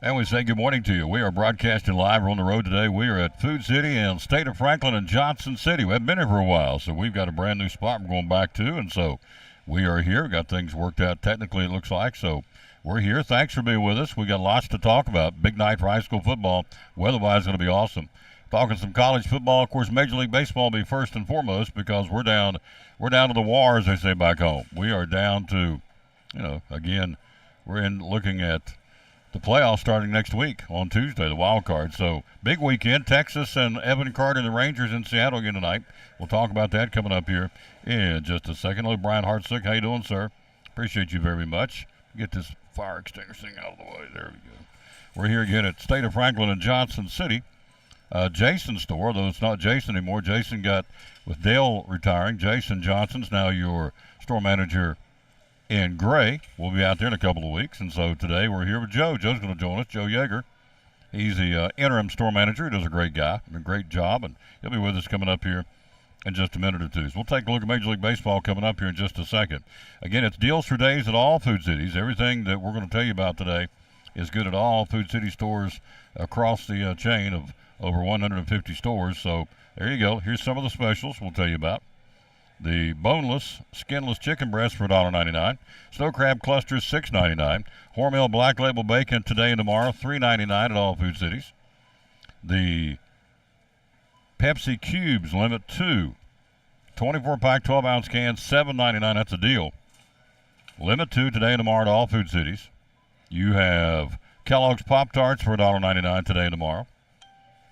And we say good morning to you. We are broadcasting live. We're on the road today. We are at Food City in State of Franklin and Johnson City. We haven't been here for a while, so we've got a brand new spot we're going back to, and so we are here. Got things worked out technically, it looks like, so we're here. Thanks for being with us. We got lots to talk about. Big night for high school football. Weather-wise, going to be awesome. Talking some college football. Of course, Major League Baseball will be first and foremost because we're down to the wire, as they say back home. We are down to, again, we're looking at the playoffs starting next week on Tuesday, the wild card. So big weekend. Texas and Evan Carter and the Rangers in Seattle again tonight. We'll talk about that coming up here in just a second. Hello, Brian Hartsick. How you doing, sir? Appreciate you very much. Get this fire extinguisher thing out of the way. There we go. We're here again at State of Franklin and Johnson City. Jason's store, though it's not Jason anymore. Jason got, with Dale retiring, Jason Johnson's now your store manager in Gray. We'll be out there in a couple of weeks, and so today we're here with Joe. Joe's going to join us, Joe Yeager. He's the interim store manager. He does a great great job, and he'll be with us coming up here in just a minute or two. So we'll take a look at Major League Baseball coming up here in just a second. Again, it's deals for days at all Food Cities. Everything that we're going to tell you about today is good at all Food City stores across the chain of over 150 stores. So there you go. Here's some of the specials we'll tell you about. The boneless, skinless chicken breast for $1.99. Snow crab clusters, $6.99. Hormel Black Label bacon today and tomorrow, $3.99 at all Food Cities. The Pepsi Cubes limit 2. 24-pack, 12-ounce cans, $7.99. That's a deal. Limit 2 today and tomorrow at all Food Cities. You have Kellogg's Pop-Tarts for $1.99 today and tomorrow.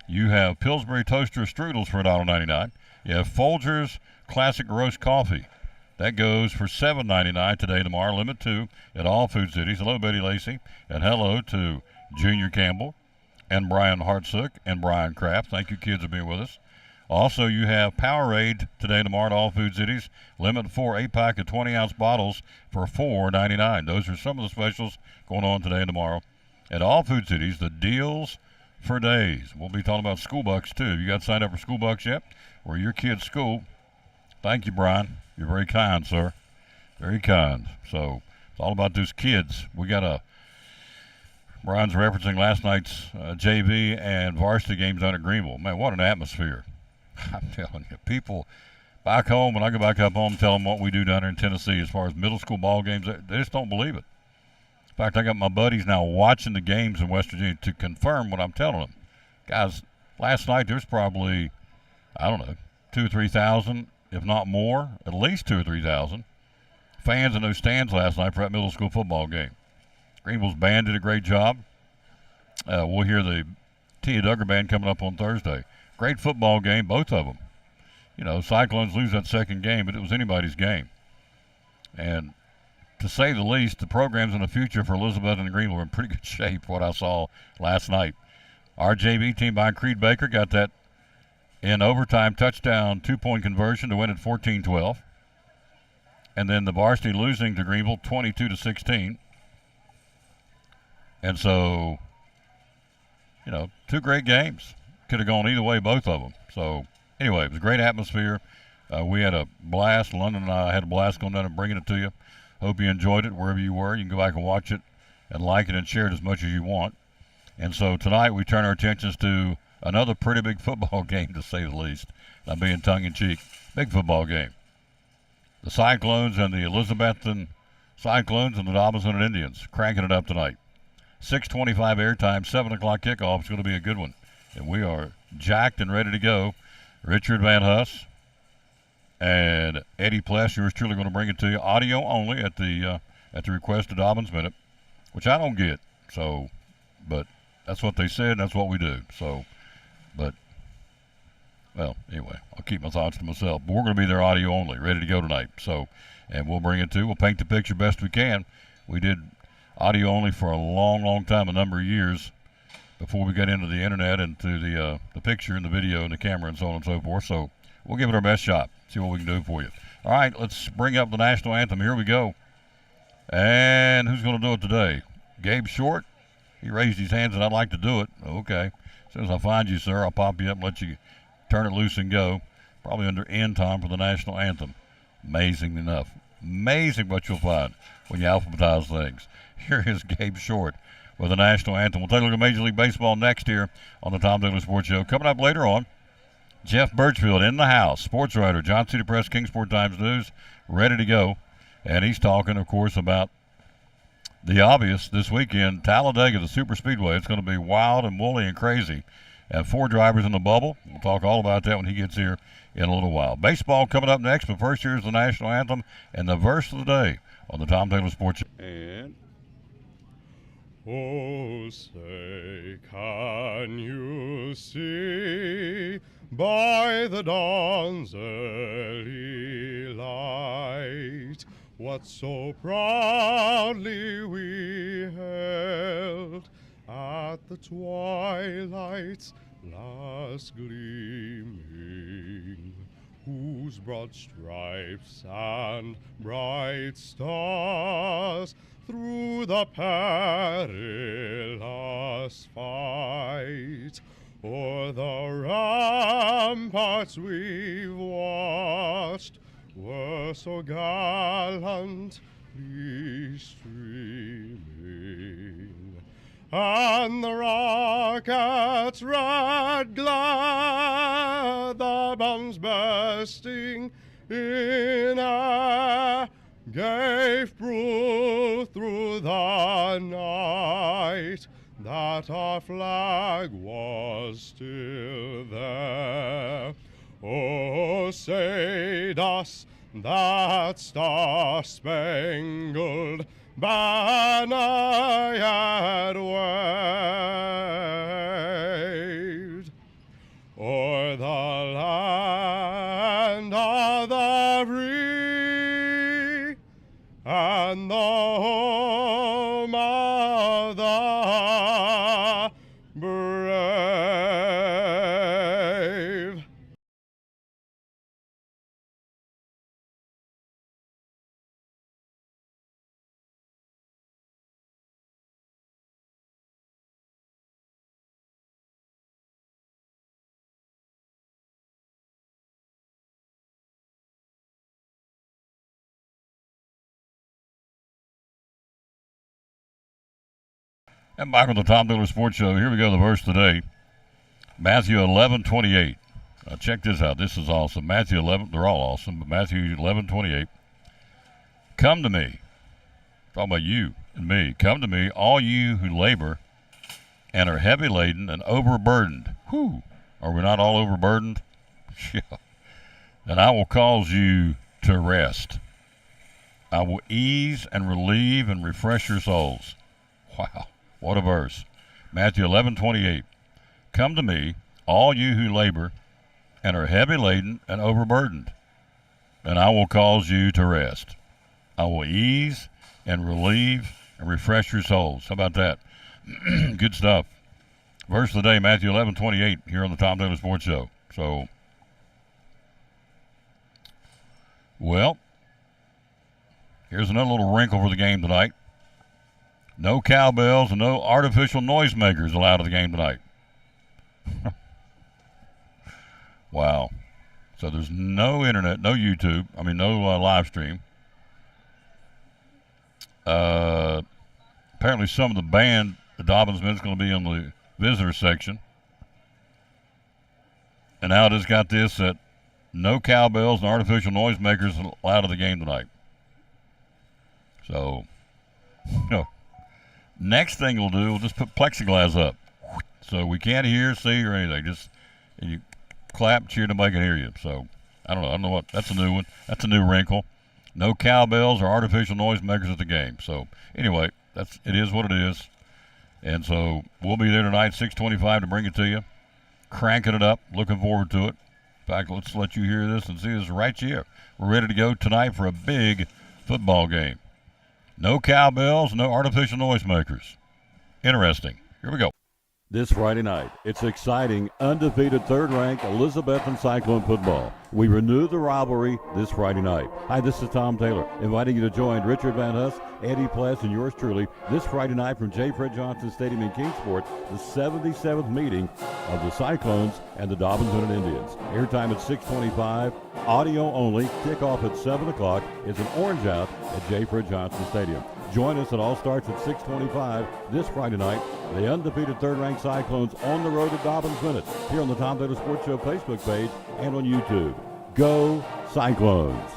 You have Pillsbury Toaster Strudels for $1.99. You have Folgers Classic Roast Coffee. That goes for $7.99 today and tomorrow. Limit 2 at all Food Cities. Hello, Betty Lacey. And hello to Junior Campbell and Brian Hartsick and Brian Kraft. Thank you, kids, for being with us. Also, you have Powerade today and tomorrow at all Food Cities. Limit 4 8-pack of 20-ounce bottles for $4.99. Those are some of the specials going on today and tomorrow at all Food Cities. The deals for days. We'll be talking about school bucks, too. Have you got signed up for school bucks yet? Or your kid's school? Thank you, Brian. You're very kind, sir. Very kind. So it's all about those kids. We got Brian's referencing last night's JV and varsity games down at Greenville. Man, what an atmosphere. I'm telling you, people back home, when I go back up home, tell them what we do down there in Tennessee as far as middle school ball games, they just don't believe it. In fact, I got my buddies now watching the games in West Virginia to confirm what I'm telling them. Guys, last night there's probably, 2,000 or 3,000, if not more, at least 2,000 or 3,000 fans in those stands last night for that middle school football game. Greenville's band did a great job. We'll hear the Tia Duggar band coming up on Thursday. Great football game, both of them. Cyclones lose that second game, but it was anybody's game. And to say the least, the programs in the future for Elizabeth and Greenville are in pretty good shape, what I saw last night. Our JV team behind Creed Baker got that in overtime touchdown 2-point conversion to win at 14-12. And then the varsity losing to Greenville 22-16. And so, 2 great games. Could have gone either way, both of them. So, anyway, it was a great atmosphere. We had a blast. London and I had a blast going down and bringing it to you. Hope you enjoyed it wherever you were. You can go back and watch it and like it and share it as much as you want. And so tonight we turn our attentions to another pretty big football game, to say the least. I'm being tongue-in-cheek. Big football game. The Cyclones and the Elizabethton Cyclones and the Dobson Indians cranking it up tonight. 6:25 airtime, 7 o'clock kickoff. It's going to be a good one. And we are jacked and ready to go. Richard Van Huss and Eddie Pless, yours truly, going to bring it to you. Audio only at the request of Dobbins Minute, which I don't get. So, but that's what they said, and that's what we do. So, but, well, anyway, I'll keep my thoughts to myself. But we're going to be there audio only, ready to go tonight. So, and we'll bring it to you. We'll paint the picture best we can. We did audio only for a long, long time, a number of years, before we got into the internet and to the picture and the video and the camera and so on and so forth. So we'll give it our best shot, see what we can do for you. All right, let's bring up the national anthem. Here we go. And who's going to do it today? Gabe Short. He raised his hands and I'd like to do it. Okay. As soon as I find you, sir, I'll pop you up and let you turn it loose and go. Probably under end time for the national anthem. Amazing enough. Amazing what you'll find when you alphabetize things. Here is Gabe Short with the national anthem. We'll take a look at Major League Baseball next here on the Tom Taylor Sports Show. Coming up later on, Jeff Birchfield in the house, sports writer, Johnson City Press, Kingsport Times News, ready to go. And he's talking, of course, about the obvious this weekend. Talladega, the super speedway, it's going to be wild and woolly and crazy. And 4 drivers in the bubble. We'll talk all about that when he gets here in a little while. Baseball coming up next, but first here's the national anthem and the verse of the day on the Tom Taylor Sports Show. And oh, say, can you see by the dawn's early light what so proudly we held at the twilight's last gleaming, whose broad stripes and bright stars through the perilous fight o'er the ramparts we've watched were so gallantly streaming, and the rocket's red glare, the bombs bursting in air, gave proof through the night that our flag was still there. Oh, say does that star-spangled banner yet waved o'er the land of the free and the home of the brave? And back on the Tom Taylor Sports Show. Here we go, the verse today. Matthew 11:28. Check this out. This is awesome. Matthew 11, they're all awesome, but Matthew 11:28. Come to me. Talking about you and me. Come to me, all you who labor and are heavy laden and overburdened. Whew. Are we not all overburdened? Yeah. And I will cause you to rest. I will ease and relieve and refresh your souls. Wow. What a verse. Matthew 11:28. Come to me, all you who labor and are heavy laden and overburdened, and I will cause you to rest. I will ease and relieve and refresh your souls. How about that? Good stuff. Verse of the day, Matthew 11:28, here on the Tom Taylor Sports Show. So, well, here's another little wrinkle for the game tonight. No cowbells and no artificial noisemakers allowed at the game tonight. Wow. So there's no internet, no YouTube, no live stream. Apparently some of the band, the Dobbins Men, is going to be in the visitor section. And now it has got this, that no cowbells and artificial noisemakers allowed at the game tonight. So, next thing we'll do, we'll just put plexiglass up. So we can't hear, see, or anything. Just you clap, cheer, nobody can hear you. So I don't know what. That's a new one. That's a new wrinkle. No cowbells or artificial noisemakers at the game. So anyway, it is what it is. And so we'll be there tonight, 6:25, to bring it to you. Cranking it up. Looking forward to it. In fact, let's let you hear this and see this right here. We're ready to go tonight for a big football game. No cowbells, no artificial noisemakers. Interesting. Here we go. This Friday night, it's exciting, undefeated third-ranked Elizabethton Cyclone football. We renew the rivalry this Friday night. Hi, this is Tom Taylor, inviting you to join Richard Van Huss, Eddie Pless, and yours truly this Friday night from J. Fred Johnson Stadium in Kingsport, the 77th meeting of the Cyclones and the Dobbins Men Indians. Airtime at 6:25, audio only, kickoff at 7 o'clock. It's an orange out at J. Fred Johnson Stadium. Join us. It all starts at 6:25 this Friday night. The undefeated third-ranked Cyclones on the road at Dobbins Minute here on the Tom Taylor Sports Show Facebook page and on YouTube. Go Cyclones!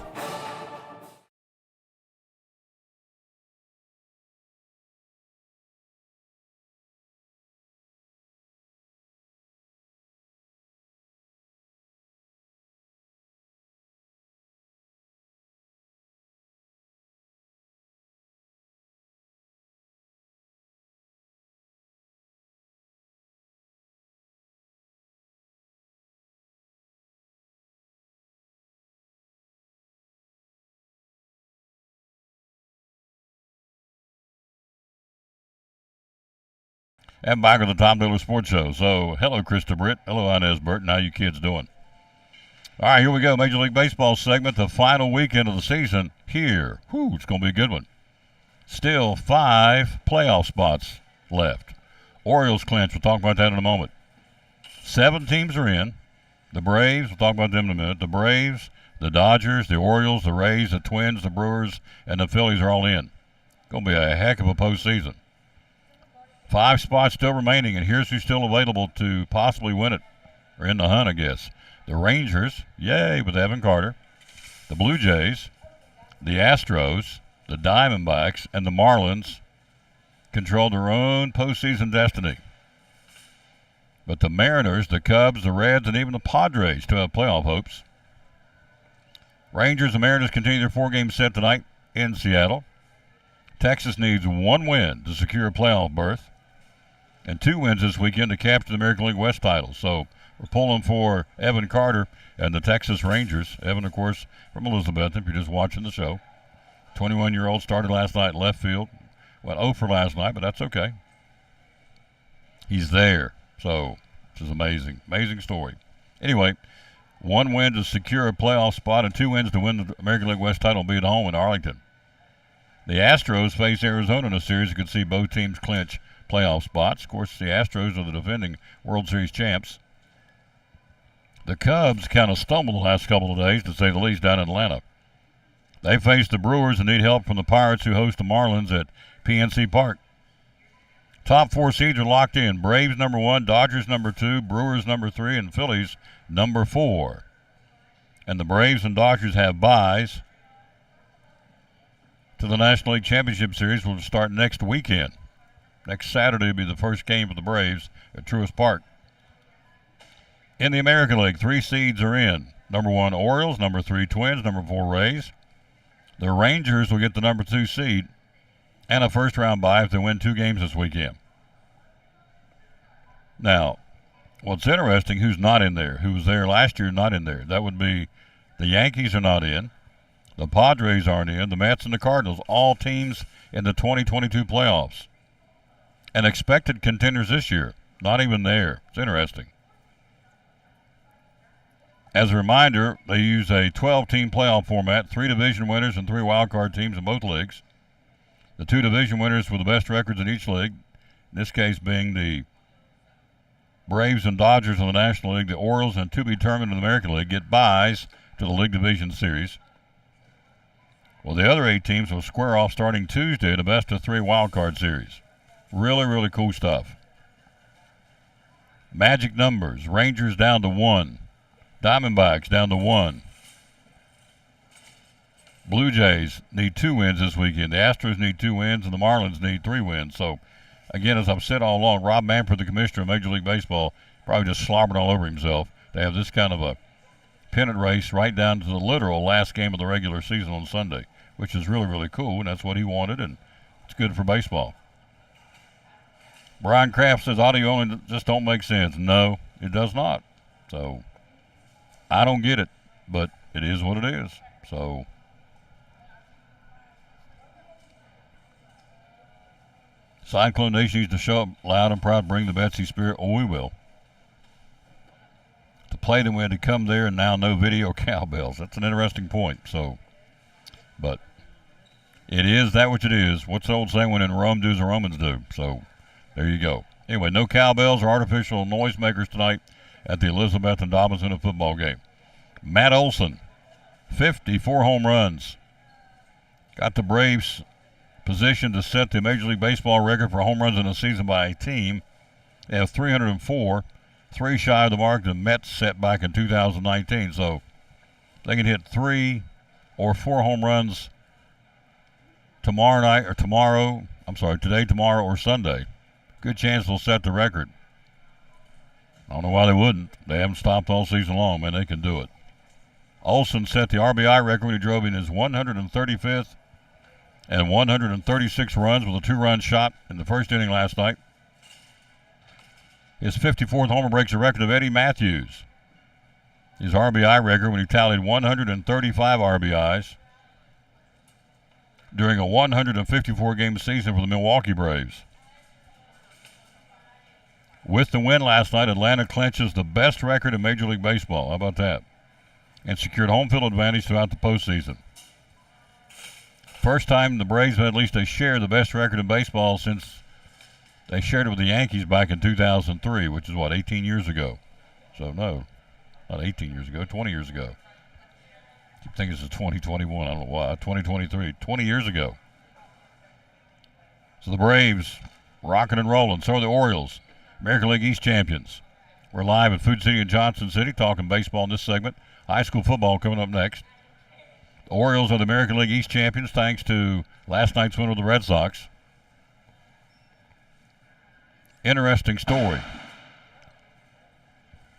And back on the Tom Taylor Sports Show. So, hello, Krista Britt. Hello, Inez Burton. How you kids doing? All right, here we go. Major League Baseball segment, the final weekend of the season here. Whew, it's going to be a good one. Still 5 playoff spots left. Orioles clinch. We'll talk about that in a moment. 7 teams are in. The Braves, we'll talk about them in a minute. The Braves, the Dodgers, the Orioles, the Rays, the Twins, the Brewers, and the Phillies are all in. Going to be a heck of a postseason. 5 spots still remaining, and here's who's still available to possibly win it, or in the hunt, I guess. The Rangers, yay, with Evan Carter. The Blue Jays, the Astros, the Diamondbacks, and the Marlins control their own postseason destiny. But the Mariners, the Cubs, the Reds, and even the Padres still have playoff hopes. Rangers and Mariners continue their 4-game set tonight in Seattle. Texas needs 1 win to secure a playoff berth, and 2 wins this weekend to capture the American League West title. So we're pulling for Evan Carter and the Texas Rangers. Evan, of course, from Elizabeth, if you're just watching the show. 21-year-old started last night in left field. Went 0 for last night, but that's okay. He's there. So this is amazing. Amazing story. Anyway, 1 win to secure a playoff spot and 2 wins to win the American League West title and be at home in Arlington. The Astros face Arizona in a series that could see both teams clinch playoff spots. Of course, the Astros are the defending World Series champs. The Cubs kind of stumbled the last couple of days, to say the least, down in Atlanta. They face the Brewers and need help from the Pirates, who host the Marlins at PNC Park. Top 4 seeds are locked in. Braves number 1, Dodgers number 2, Brewers number 3, and Phillies number 4. And the Braves and Dodgers have byes to the National League Championship Series, which will start next weekend. Next Saturday will be the first game for the Braves at Truist Park. In the American League, 3 seeds are in. Number 1, Orioles. Number 3, Twins. Number 4, Rays. The Rangers will get the number 2 seed and a first-round bye if they win 2 games this weekend. Now, what's interesting, who's not in there? Who was there last year, not in there? That would be the Yankees are not in. The Padres aren't in. The Mets and the Cardinals, all teams in the 2022 playoffs. And expected contenders this year, not even there. It's interesting. As a reminder, they use a 12-team playoff format, 3 division winners and 3 wildcard teams in both leagues. The 2 division winners with the best records in each league, in this case being the Braves and Dodgers in the National League, the Orioles, and to be determined in the American League, get byes to the League Division Series. Well, the other 8 teams will square off starting Tuesday in a best-of-3 wildcard series. Really, really cool stuff. Magic numbers. Rangers down to 1. Diamondbacks down to 1. Blue Jays need 2 wins this weekend. The Astros need 2 wins, and the Marlins need 3 wins. So, again, as I've said all along, Rob Manfred, the commissioner of Major League Baseball, probably just slobbered all over himself to have this kind of a pennant race right down to the literal last game of the regular season on Sunday, which is really, really cool, and that's what he wanted, and it's good for baseball. Brian Kraft says audio only just don't make sense. No, it does not. So, I don't get it, but it is what it is. So, Cyclone Nation needs to show up loud and proud, bring the Betsy spirit. Oh, we will. To play them, we had to come there, and now no video cowbells. That's an interesting point. So, but it is that which it is. What's the old saying? When in Rome, do as the Romans do. So, there you go. Anyway, no cowbells or artificial noisemakers tonight at the Elizabeth and Dobbins in a football game. Matt Olson, 54 home runs. Got the Braves positioned to set the Major League Baseball record for home runs in a season by a team. They have 304, 3 shy of the mark the Mets set back in 2019. So they can hit 3 or 4 home runs today, tomorrow, or Sunday. Good chance they'll set the record. I don't know why they wouldn't. They haven't stopped all season long, man. They can do it. Olson set the RBI record when he drove in his 135th and 136 runs with a 2-run shot in the first inning last night. His 54th homer breaks the record of Eddie Matthews. His RBI record when he tallied 135 RBIs during a 154-game season for the Milwaukee Braves. With the win last night, Atlanta clinches the best record in Major League Baseball. How about that? And secured home field advantage throughout the postseason. First time the Braves had at least a share of the best record in baseball since they shared it with the Yankees back in 2003, which is, 18 years ago? So, no, not 18 years ago, 20 years ago. I keep thinking this is 2021. I don't know why. 2023, 20 years ago. So the Braves rocking and rolling. So are the Orioles, American League East champions. We're live at Food City in Johnson City talking baseball in this segment. High school football coming up next. The Orioles are the American League East champions thanks to last night's win with the Red Sox. Interesting story.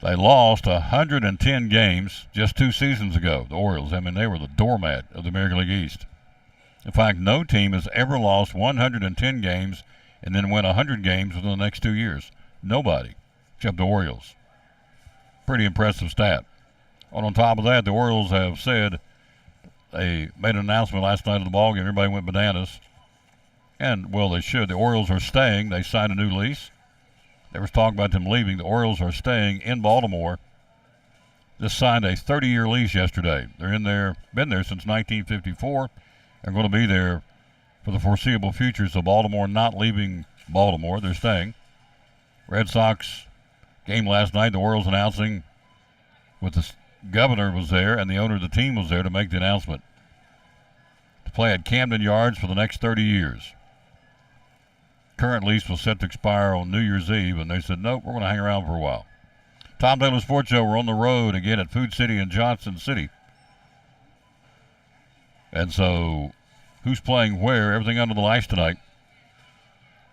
They lost 110 games just 2 seasons ago, the Orioles. I mean, they were the doormat of the American League East. In fact, no team has ever lost 110 games and then win 100 games within the next 2 years. Nobody, except the Orioles. Pretty impressive stat. And on top of that, the Orioles have said they made an announcement last night of the ballgame. Everybody went bananas. And, well, they should. The Orioles are staying. They signed a new lease. There was talk about them leaving. The Orioles are staying in Baltimore. Just signed a 30-year lease yesterday. They're in there, been there since 1954. They're going to be there for the foreseeable future. So Baltimore not leaving Baltimore. They're staying. Red Sox game last night. The Orioles announcing with the governor was there and the owner of the team was there to make the announcement to play at Camden Yards for the next 30 years. Current lease was set to expire on New Year's Eve, and they said, nope, we're going to hang around for a while. Tom Taylor Sports Show, we're on the road again at Food City in Johnson City. And so, who's playing where? Everything under the lights tonight.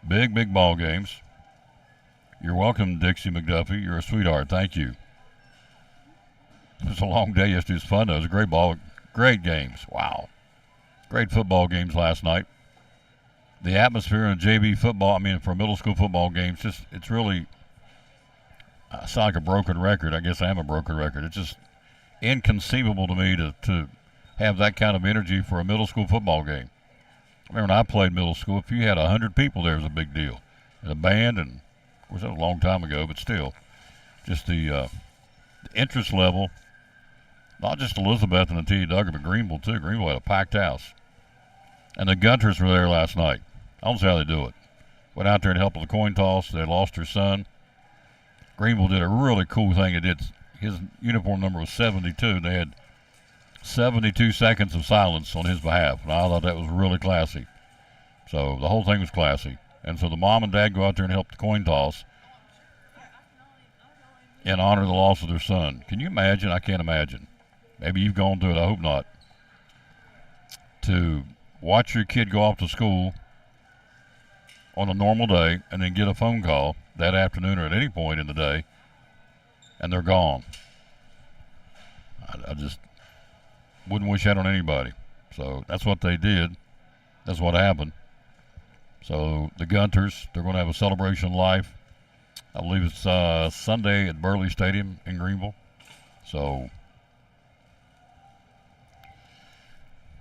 Big ball games. You're welcome, Dixie McDuffie. You're a sweetheart. Thank you. It was a long day yesterday. It was fun, though. It was a great ball. Great games. Wow. Great football games last night. The atmosphere in JV football, for middle school football games, it's really, I sound like a broken record. I guess I am a broken record. It's just inconceivable to me to have that kind of energy for a middle school football game. I remember when I played middle school, if you had 100 people there, it was a big deal. And a band, and of course that was a long time ago, but still, just the interest level, not just Elizabeth and the T. Duggar, but Greenville too. Greenville had a packed house. And the Gunters were there last night. I don't see how they do it. Went out there and helped with the coin toss. They lost her son. Greenville did a really cool thing. It did. His uniform number was 72. They had 72 seconds of silence on his behalf, and I thought that was really classy. So the whole thing was classy. And so the mom and dad go out there and help the coin toss in honor of the loss of their son. Can you imagine? I can't imagine. Maybe you've gone through it. I hope not. To watch your kid go off to school on a normal day and then get a phone call that afternoon or at any point in the day and they're gone. I just wouldn't wish that on anybody. So that's what they did. That's what happened. So the Gunters, they're going to have a celebration of life. I believe it's Sunday at Burley Stadium in Greenville. So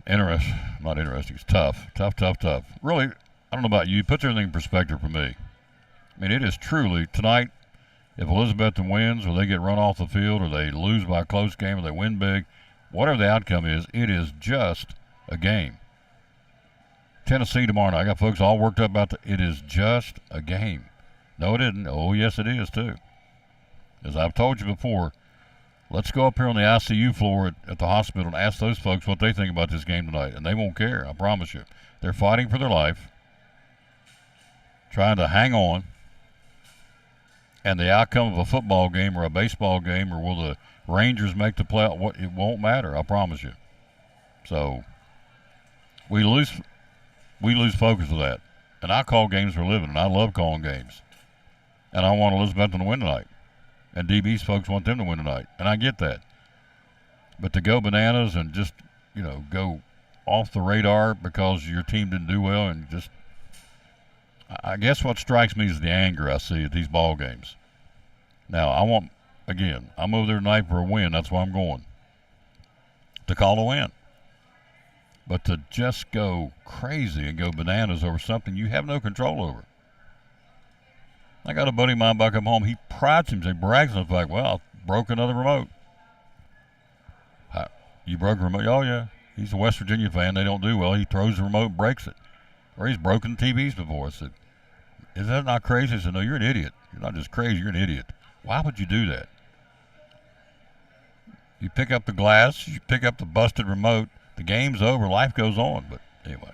not interesting. It's tough. Really, I don't know about you. It puts everything in perspective for me. It is truly, tonight, if Elizabeth wins or they get run off the field or they lose by a close game or they win big, whatever the outcome is, it is just a game. Tennessee tomorrow night. I got folks all worked up about it is just a game. No, it isn't. Oh, yes, it is, too. As I've told you before, let's go up here on the ICU floor at the hospital and ask those folks what they think about this game tonight, and they won't care, I promise you. They're fighting for their life, trying to hang on. And the outcome of a football game or a baseball game, or will the Rangers make the playoff? It won't matter, I promise you. So we lose focus of that. And I call games for a living, and I love calling games. And I want Elizabethton to win tonight. And DB's folks want them to win tonight. And I get that. But to go bananas and just, go off the radar because your team didn't do well, and just, I guess what strikes me is the anger I see at these ball games. Now, I'm over there tonight for a win. That's why I'm going. To call a win. But to just go crazy and go bananas over something you have no control over. I got a buddy of mine back up home. He prides himself, he brags on the fact, well, I broke another remote. You broke a remote? Oh, yeah. He's a West Virginia fan. They don't do well. He throws the remote and breaks it. Or he's broken TVs before. I said, is that not crazy? I said, no, you're an idiot. You're not just crazy, you're an idiot. Why would you do that? You pick up the glass, you pick up the busted remote, the game's over, life goes on. But anyway,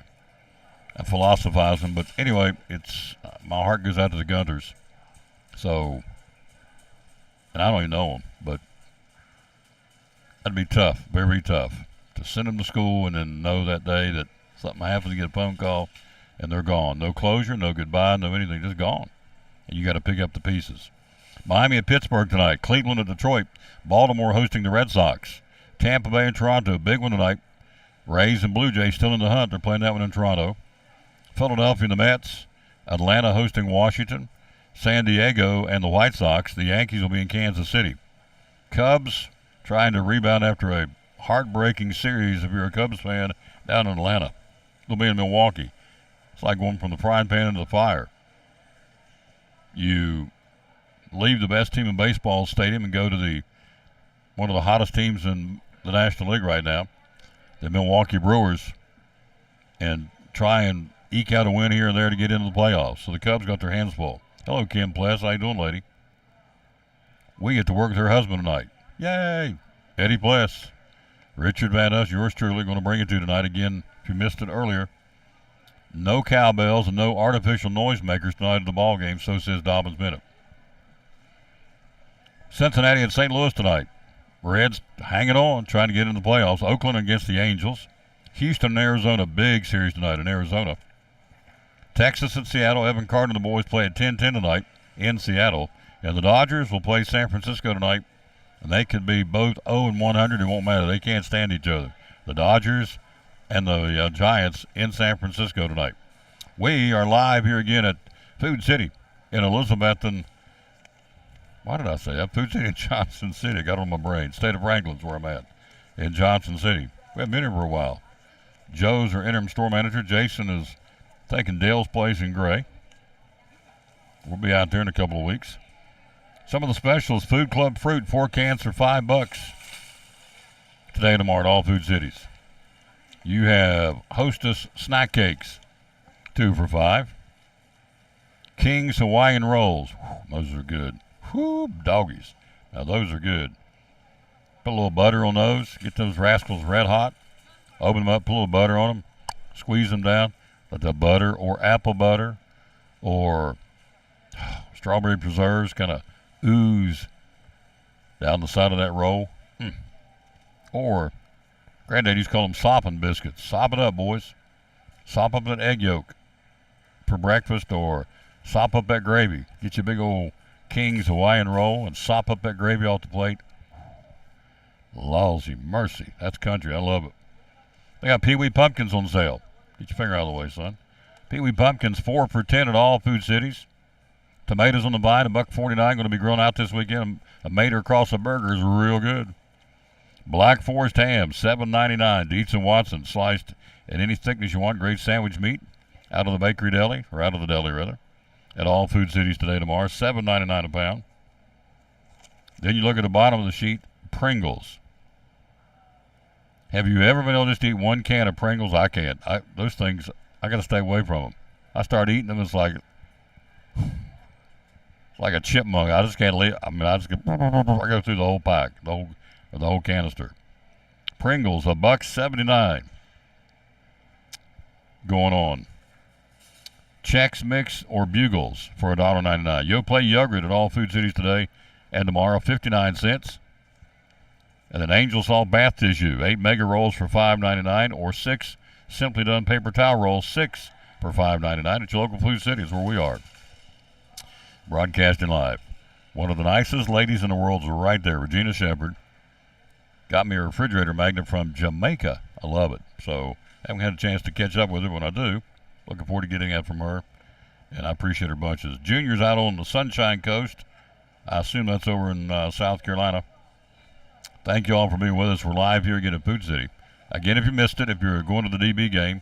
I'm philosophizing. But anyway, it's my heart goes out to the Gunters. So, and I don't even know them, but that'd be tough, very, very tough, to send them to school and then know that day that something happens, to get a phone call, and they're gone. No closure, no goodbye, no anything, just gone. And you got to pick up the pieces. Miami at Pittsburgh tonight. Cleveland at Detroit. Baltimore hosting the Red Sox. Tampa Bay and Toronto, big one tonight. Rays and Blue Jays still in the hunt. They're playing that one in Toronto. Philadelphia and the Mets. Atlanta hosting Washington. San Diego and the White Sox. The Yankees will be in Kansas City. Cubs trying to rebound after a heartbreaking series, if you're a Cubs fan, down in Atlanta. They'll be in Milwaukee. It's like going from the frying pan into the fire. You leave the best team in baseball stadium and go to one of the hottest teams in the National League right now, the Milwaukee Brewers, and try and eke out a win here and there to get into the playoffs. So the Cubs got their hands full. Hello, Kim Pless. How you doing, lady? We get to work with her husband tonight. Yay! Eddie Pless. Richard Van Us, yours truly, going to bring it to you tonight. Again, if you missed it earlier, no cowbells and no artificial noisemakers tonight at the ball game, so says Dobbins Bennett. Cincinnati and St. Louis tonight. Reds hanging on, trying to get into the playoffs. Oakland against the Angels. Houston and Arizona, big series tonight in Arizona. Texas and Seattle. Evan Carter and the boys play at 10-10 tonight in Seattle. And the Dodgers will play San Francisco tonight. And they could be both 0-100. It won't matter. They can't stand each other. The Dodgers and the Giants in San Francisco tonight. We are live here again at Food City in Elizabethton. Why did I say that? Food City in Johnson City. I got it on my brain. State of Franklin's where I'm at in Johnson City. We haven't been here for a while. Joe's our interim store manager. Jason is taking Dale's place in Gray. We'll be out there in a couple of weeks. Some of the specials: Food Club fruit, 4 cans for $5 today and tomorrow at all Food Cities. You have Hostess snack cakes, 2 for $5. King's Hawaiian rolls, those are good. Whoo, doggies. Now those are good. Put a little butter on those. Get those rascals red hot. Open them up, put a little butter on them. Squeeze them down. Let the butter or apple butter or strawberry preserves kind of ooze down the side of that roll. Or Granddad used to call them sopping biscuits. Sop it up, boys. Sop up that egg yolk for breakfast, or sop up that gravy. Get you a big old King's Hawaiian roll and sop up that gravy off the plate. Lawsy mercy. That's country. I love it. They got Pee Wee pumpkins on sale. Get your finger out of the way, son. Pee Wee pumpkins, 4 for $10 at all Food Cities. Tomatoes on the vine, $1.49. Going to be grilled out this weekend. A Mater across a burger is real good. Black Forest ham, $7.99. Dietz and Watson, sliced in any thickness you want. Great sandwich meat out of the bakery deli, or out of the deli rather, at all Food Cities today, tomorrow. $7.99 a pound. Then you look at the bottom of the sheet, Pringles. Have you ever been able to just eat 1 can of Pringles? I can't. Those things, I got to stay away from them. I start eating them, it's like a chipmunk. I just can't leave. I go through the whole pack, the whole canister. Pringles, $1.79. going on. Chex Mix or Bugles for $1.99. Yoplait yogurt at all Food Cities today and tomorrow, 59 cents. And then Angel Salt bath tissue, 8 mega rolls for $5.99, or 6 Simply Done paper towel rolls, 6 for $5.99 at your local Food City is where we are. Broadcasting live. One of the nicest ladies in the world is right there, Regina Shepard. Got me a refrigerator magnet from Jamaica. I love it. So haven't had a chance to catch up with her. When I do, looking forward to getting that from her. And I appreciate her bunches. Junior's out on the Sunshine Coast. I assume that's over in South Carolina. Thank you all for being with us. We're live here again at Food City. Again, if you missed it, if you're going to the DB game,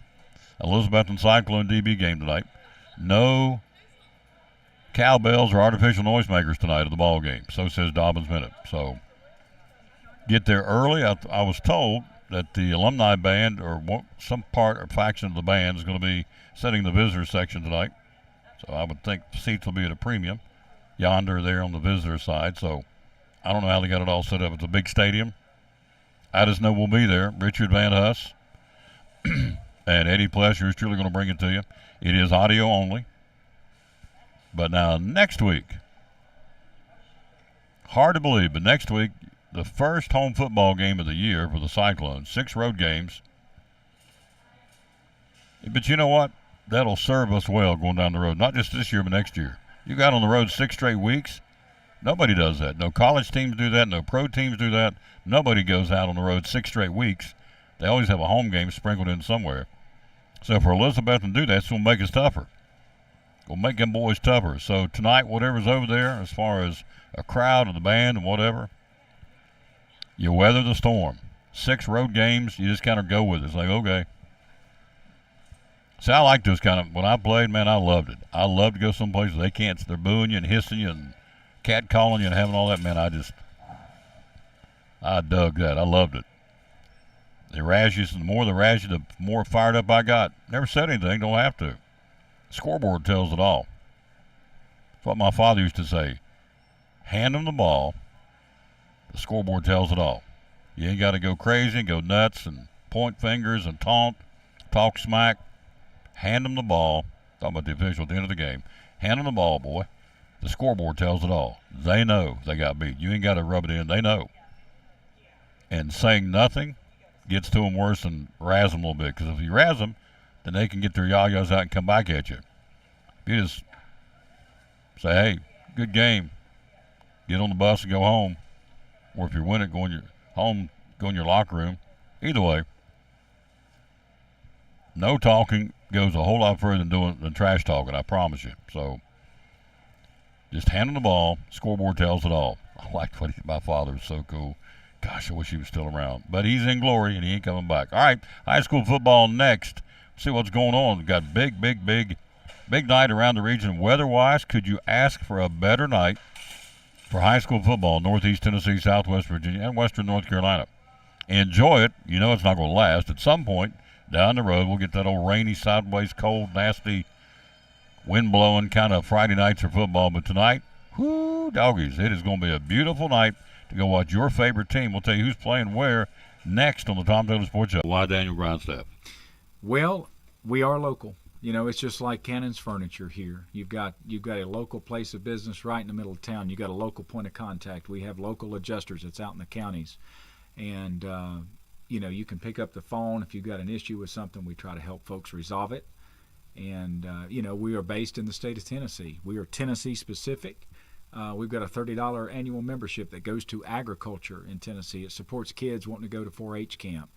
Elizabethton Cyclone DB game tonight, no cowbells or artificial noisemakers tonight at the ball game. So says Dobbins Minute. So get there early. I was told that the alumni band or some part or faction of the band is going to be setting the visitor section tonight. So I would think seats will be at a premium yonder there on the visitor side. So I don't know how they got it all set up. It's a big stadium. I just know we'll be there. Richard Van Huss and Eddie Plesser is truly going to bring it to you. It is audio only. But now next week, hard to believe, but next week, the first home football game of the year for the Cyclones, 6 road games. But you know what? That'll serve us well going down the road, not just this year, but next year. You got on the road 6 straight weeks. Nobody does that. No college teams do that. No pro teams do that. Nobody goes out on the road 6 straight weeks. They always have a home game sprinkled in somewhere. So for Elizabeth to do that, it's going to make us tougher. We'll make them boys tougher. So tonight, whatever's over there, as far as a crowd and the band and whatever, you weather the storm. 6 road games, you just kind of go with it. It's like, okay. See, I like those kind of, when I played, man, I loved it. I love to go someplace where they're booing you and hissing you and catcalling you and having all that. Man, I dug that. I loved it. They razz you, the more they razz you, the more fired up I got. Never said anything, don't have to. Scoreboard tells it all. That's what my father used to say. Hand them the ball. The scoreboard tells it all. You ain't got to go crazy and go nuts and point fingers and taunt, talk smack. Hand them the ball. Talking about the official at the end of the game. Hand them the ball, boy. The scoreboard tells it all. They know they got beat. You ain't got to rub it in. They know. And saying nothing gets to them worse than razz them a little bit. Because if you razz them, then they can get their yah-yahs out and come back at you. If you just say, hey, good game, get on the bus and go home. Or if you win it, go in your locker room. Either way, no talking goes a whole lot further than trash talking, I promise you. So just hand them the ball. Scoreboard tells it all. I liked my father was so cool. Gosh, I wish he was still around. But he's in glory, and he ain't coming back. All right, high school football next. See what's going on. We've got big night around the region. Weather-wise, could you ask for a better night for high school football, Northeast Tennessee, Southwest Virginia, and Western North Carolina? Enjoy it. You know it's not going to last. At some point down the road, we'll get that old rainy, sideways, cold, nasty, wind-blowing kind of Friday nights for football. But tonight, whoo, doggies, it is going to be a beautiful night to go watch your favorite team. We'll tell you who's playing where next on the Tom Taylor Sports Show. Why Daniel Grindstaff? Well, we are local. You know, it's just like Cannon's Furniture here. You've got a local place of business right in the middle of town. You've got a local point of contact. We have local adjusters that's out in the counties. And, you can pick up the phone. If you've got an issue with something, we try to help folks resolve it. And, we are based in the state of Tennessee. We are Tennessee specific. We've got a $30 annual membership that goes to agriculture in Tennessee. It supports kids wanting to go to 4-H camp.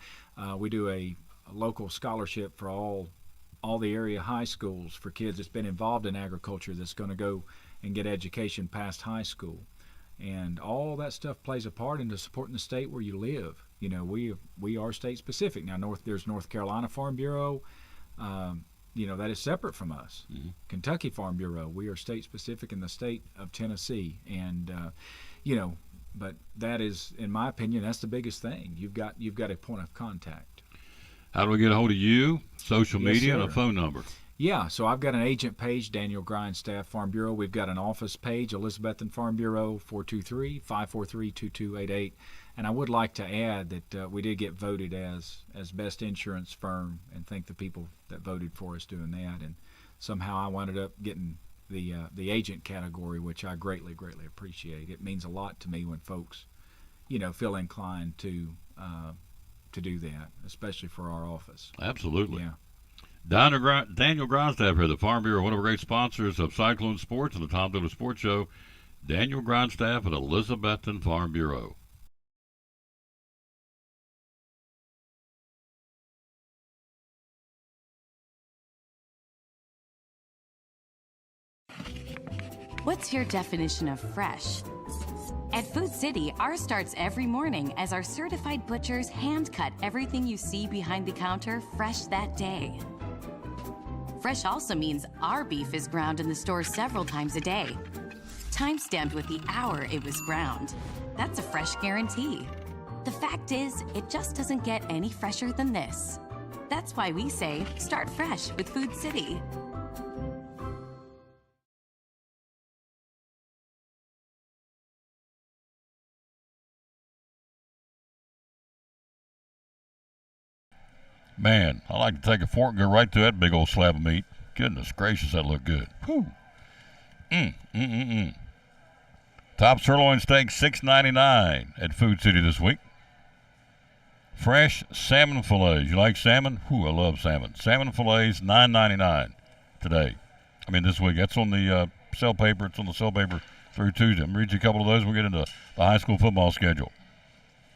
We do a local scholarship for all the area high schools for kids that's been involved in agriculture that's going to go and get education past high school. And all that stuff plays a part into supporting the state where you live. You know, we are state specific. Now, there's North Carolina Farm Bureau. That is separate from us. Mm-hmm. Kentucky Farm Bureau. We are state specific in the state of Tennessee. And, but that is, in my opinion, that's the biggest thing. You've got a point of contact. How do we get a hold of you? Social Yes, media sir. and a phone number. Yeah, so I've got an agent page, Daniel Grindstaff Farm Bureau. We've got an office page, Elizabethton Farm Bureau, 423-543-2288. And I would like to add that we did get voted as best insurance firm, and thank the people that voted for us doing that. And somehow I wound up getting the agent category, which I greatly appreciate. It means a lot to me when folks, feel inclined to do that, especially for our office. Absolutely. Yeah. Daniel Grindstaff here, the Farm Bureau, one of our great sponsors of Cyclone Sports and the Tom Dillon Sports Show. Daniel Grindstaff at Elizabethton Farm Bureau. What's your definition of fresh? At Food City, ours starts every morning as our certified butchers hand cut everything you see behind the counter fresh that day. Fresh also means our beef is ground in the store several times a day, time-stamped with the hour it was ground. That's a fresh guarantee. The fact is, it just doesn't get any fresher than this. That's why we say, start fresh with Food City. Man, I like to take a fork and go right through that big old slab of meat. Goodness gracious, that looked good. Whew. Top sirloin steak, $6.99 at Food City this week. Fresh salmon fillets. You like salmon? Whew, I love salmon. Salmon fillets, $9.99 today. This week. That's on the sale paper. It's on the sale paper through Tuesday. I'm going to read you a couple of those. We'll get into the high school football schedule.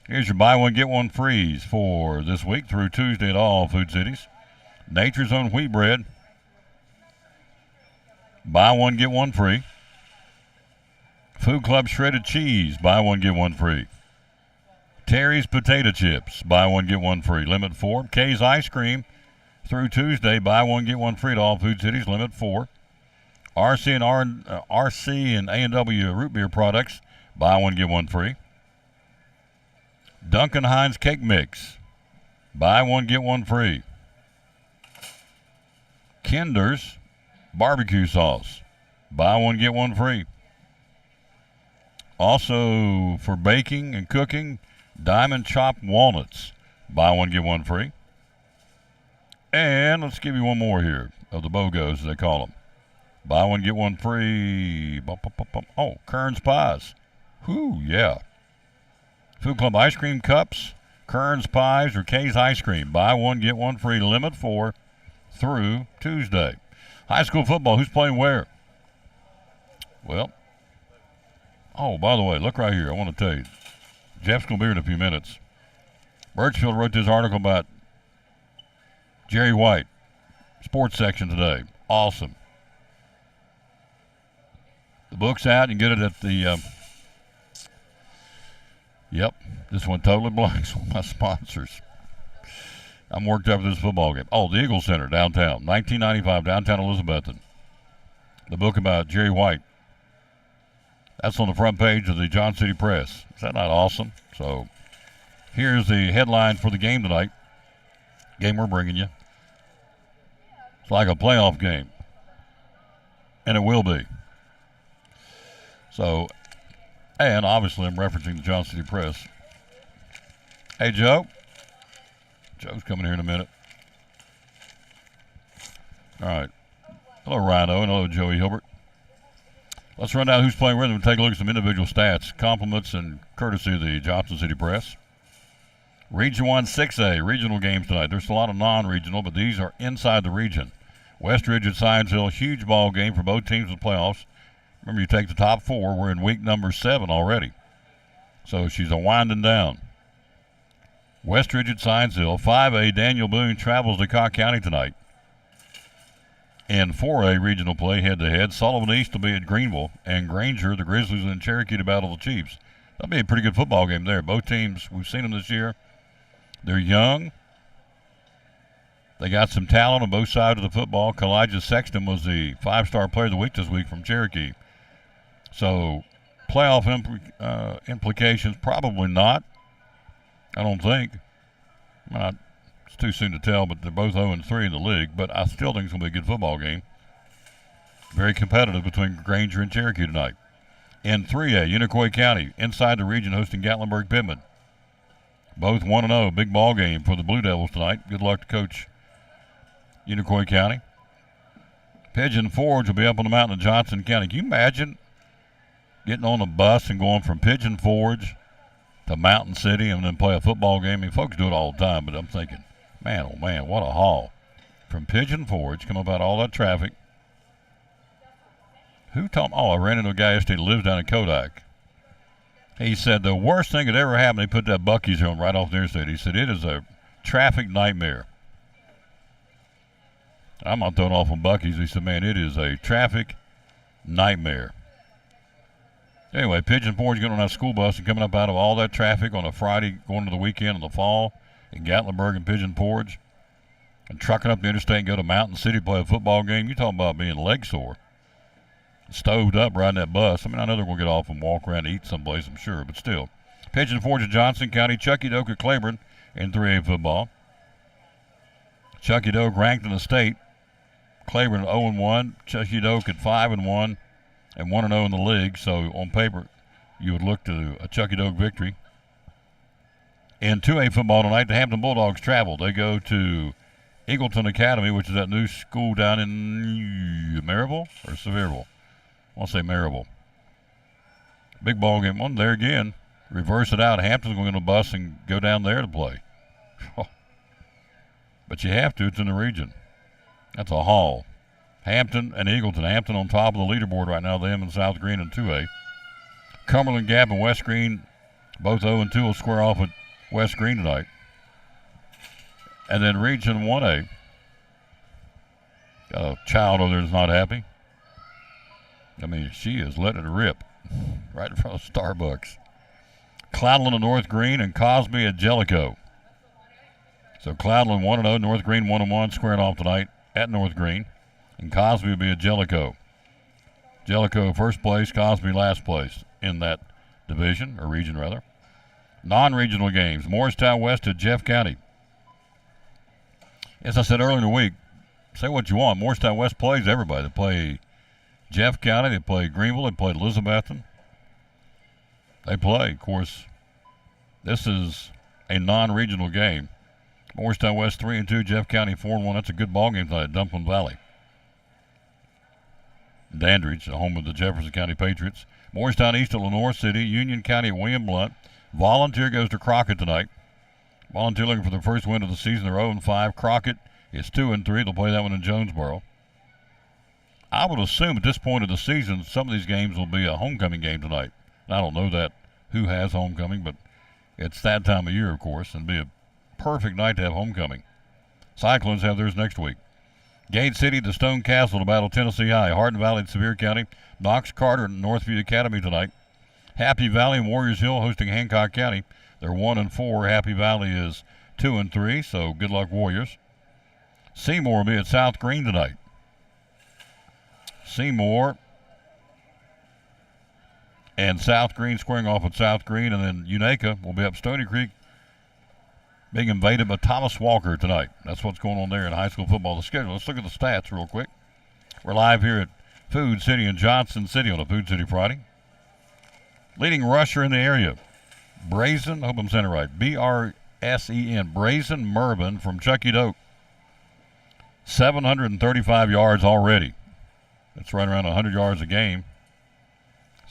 Here's your buy one, get one freeze for this week through Tuesday at all Food Cities. Nature's Own wheat bread. Buy one, get one free. Food Club shredded cheese. Buy one, get one free. Terry's potato chips. Buy one, get one free. Limit 4. Kay's ice cream through Tuesday. Buy one, get one free at all Food Cities. Limit 4. RC and A&W root beer products. Buy one, get one free. Duncan Hines cake mix. Buy one, get one free. Kinder's barbecue sauce. Buy one, get one free. Also for baking and cooking, Diamond chopped walnuts. Buy one, get one free. And let's give you one more here of the BOGOs, as they call them. Buy one, get one free. Oh, Kern's pies. Whew, yeah. Food Club ice cream cups, Kern's pies, or Kay's ice cream. Buy one, get one free. Limit 4 through Tuesday. High school football, who's playing where? Well, by the way, look right here. I want to tell you. Jeff's going to be here in a few minutes. Birchfield wrote this article about Jerry White, sports section today. Awesome. The book's out. You can get it at the... Yep, this one totally blanks on my sponsors. I'm worked up for this football game. Oh, the Eagle Center, downtown, 1995, downtown Elizabethton. The book about Jerry White. That's on the front page of the Johnson City Press. Is that not awesome? So here's the headline for the game tonight. Game we're bringing you. It's like a playoff game. And it will be. So... And obviously, I'm referencing the Johnson City Press. Hey, Joe. Joe's coming here in a minute. All right. Hello, Rhino, and hello, Joey Hilbert. Let's run down who's playing with them and take a look at some individual stats, compliments, and courtesy of the Johnson City Press. Region 1 6A, regional games tonight. There's a lot of non-regional, but these are inside the region. Westridge at Science Hill, huge ball game for both teams in the playoffs. Remember, you take the top 4. We're in week number 7 already. So she's a winding down. Westridge at Science Hill. 5A, Daniel Boone travels to Cobb County tonight. In 4A regional play head-to-head, Sullivan East will be at Greenville, and Granger, the Grizzlies, and Cherokee to battle the Chiefs. That'll be a pretty good football game there. Both teams, we've seen them this year. They're young. They got some talent on both sides of the football. Kalijah Sexton was the 5-star player of the week this week from Cherokee. So, playoff implications, probably not. I don't think. It's too soon to tell, but they're both 0-3 in the league. But I still think it's going to be a good football game. Very competitive between Granger and Cherokee tonight. In 3A, Unicoi County, inside the region, hosting Gatlinburg-Pittman. Both 1-0. Big ball game for the Blue Devils tonight. Good luck to Coach Unicoi County. Pigeon Forge will be up on the mountain in Johnson County. Can you imagine getting on a bus and going from Pigeon Forge to Mountain City and then play a football game? I mean, folks do it all the time, but I'm thinking, man, oh man, what a haul. From Pigeon Forge, come about all that traffic. Who told me? Oh, I ran into a guy yesterday who lives down in Kodak. He said the worst thing that ever happened, they put that Buc-ee's on right off the interstate. He said it is a traffic nightmare. I'm not throwing off on Buc-ee's. He said, man, it is a traffic nightmare. Anyway, Pigeon Forge getting on that school bus and coming up out of all that traffic on a Friday going into the weekend in the fall in Gatlinburg and Pigeon Forge and trucking up the interstate and go to Mountain City to play a football game. You're talking about being leg sore. Stoved up riding that bus. I mean, I know they're going to get off and walk around and eat someplace, I'm sure, but still. Pigeon Forge in Johnson County, Chucky Doak at Claiborne in 3A football. Chucky Doak ranked in the state. Claiborne 0-1. Chucky Doak at 5-1 and 1-0 in the league. So on paper, you would look to a Chucky Doak victory. In 2A football tonight, the Hampton Bulldogs travel. They go to Eagleton Academy, which is that new school down in Maryville or Sevierville. I want to say Maryville. Big ball game one there again. Reverse it out. Hampton's going to bus and go down there to play. But you have to. It's in the region. That's a haul. Hampton and Eagleton. Hampton on top of the leaderboard right now. Them and South Green in 2A. Cumberland Gap and West Green, both 0-2, will square off with West Green tonight. And then Region 1A. Got a child over there that's not happy. I mean, she is letting it rip right in front of Starbucks. Cloudland and North Green and Cosby at Jellicoe. So Cloudland 1-0, North Green 1-1, squaring off tonight at North Green. And Cosby will be at Jellicoe. Jellicoe first place, Cosby last place in that division, or region rather. Non-regional games, Morristown West at Jeff County. As I said earlier in the week, say what you want, Morristown West plays everybody. They play Jeff County, they play Greenville, they play Elizabethton. They play. Of course, this is a non-regional game. Morristown West 3-2, Jeff County 4-1. That's a good ball game tonight at Dumpling Valley. Dandridge, the home of the Jefferson County Patriots. Morristown East at Lenore City, Union County at William Blount. Volunteer goes to Crockett tonight. Volunteer looking for their first win of the season. They're 0-5. Crockett is 2-3. They'll play that one in Jonesboro. I would assume at this point of the season, some of these games will be a homecoming game tonight. I don't know that who has homecoming, but it's that time of year, of course, and be a perfect night to have homecoming. Cyclones have theirs next week. Gate City to Stone Castle to battle Tennessee High. Hardin Valley at Sevier County. Knox Carter and Northview Academy tonight. Happy Valley and Warriors Hill hosting Hancock County. They're 1-4. Happy Valley is 2-3, so good luck Warriors. Seymour will be at South Green tonight. Seymour and South Green squaring off at South Green, and then Unaka will be up Stony Creek being invaded by Thomas Walker tonight. That's what's going on there in high school football. The schedule. Let's look at the stats real quick. We're live here at Food City in Johnson City on a Food City Friday. Leading rusher in the area, Brazen, I hope I'm saying it right, B-R-S-E-N, Brazen Mervin from Chucky Doak. 735 yards already. That's right around 100 yards a game.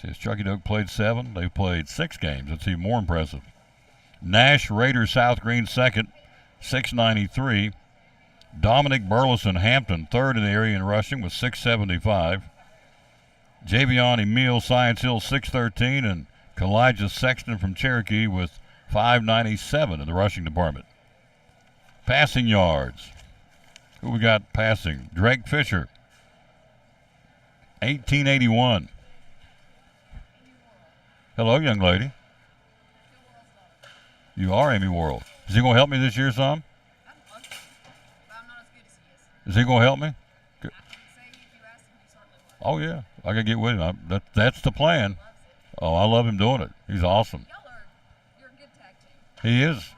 Since Chucky Doak played 7, they've played 6 games. That's even more impressive. Nash Raiders South Green second, 693. Dominic Burleson Hampton third in the area in rushing with 675. Javion Emile Science Hill 613, and Kalijah Sexton from Cherokee with 597 in the rushing department. Passing yards. Who we got passing? Drake Fisher, 1881. Hello, young lady. You are Amy Worrell. Is he going to help me this year some? I'm not as good as he is. Is he going to help me? Good. I can say if you ask him, he certainly will. Oh, yeah. I got to get with him. That's the plan. Loves it. Oh, I love him doing it. He's awesome. You're a good tag team. He is.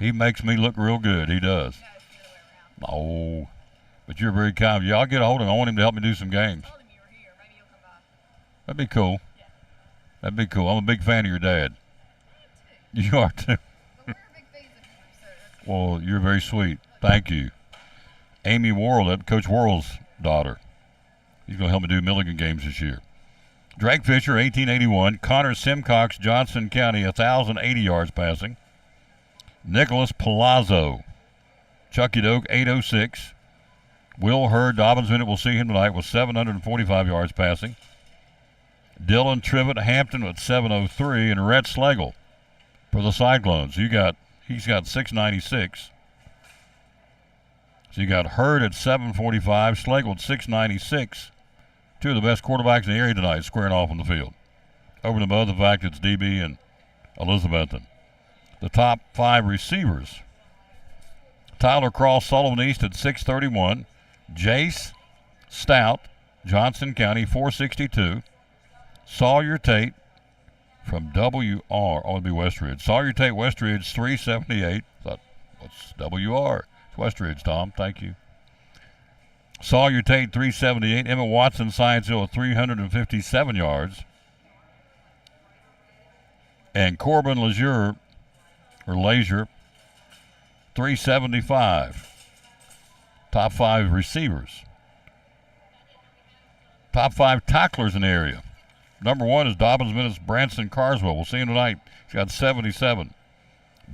He makes me look real good. He does. No, it's the other way around. Oh, but you're very kind. Y'all get a hold of him. I want him to help me do some games. I told him you were here. Maybe he'll come by. That'd be cool. Yeah. That'd be cool. I'm a big fan of your dad. I am too. You are too. But we're big fans of yours, so that's Well, you're very sweet. Thank you. Amy Worrell, that Coach Worrell's daughter. He's going to help me do Milligan games this year. Drake Fisher, 1881. Connor Simcox, Johnson County, 1,080 yards passing. Nicholas Palazzo, Chucky Doak, 806. Will Hurd, Dobbins Minute, we'll see him tonight, with 745 yards passing. Dylan Trivet, Hampton, with 703. And Rhett Slagle for the Cyclones. He's got 696. So you got Hurd at 745, Slagle at 696. Two of the best quarterbacks in the area tonight squaring off on the field. Over and above the fact it's DB and Elizabethton. The top 5 receivers. Tyler Cross, Sullivan East at 631. Jace Stout, Johnson County, 462. Sawyer Tate from WR, it'd be Westridge. Sawyer Tate, Westridge, 378. Thought, what's WR? It's Westridge, Tom. Thank you. Sawyer Tate, 378. Emmett Watson, Scienceville, 357 yards. And Corbin Leisure, 375. Top 5 receivers. Top 5 tacklers in the area. Number 1 is Dobbins Minutes Branson Carswell. We'll see him tonight. He's got 77.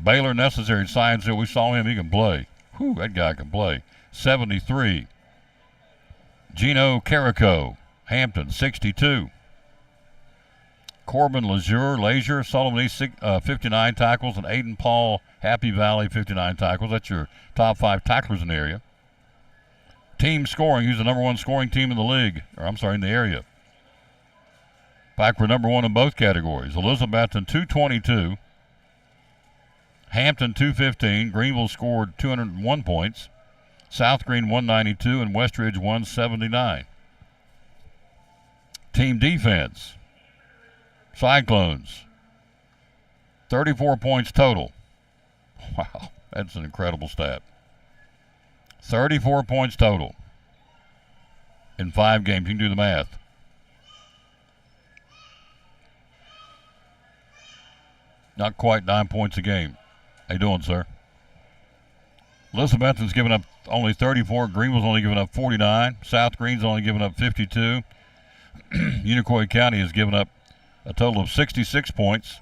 Baylor Necessary, Scienceville. We saw him. He can play. Whew, that guy can play. 73. Gino Carrico, Hampton, 62. Corbin Leisure, Sullivan East, 59 tackles, and Aiden Paul, Happy Valley, 59 tackles. That's your top 5 tacklers in the area. Team scoring, who's the number 1 scoring team in the league, in the area. In fact, we're number 1 in both categories. Elizabethton, 222. Hampton, 215. Greenville scored 201 points. South Green, 192, and Westridge, 179. Team defense. Cyclones, 34 points total. Wow, that's an incredible stat. 34 points total in 5 games. You can do the math. Not quite 9 points a game. How you doing, sir? Elizabethton's given up only 34. Greenville's only given up 49. South Green's only given up 52. Unicoi County has given up a total of 66 points.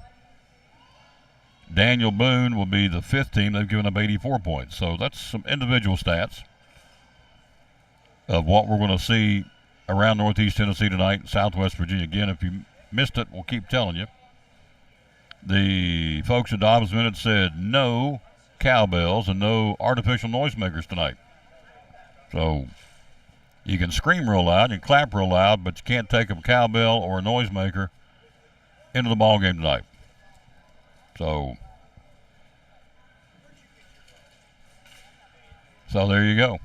Daniel Boone will be the 5th team. They've given up 84 points. So that's some individual stats of what we're going to see around Northeast Tennessee tonight, Southwest Virginia. Again, if you missed it, we'll keep telling you. The folks at Dobbs Minute said no cowbells and no artificial noisemakers tonight. So you can scream real loud, you can clap real loud, but you can't take a cowbell or a noisemaker into the ball game tonight. So there you go.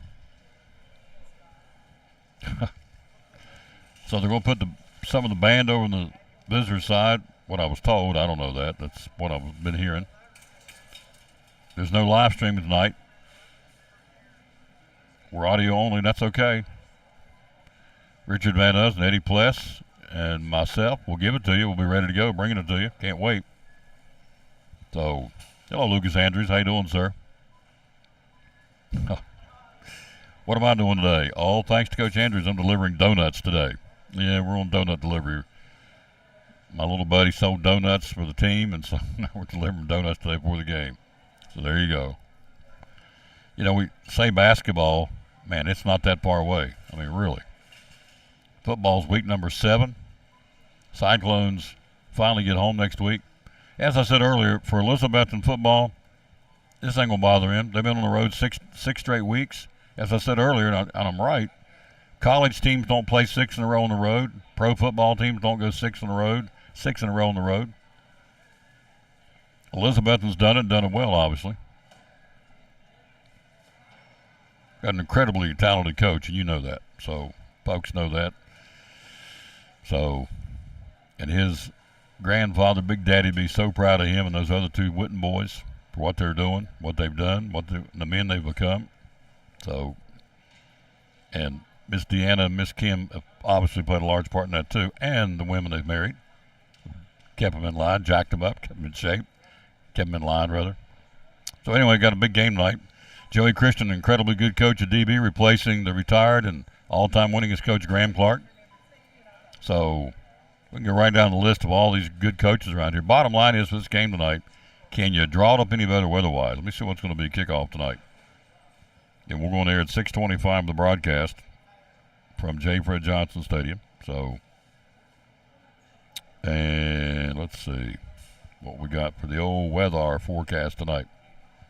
So they're going to put some of the band over on the visitor side. What I was told, I don't know that. That's what I've been hearing. There's no live streaming tonight. We're audio only, and that's okay. Richard Van Us and Eddie Pless and myself will give it to you. We'll be ready to go, bringing it to you. Can't wait. So, hello, Lucas Andrews. How you doing, sir? What am I doing today? All thanks to Coach Andrews, I'm delivering donuts today. Yeah, we're on donut delivery. My little buddy sold donuts for the team, and so now we're delivering donuts today before the game. So there you go. You know, we say basketball, man, it's not that far away. I mean, really. Football's week number 7. Cyclones finally get home next week. As I said earlier, for Elizabethton football, this ain't going to bother him. They've been on the road six straight weeks. As I said earlier, and I'm right, college teams don't play 6 in a row on the road. Pro football teams don't go 6 in a row on the road. Elizabethton's done it well, obviously. Got an incredibly talented coach, and you know that. So, folks know that. So, and his grandfather, Big Daddy, be so proud of him and those other 2 Witten boys. for what they're doing, what they've done, the men they've become. So, and Miss Deanna and Miss Kim have obviously played a large part in that too, and the women they've married. Kept them in line, jacked them up, kept them in shape, kept them in line, rather. So anyway, got a big game tonight. Joey Christian, an incredibly good coach at DB, replacing the retired and all-time winningest coach Graham Clark. So we can go right down the list of all these good coaches around here. Bottom line is, for this game tonight, can you draw it up any better weather-wise? Let me see what's going to be kickoff tonight. And we're going there at 6:25 the broadcast from J. Fred Johnson Stadium. So, and let's see what we got for the old weather forecast tonight.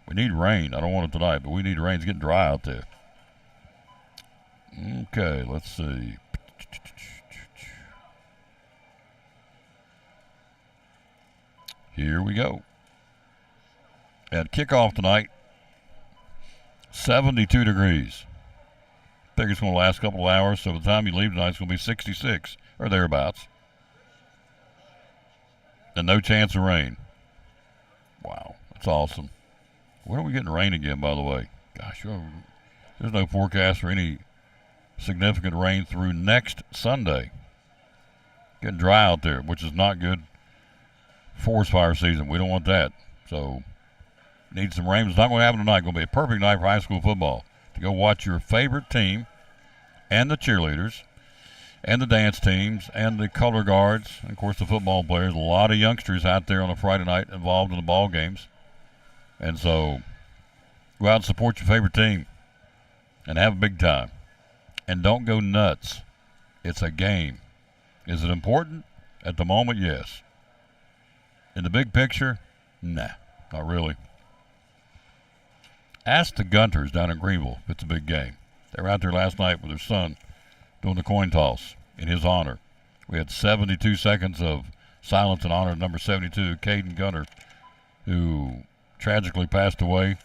We need rain. I don't want it tonight, but we need rain. It's getting dry out there. Okay, let's see. Here we go. At kickoff tonight, 72 degrees. Figure it's going to last a couple of hours, so by the time you leave tonight, it's going to be 66 or thereabouts. And no chance of rain. Wow, that's awesome. When are we getting rain again, by the way? Gosh, there's no forecast for any significant rain through next Sunday. Getting dry out there, which is not good. Forest fire season, we don't want that. So, need some rain. It's not going to happen tonight. It's going to be a perfect night for high school football. To go watch your favorite team and the cheerleaders and the dance teams and the color guards and, of course, the football players. A lot of youngsters out there on a Friday night involved in the ball games. And so, go out and support your favorite team and have a big time. And don't go nuts. It's a game. Is it important? At the moment, yes. In the big picture, nah, not really. Ask the Gunters down in Greenville if it's a big game. They were out there last night with their son doing the coin toss in his honor. We had 72 seconds of silence in honor of number 72, Caden Gunter, who tragically passed away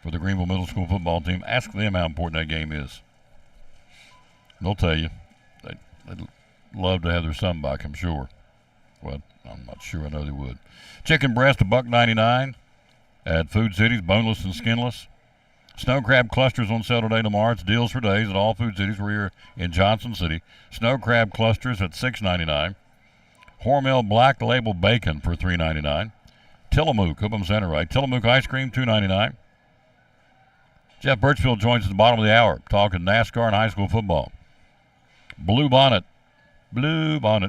for the Greenville Middle School football team. Ask them how important that game is. They'll tell you. They'd love to have their son back, I'm sure. Well, I'm not sure. I know they would. Chicken breast, $1.99 at Food Cities, boneless and skinless. Snow crab clusters on sale today, tomorrow. It's deals for days at all Food Cities. We're here in Johnson City. Snow crab clusters at $6.99. Hormel Black Label bacon for $3.99. Tillamook, hope I'm saying it right. Tillamook ice cream, $2.99. Jeff Birchfield joins us at the bottom of the hour, talking NASCAR and high school football. Blue Bonnet. What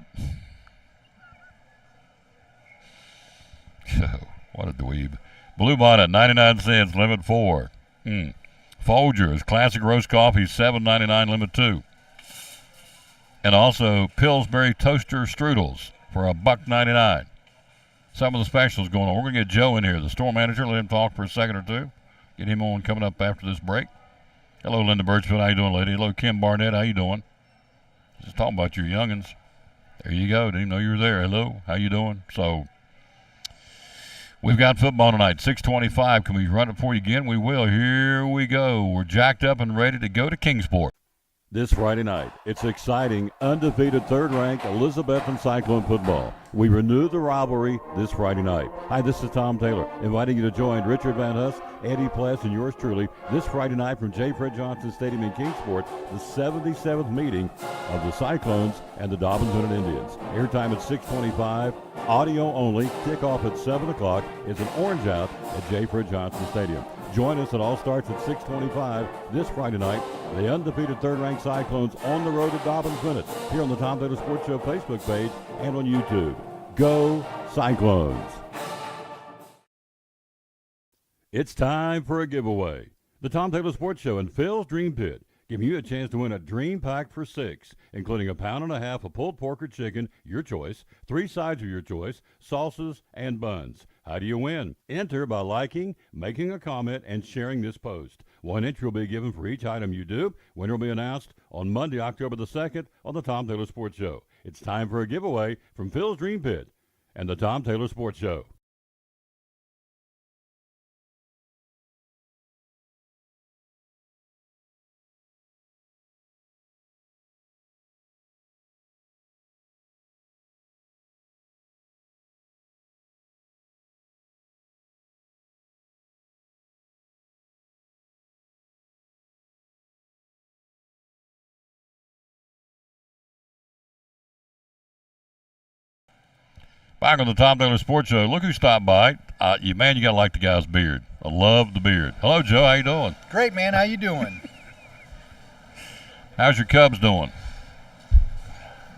a dweeb. Blue Bonnet, 99 cents, limit 4. Folgers, classic roast coffee, $7.99, limit 2. And also Pillsbury toaster strudels for $1.99. Some of the specials going on. We're going to get Joe in here, the store manager. Let him talk for a second or two. Get him on coming up after this break. Hello, Linda Birchfield. How you doing, lady? Hello, Kim Barnett. How you doing? Just talking about your youngins. There you go. Didn't even know you were there. Hello. How you doing? So, we've got football tonight, 6:25. Can we run it for you again? We will. Here we go. We're jacked up and ready to go to Kingsport. This Friday night, it's exciting, undefeated third-ranked Elizabethton Cyclone football. We renew the rivalry this Friday night. Hi, this is Tom Taylor, inviting you to join Richard Van Huss, Eddie Pless, and yours truly this Friday night from J. Fred Johnson Stadium in Kingsport, the 77th meeting of the Cyclones and the Dobbins Unit Indians. Airtime at 6:25, audio only. Kickoff at 7 o'clock. It's an orange out at J. Fred Johnson Stadium. Join us. It all starts at 6:25 this Friday night. The undefeated third-ranked Cyclones on the road at Dobbins Minute here on the Tom Taylor Sports Show Facebook page and on YouTube. Go Cyclones! It's time for a giveaway. The Tom Taylor Sports Show and Phil's Dream Pit giving you a chance to win a dream pack for 6, including 1.5 pounds of pulled pork or chicken, your choice, 3 sides of your choice, salsas, and buns. How do you win? Enter by liking, making a comment, and sharing this post. 1 entry will be given for each item you do. Winner will be announced on Monday, October the 2nd on the Tom Taylor Sports Show. It's time for a giveaway from Phil's Dream Pit and the Tom Taylor Sports Show. Back on the Tom Taylor Sports Show. Look who stopped by. You gotta like the guy's beard. I love the beard. Hello, Joe. How you doing? Great, man. How you doing? How's your Cubs doing?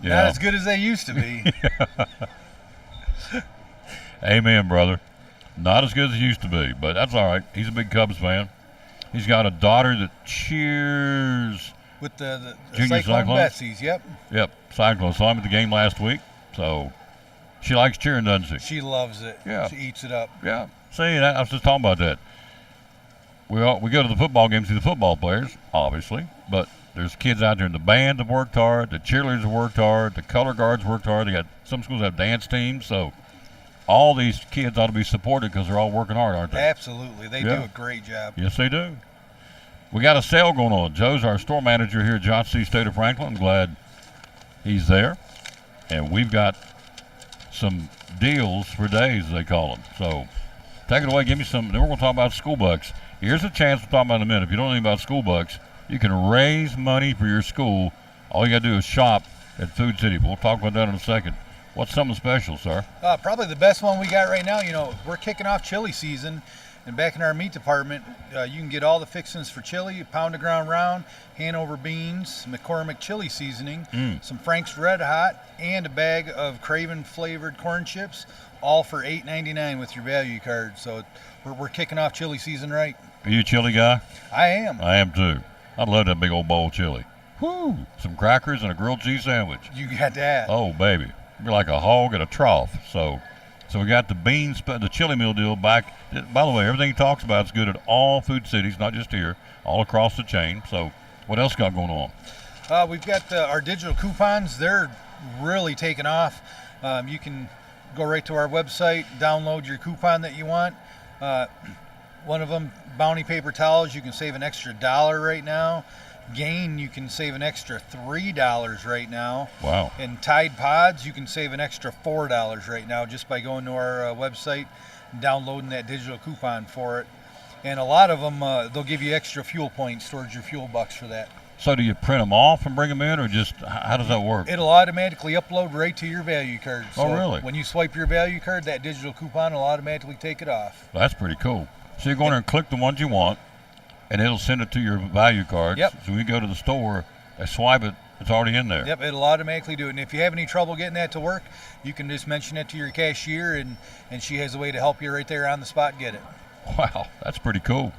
Not as good as they used to be. Amen, brother. Not as good as it used to be, but that's all right. He's a big Cubs fan. He's got a daughter that cheers. With the Junior Cyclone Cyclones? Betsies, yep. Yep, Cyclone. Saw him at the game last week, so she likes cheering, doesn't she? She loves it. Yeah. She eats it up. Yeah. See, I was just talking about that. We go to the football games, see the football players, obviously, but there's kids out there in the band that worked hard, the cheerleaders have worked hard, the color guards worked hard. They got some schools have dance teams, so all these kids ought to be supported because they're all working hard, aren't they? Absolutely. They Yeah. do a great job. Yes, they do. We got a sale going on. Joe's our store manager here at Johnson City, State of Franklin. I'm glad he's there. And we've got some deals for days, they call them. So take it away. Give me some. Then we're going to talk about school bucks. Here's a chance we'll talk about in a minute. If you don't know anything about school bucks, you can raise money for your school. All you got to do is shop at Food City. We'll talk about that in a second. What's something special, sir? Probably the best one we got right now. You know, we're kicking off chili season. And back in our meat department, you can get all the fixings for chili, pound of ground round, Hanover beans, McCormick chili seasoning, some Frank's Red Hot, and a bag of Craven flavored corn chips, all for $8.99 with your value card. So we're kicking off chili season right. Are you a chili guy? I am. I am too. I love that big old bowl of chili. Woo! Some crackers and a grilled cheese sandwich. You got that. Oh, baby. You're like a hog at a trough. So we got the beans, the chili meal deal back. By the way, everything he talks about is good at all food cities, not just here, all across the chain. So what else got going on? We've got our digital coupons. They're really taking off. You can go right to our website, download your coupon that you want. One of them, Bounty paper towels, you can save an extra $1 right now. Gain, you can save an extra $3 right now. Wow. And Tide Pods, you can save an extra $4 right now just by going to our website and downloading that digital coupon for it. And a lot of them, they'll give you extra fuel points towards your fuel bucks for that. So do you print them off and bring them in, or just how does that work? It'll automatically upload right to your value card. So Oh, really? when you swipe your value card, that digital coupon will automatically take it off. That's pretty cool. So you go in there and click the ones you want, and it'll send it to your value cards. Yep. So when you go to the store, they swipe it, it's already in there. Yep, it'll automatically do it. And if you have any trouble getting that to work, you can just mention it to your cashier, and she has a way to help you right there on the spot get it. Wow, that's pretty cool.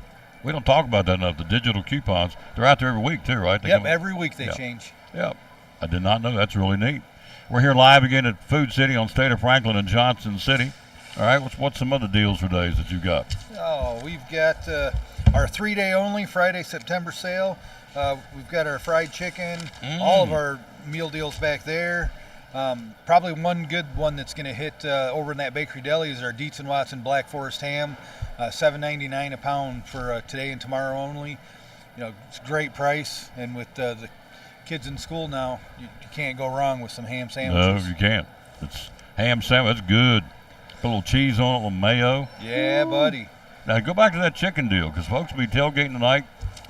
We don't talk about that enough. The digital coupons, they're out there every week too, right? They Yep, come- every week they Yeah. change. Yep. I did not know. That's really neat. We're here live again at Food City on State of Franklin and Johnson City. All right, what's some other deals for days that you got? Oh, we've got our 3-day only Friday, September sale. We've got our fried chicken, all of our meal deals back there. Probably one good one that's going to hit over in that bakery deli is our Dietz & Watson Black Forest ham, $7.99 a pound for today and tomorrow only. You know, it's a great price, and with the kids in school now, you can't go wrong with some ham No, sandwiches. you can't. It's ham sandwich. That's good. Put a little cheese on it, a little mayo. Yeah, buddy. Now go back to that chicken deal, because folks will be tailgating tonight.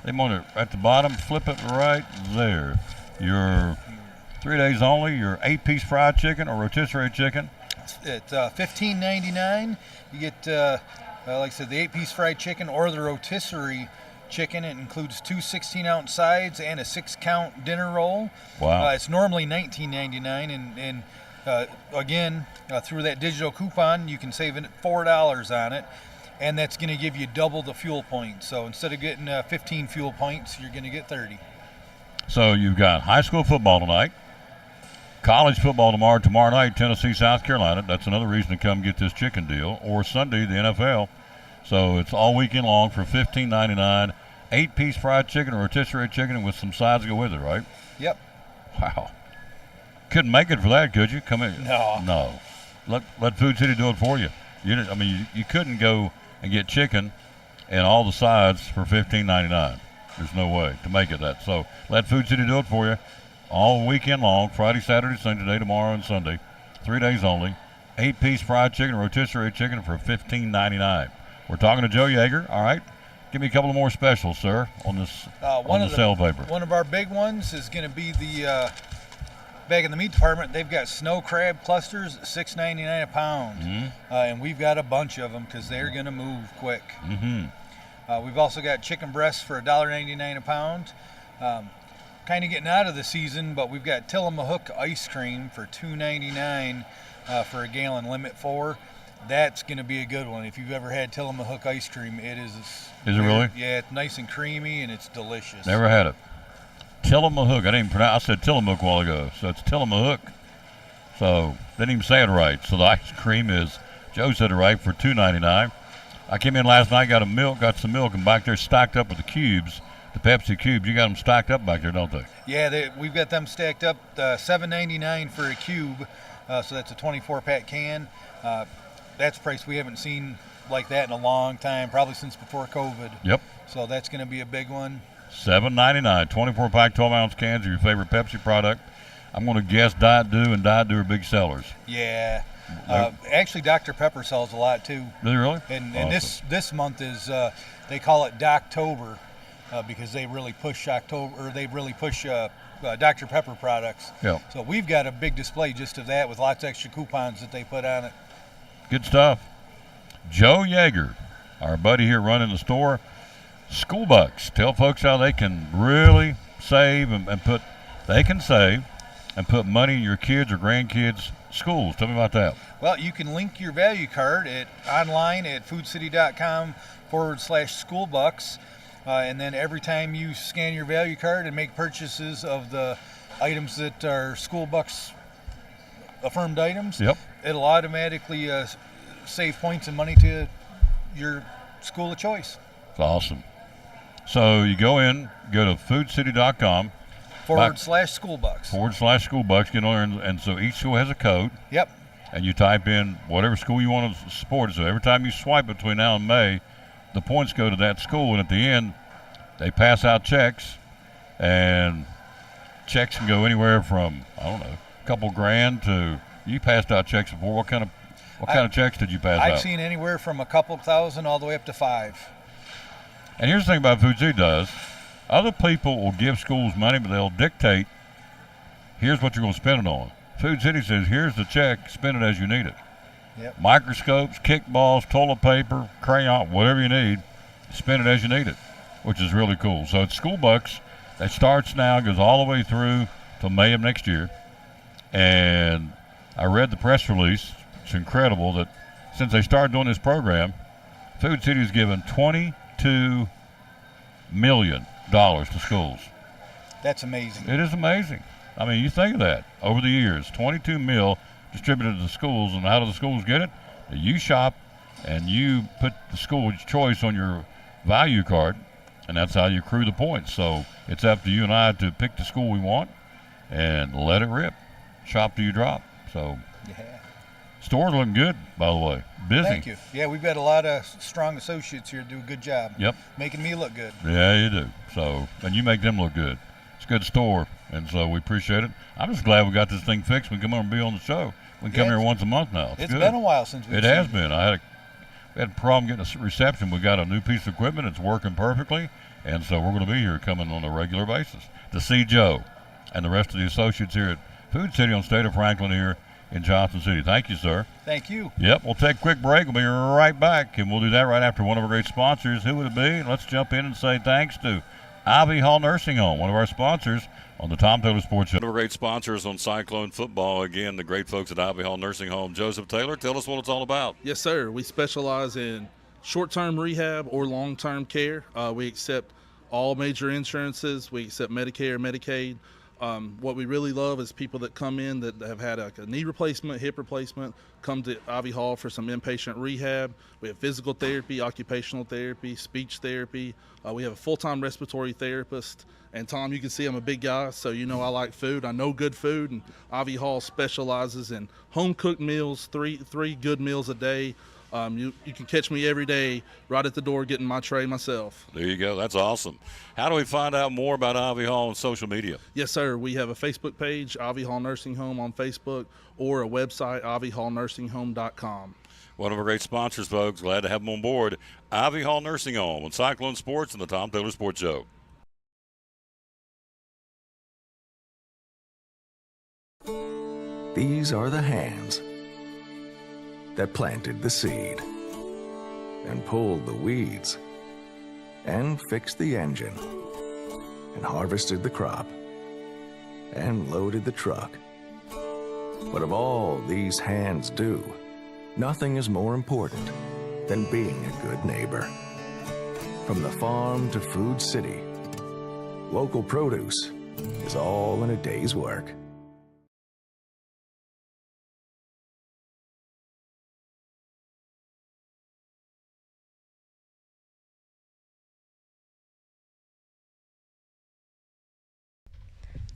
They want it at the bottom. Flip it right there. Your 3 days only. Your 8-piece fried chicken or rotisserie chicken. It's $15.99. You get, like I said, the 8-piece fried chicken or the rotisserie chicken. It includes 2 16-ounce sides and a 6-count dinner roll. Wow. It's normally $19.99, and again, through that digital coupon, you can save $4 on it, and that's going to give you double the fuel points. So instead of getting 15 fuel points, you're going to get 30. So you've got high school football tonight, college football tomorrow night, Tennessee, South Carolina. That's another reason to come get this chicken deal. Or Sunday, the NFL. So it's all weekend long for $15.99. 8-piece fried chicken or rotisserie chicken with some sides to go with it, right? Yep. Wow. Couldn't make it for that, could you? Come in. No. Let Food City do it for you. You couldn't go and get chicken and all the sides for $15.99. There's no way to make it that. So let Food City do it for you all weekend long, Friday, Saturday, Sunday, today, tomorrow, and Sunday. 3 days only. 8-piece fried chicken or rotisserie chicken for $15.99. We're talking to Joe Yeager. All right. Give me a couple of more specials, sir, on this on the sale paper. One of our big ones is going to be the back in the meat department, they've got snow crab clusters at $6.99 a pound, and we've got a bunch of them because they're going to move quick. We've also got chicken breasts for $1.99 a pound. Kind of getting out of the season, but we've got Tillamook ice cream for $2.99 for a gallon, limit 4. That's going to be a good one. If you've ever had Tillamook ice cream, it is. Is it really? Yeah, it's nice and creamy, and it's delicious. Never had it. Tillamook. I didn't even pronounce. I said Tillamook a while ago, so it's Tillamook. So didn't even say it right. So the ice cream is, Joe said it right, for $2.99. I came in last night, got some milk, and back there stacked up with the cubes, the Pepsi cubes. You got them stacked up back there, don't they? Yeah, we've got them stacked up, $7.99 for a cube. So that's a 24-pack can. That's a price we haven't seen like that in a long time, probably since before COVID. Yep. So that's going to be a big one. $7.99, 24-pack, 12-ounce cans of your favorite Pepsi product. I'm going to guess Diet Dew and Diet Dew are big sellers. Yeah. Actually, Dr. Pepper sells a lot too. Do they really? And Awesome. this month is they call it Doctober because they really push Dr. Pepper products. Yeah. So we've got a big display just of that with lots of extra coupons that they put on it. Good stuff. Joe Yeager, our buddy here running the store. School bucks. Tell folks how they can really save and put money in your kids' or grandkids' schools. Tell me about that. Well, you can link your value card online at foodcity.com/schoolbucks. And then every time you scan your value card and make purchases of the items that are school bucks affirmed items, Yep. it'll automatically save points and money to your school of choice. It's awesome. So you go to foodcity.com /schoolbucks. /schoolbucks. Get on there, and so each school has a code. Yep. And you type in whatever school you want to support. So every time you swipe between now and May, the points go to that school, and at the end, they pass out checks, and checks can go anywhere from, I don't know, a couple grand to, you passed out checks before. What kind of checks did you pass out? I've seen anywhere from a couple thousand all the way up to 5. And here's the thing about Food City does. Other people will give schools money, but they'll dictate, here's what you're going to spend it on. Food City says, here's the check, spend it as you need it. Yep. Microscopes, kickballs, toilet paper, crayon, whatever you need, spend it as you need it, which is really cool. So it's School Bucks. That starts now, goes all the way through till May of next year. And I read the press release. It's incredible that since they started doing this program, Food City has given $22 million to schools. That's amazing. It is amazing. I mean, you think of that. Over the years, $22 million distributed to the schools, and how do the schools get it? You shop, and you put the school's choice on your value card, and that's how you accrue the points. So it's up to you and I to pick the school we want and let it rip. Shop till you drop. So Yeah. store's looking good, by the way. Busy. Thank you. Yeah, we've got a lot of strong associates here to do a good job. Yep. Making me look good. Yeah, you do. So, and you make them look good. It's a good store, and so we appreciate it. I'm just glad we got this thing fixed. We can come over and be on the show. We can come Yeah, here once a month now. It's good. been a while since we've It seen has been. We had a problem getting a reception. We got a new piece of equipment. It's working perfectly, and so we're going to be here coming on a regular basis to see Joe and the rest of the associates here at Food City on State of Franklin here in Johnson City. Thank you, sir. Thank you. Yep, we'll take a quick break. We'll be right back, and we'll do that right after one of our great sponsors. Who would it be? Let's jump in and say thanks to Ivy Hall Nursing Home, one of our sponsors on the Tom Taylor Sports Show. One of our great sponsors on Cyclone Football. Again, the great folks at Ivy Hall Nursing Home. Joseph Taylor, tell us what it's all about. Yes, sir. We specialize in short-term rehab or long-term care. We accept all major insurances. We accept Medicare, Medicaid. What we really love is people that come in that have had a knee replacement, hip replacement, come to Ivy Hall for some inpatient rehab. We have physical therapy, occupational therapy, speech therapy. We have a full-time respiratory therapist. And Tom, you can see I'm a big guy, so you know I like food. I know good food, and Ivy Hall specializes in home-cooked meals, three good meals a day. You can catch me every day right at the door getting my tray myself. There you go. That's awesome. How do we find out more about Ivy Hall on social media? Yes, sir. We have a Facebook page, Ivy Hall Nursing Home on Facebook, or a website, ivyhallnursinghome.com. One of our great sponsors, folks. Glad to have them on board. Ivy Hall Nursing Home on Cyclone Sports and the Tom Taylor Sports Show. These are the hands that planted the seed and pulled the weeds and fixed the engine and harvested the crop and loaded the truck. But of all these hands do, nothing is more important than being a good neighbor. From the farm to Food City, local produce is all in a day's work.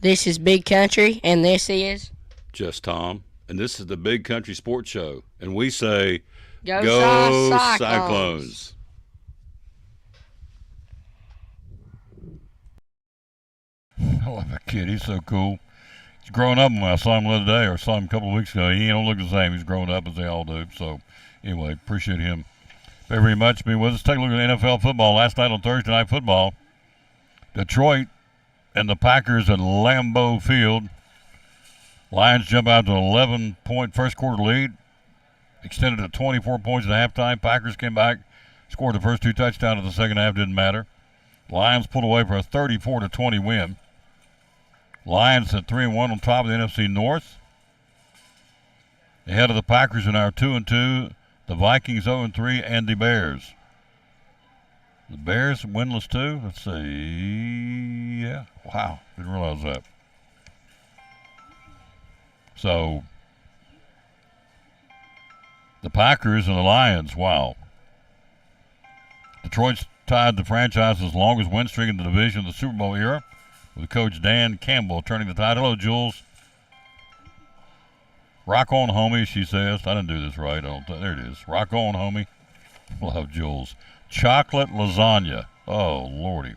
This is Big Country, and this is Just Tom, and this is the Big Country Sports Show, and we say, Go Cyclones. Cyclones. I love that kid. He's so cool. He's growing up. When I saw him the other day, or saw him a couple of weeks ago, he don't look the same. He's growing up as they all do. So, anyway, appreciate him very much being with us. Take a look at NFL football. Last night on Thursday Night Football, Detroit and the Packers at Lambeau Field. Lions jump out to an 11-point first quarter lead, extended to 24 points at halftime. Packers came back, scored the first two touchdowns of the second half, didn't matter. Lions pulled away for a 34-20 win. Lions at 3-1 on top of the NFC North. Ahead of the Packers in our 2-2, the Vikings 0-3, and the Bears. The Bears winless too. Let's see. Yeah. Wow. Didn't realize that. So the Packers and the Lions. Wow. Detroit's tied the franchise's longest win streak in the division of the Super Bowl era, with Coach Dan Campbell turning the tide. Hello, Jules. Rock on, homie, she says. I didn't do this right. There it is. Rock on, homie. Love Jules. Chocolate lasagna. Oh, Lordy.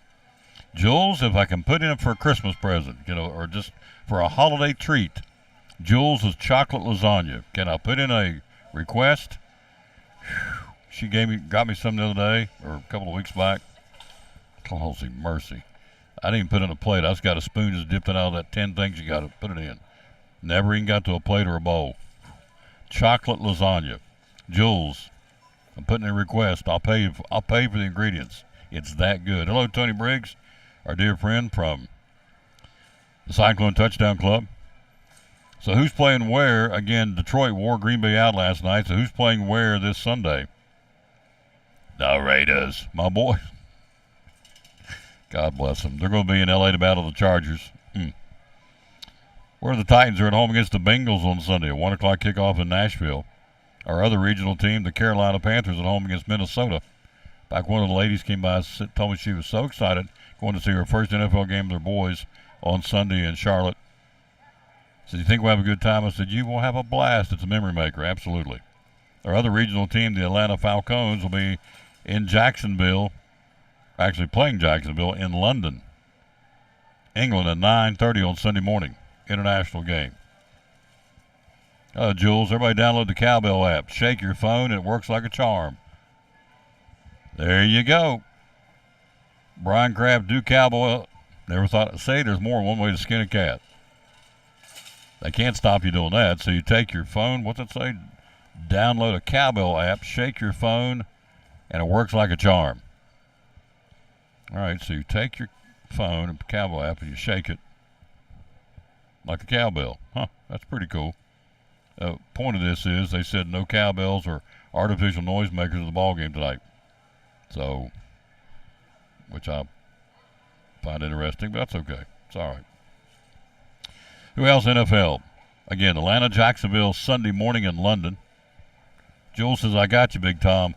Jules, if I can put in for a Christmas present, or just for a holiday treat, Jules' chocolate lasagna. Can I put in a request? Whew. She got me some the other day, or a couple of weeks back. Closey mercy. I didn't even put it in a plate. I just got a spoon, just dipped it out of that 10 things you got to put it in. Never even got to a plate or a bowl. Chocolate lasagna. Jules, I'm putting in a request. I'll pay for the ingredients. It's that good. Hello, Tony Briggs, our dear friend from the Cyclone Touchdown Club. So who's playing where? Again, Detroit wore Green Bay out last night. So who's playing where this Sunday? The Raiders, my boy. God bless them. They're going to be in L.A. to battle the Chargers. Where the Titans are at home against the Bengals on Sunday. A 1 o'clock kickoff in Nashville. Our other regional team, the Carolina Panthers, at home against Minnesota. Back, one of the ladies came by and told me she was so excited going to see her first NFL game with their boys on Sunday in Charlotte. Said, you think we'll have a good time? I said, you will have a blast. It's a memory maker, absolutely. Our other regional team, the Atlanta Falcons, will be in Jacksonville, actually playing Jacksonville in London, England at 9:30 on Sunday morning. International game. Jules, everybody download the Cowbell app. Shake your phone, and it works like a charm. There you go. Brian Kraft, do Cowbell. Never thought, say there's more than one way to skin a cat. They can't stop you doing that. So you take your phone, what's it say? Download a Cowbell app, shake your phone, and it works like a charm. All right, so you take your phone and Cowbell app and you shake it like a cowbell. Huh, that's pretty cool. Point of this is they said no cowbells or artificial noisemakers at the ball game tonight. So, which I find interesting, but that's okay. It's all right. Who else? NFL. Again, Atlanta, Jacksonville, Sunday morning in London. Jules says, I got you, Big Tom.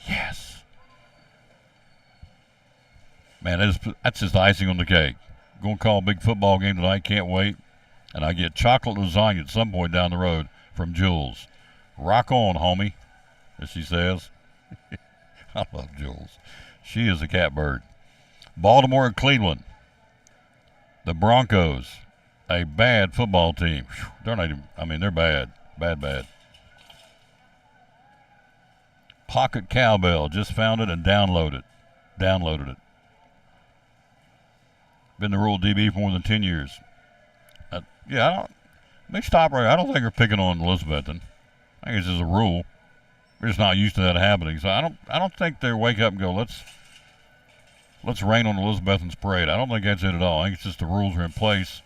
Yes. Man, that's just icing on the cake. Going to call a big football game tonight. Can't wait. And I get chocolate lasagna at some point down the road from Jules. Rock on, homie, as she says. I love Jules. She is a catbird. Baltimore and Cleveland. The Broncos, a bad football team. They're not even, they're bad. Bad. Pocket Cowbell, just found it and downloaded it. Been the Rural DB for more than 10 years. They stop right. I don't think they're picking on Elizabethton. I think it's just a rule. We're just not used to that happening. So I don't think they wake up and go, let's rain on Elizabethton's parade. I don't think that's it at all. I think it's just the rules are in place.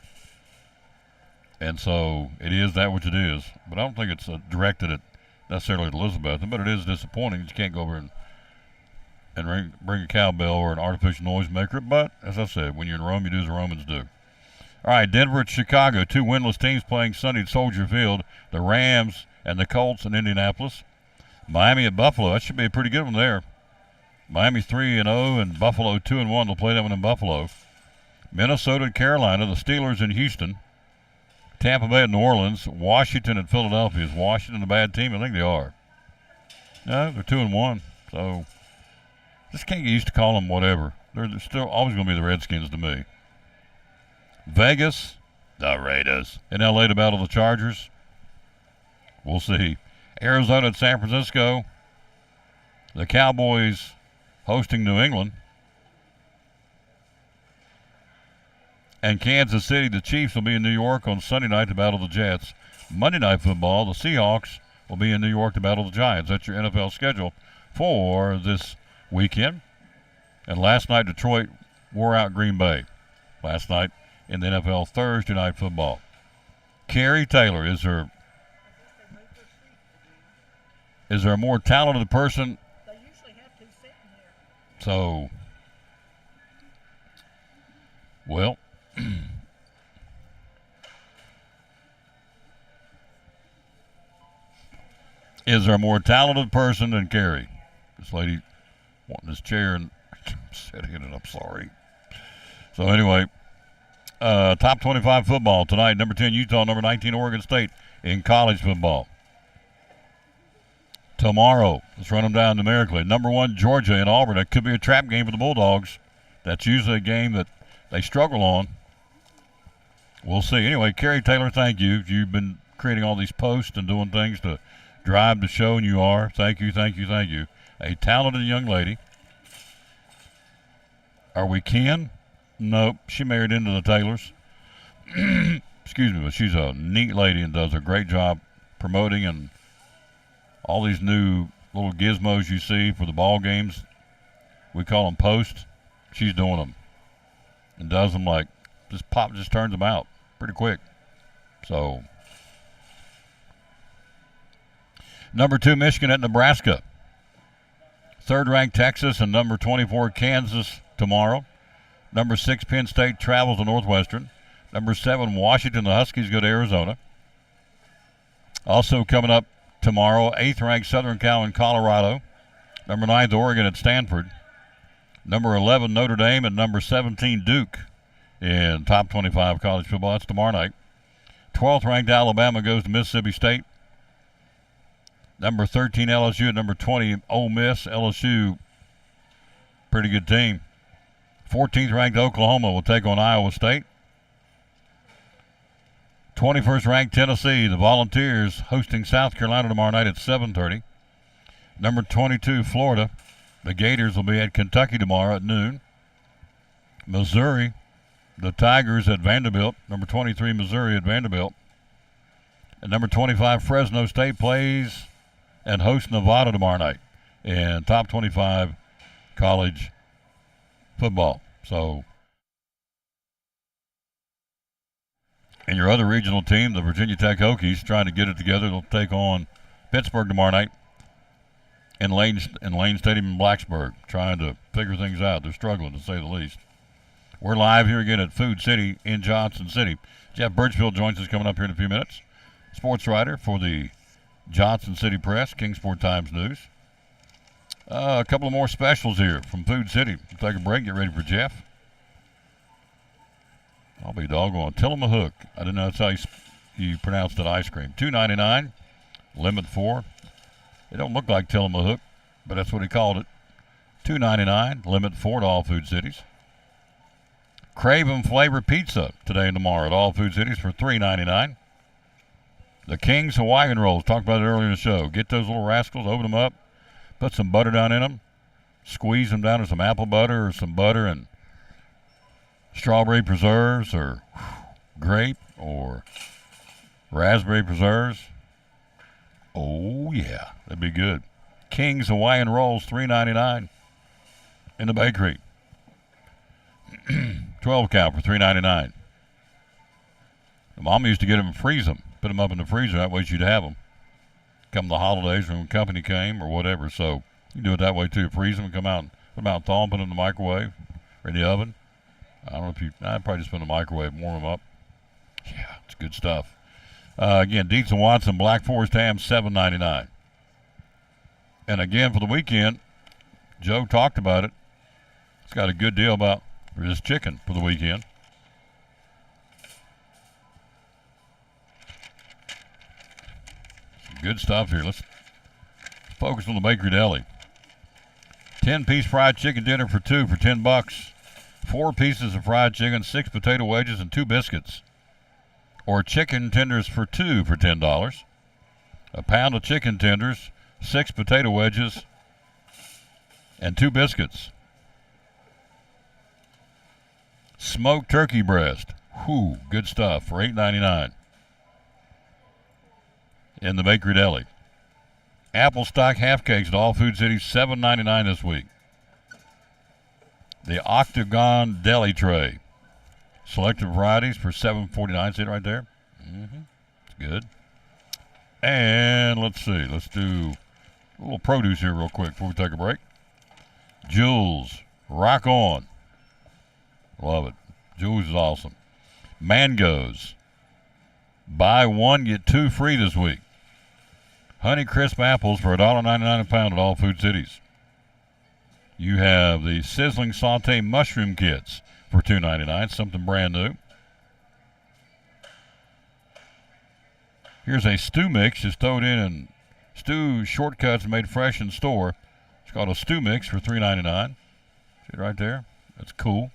And so it is that which it is. But I don't think it's directed at necessarily at Elizabethton, but it is disappointing that you can't go over and bring a cowbell or an artificial noisemaker. But, as I said, when you're in Rome, you do as the Romans do. All right, Denver at Chicago, 2 winless teams playing Sunday at Soldier Field. The Rams and the Colts in Indianapolis. Miami at Buffalo. That should be a pretty good one there. Miami 3-0 and Buffalo 2-1. They'll play that one in Buffalo. Minnesota and Carolina. The Steelers in Houston. Tampa Bay at New Orleans. Washington at Philadelphia. Is Washington a bad team? I think they are. No, they're 2-1. So just can't get used to calling them whatever. They're still always going to be the Redskins to me. Vegas, the Raiders. In LA to battle the Chargers. We'll see. Arizona at San Francisco. The Cowboys hosting New England. And Kansas City, the Chiefs will be in New York on Sunday night to battle the Jets. Monday Night Football, the Seahawks will be in New York to battle the Giants. That's your NFL schedule for this weekend. And last night, Detroit wore out Green Bay. Last night in the NFL Thursday Night Football. Carrie Taylor, is there a more talented person? They usually have to sit in there. So, well, is there a more talented person than Carrie? This lady wanting this chair and sitting in it, I'm sorry. So anyway, top 25 football tonight. Number 10, Utah. Number 19, Oregon State in college football. Tomorrow, let's run them down numerically. Number 1, Georgia in Auburn. That could be a trap game for the Bulldogs. That's usually a game that they struggle on. We'll see. Anyway, Carrie Taylor, thank you. You've been creating all these posts and doing things to drive the show, and you are. Thank you, thank you, thank you. A talented young lady. Are we kin? Nope. She married into the Taylors. Excuse me, but she's a neat lady and does a great job promoting and all these new little gizmos you see for the ball games. We call them posts. She's doing them and does them like just turns them out pretty quick. So, number 2, Michigan at Nebraska. 3rd ranked Texas and number 24 Kansas tomorrow. Number 6 Penn State travels to Northwestern. Number 7 Washington, the Huskies go to Arizona. Also coming up tomorrow, 8th ranked Southern Cal in Colorado. Number 9 Oregon at Stanford. Number 11 Notre Dame and number 17 Duke in top 25 college football. That's tomorrow night. 12th ranked Alabama goes to Mississippi State. Number 13 LSU at number 20 Ole Miss. LSU, pretty good team. 14th ranked Oklahoma will take on Iowa State. 21st ranked Tennessee, the Volunteers, hosting South Carolina tomorrow night at 7:30. Number 22 Florida, the Gators will be at Kentucky tomorrow at noon. Missouri, the Tigers at Vanderbilt. Number 23 Missouri at Vanderbilt. And number 25 Fresno State plays and hosts Nevada tomorrow night in top 25 college football. So, and your other regional team, the Virginia Tech Hokies, trying to get it together. They'll take on Pittsburgh tomorrow night in Lane Stadium in Blacksburg, trying to figure things out. They're struggling, to say the least. We're live here again at Food City in Johnson City. Jeff Birchfield joins us coming up here in a few minutes. Sports writer for the Johnson City Press, Kingsport Times News. A couple of more specials here from Food City. We'll take a break, get ready for Jeff. I'll be doggone. Tillamook. I didn't know that's how you pronounced that ice cream. $2.99, limit 4. It don't look like Tillamook, but that's what he called it. $2.99, limit 4 to all Food Cities. Craven Flavor Pizza today and tomorrow at all Food Cities for $3.99. The King's Hawaiian Rolls, talked about it earlier in the show. Get those little rascals, open them up, put some butter down in them, squeeze them down to some apple butter or some butter and strawberry preserves or grape or Raspberry preserves. Oh, yeah. That'd be good. King's Hawaiian Rolls, $3.99 in the bakery. 12 count for $3.99. Mom used to get them and freeze them, put them up in the freezer. That way she'd have them. Come the holidays when company came or whatever. So you can do it that way too. Freeze them and come out, put them out, thaw them, put them in the microwave or in the oven. I don't know if I'd probably just put in the microwave, warm them up. Yeah, it's good stuff. Again, Dietz and Watson Black Forest ham, $7.99. And again, for the weekend, Joe talked about it. He's got a good deal about his chicken for the weekend. Some good stuff here. Let's focus on the Bakery Deli. 10-piece fried chicken dinner for two for $10. 4 pieces of fried chicken, 6 potato wedges, and 2 biscuits. Or chicken tenders for two for $10. A pound of chicken tenders, 6 potato wedges, and 2 biscuits. Smoked turkey breast. Whew, good stuff for $8.99 in the Bakery Deli. Apple stock half cakes at all Food City, $7.99 this week. The Octagon Deli Tray. Selected varieties for $7.49. See it right there? It's good. And let's see. Let's do a little produce here real quick before we take a break. Jules. Rock on. Love it. Jules is awesome. Mangoes. Buy one, get 2 free this week. Honey Crisp apples for $1.99 a pound at all Food Cities. You have the Sizzling Saute Mushroom Kits for $2.99, something brand new. Here's a stew mix, just throw it in and stew shortcuts made fresh in store. It's called a stew mix for $3.99. See it right there? That's cool.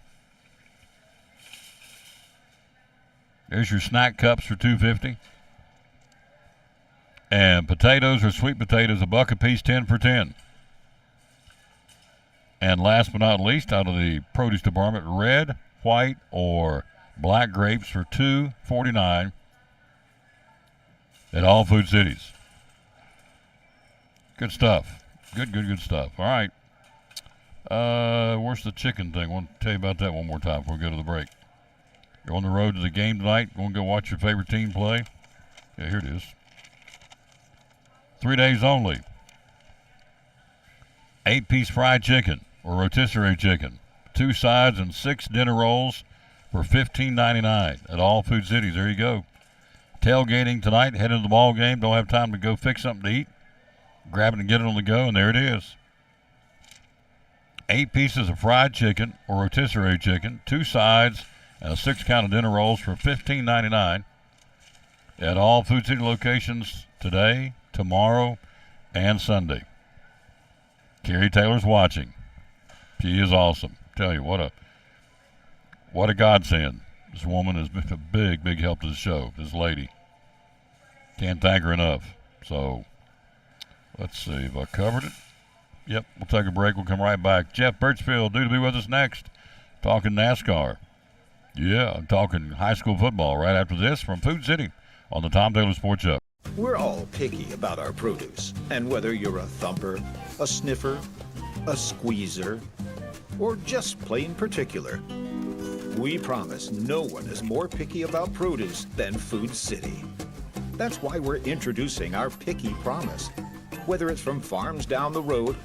There's your snack cups for $2.50. And potatoes or sweet potatoes, $1 a piece, 10 for $10. And last but not least, out of the produce department, red, white, or black grapes for $2.49 at all Food Cities. Good stuff. Good stuff. All right. Where's the chicken thing? I want to tell you about that one more time before we go to the break. You're on the road to the game tonight. Going to go watch your favorite team play? Yeah, here it is. 3 days only. 8-piece fried chicken or rotisserie chicken. 2 sides and 6 dinner rolls for $15.99 at all Food Cities. There you go. Tailgating tonight, heading to the ball game. Don't have time to go fix something to eat. Grab it and get it on the go, and there it is. 8 pieces of fried chicken or rotisserie chicken, 2 sides, and a 6 count of dinner rolls for $15.99 at all Food City locations today, tomorrow, and Sunday. Carrie Taylor's watching. She is awesome. Tell you, what a godsend. This woman has been a big help to the show, this lady. Can't thank her enough. So, let's see if I covered it. Yep, we'll take a break. We'll come right back. Jeff Birchfield due to be with us next, talking NASCAR. Yeah, I'm talking high school football right after this from Food City on the Tom Taylor Sports Show. We're all picky about our produce, and whether you're a thumper, a sniffer, a squeezer, or just plain particular, we promise no one is more picky about produce than Food City. That's why we're introducing our Picky Promise. Whether it's from farms down the road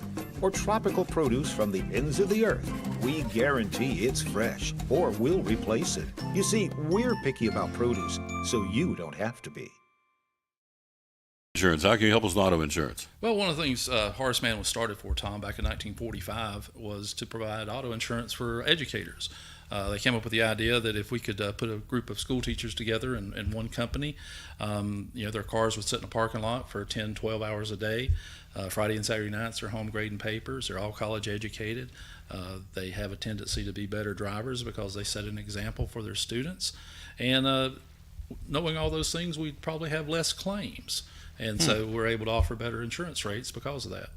or tropical produce from the ends of the earth, we guarantee it's fresh or we'll replace it. You see, we're picky about produce, so you don't have to be. Insurance. How can you help us with auto insurance? Well, one of the things Horace Mann was started for, Tom, back in 1945 was to provide auto insurance for educators. They came up with the idea that if we could put a group of school teachers together in one company, their cars would sit in a parking lot for 10, 12 hours a day. Friday and Saturday nights, they're home grading papers. They're all college educated. They have a tendency to be better drivers because they set an example for their students. And knowing all those things, we'd probably have less claims. And so we're able to offer better insurance rates because of that.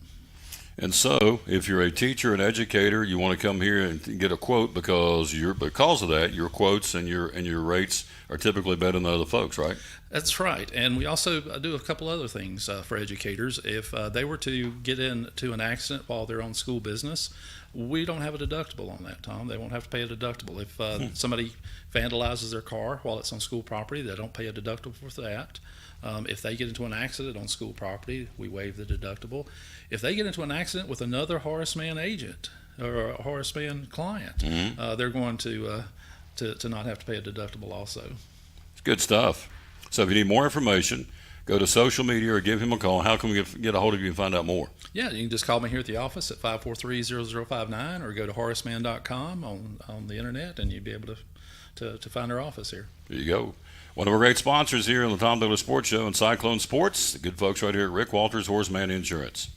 And so, if you're a teacher, an educator, you want to come here and get a quote because of that, your quotes and your rates are typically better than other folks, right? That's right. And we also do a couple other things for educators. If they were to get into an accident while they're on school business, we don't have a deductible on that, Tom. They won't have to pay a deductible. If somebody vandalizes their car while it's on school property, they don't pay a deductible for that. If they get into an accident on school property, we waive the deductible. If they get into an accident with another Horace Mann agent or a Horace Mann client, they're going to not have to pay a deductible also. It's good stuff. So if you need more information, go to social media or give him a call. How can we get a hold of you and find out more? Yeah, you can just call me here at the office at 543-0059 or go to horacemann.com on the internet, and you'll be able to find our office here. There you go. One of our great sponsors here on the Tom Taylor Sports Show and Cyclone Sports, the good folks right here at Rick Walters, Horace Mann Insurance.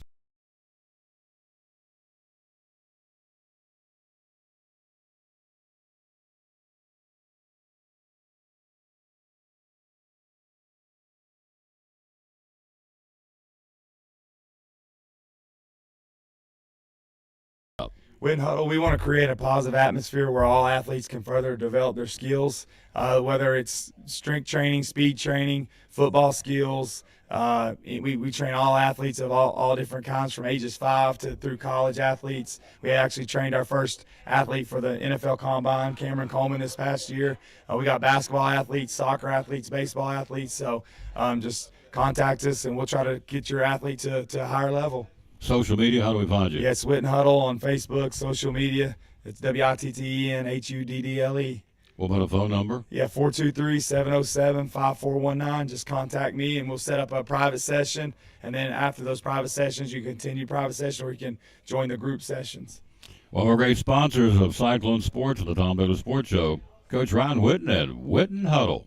Win Huddle, we want to create a positive atmosphere where all athletes can further develop their skills, whether it's strength training, speed training, football skills. We train all athletes of all different kinds from ages 5 through college athletes. We actually trained our first athlete for the NFL Combine, Cameron Coleman, this past year. We got basketball athletes, soccer athletes, baseball athletes. So just contact us and we'll try to get your athlete to a higher level. Social media, how do we find you? Yeah, it's Witten Huddle on Facebook, social media. It's WITTENHUDDLE. What about a phone number? Yeah, 423-707-5419. Just contact me and we'll set up a private session. And then after those private sessions, you continue private session or you can join the group sessions. One of our great sponsors of Cyclone Sports and the Tom Taylor Sports Show, Coach Ryan Witten at Witten Huddle.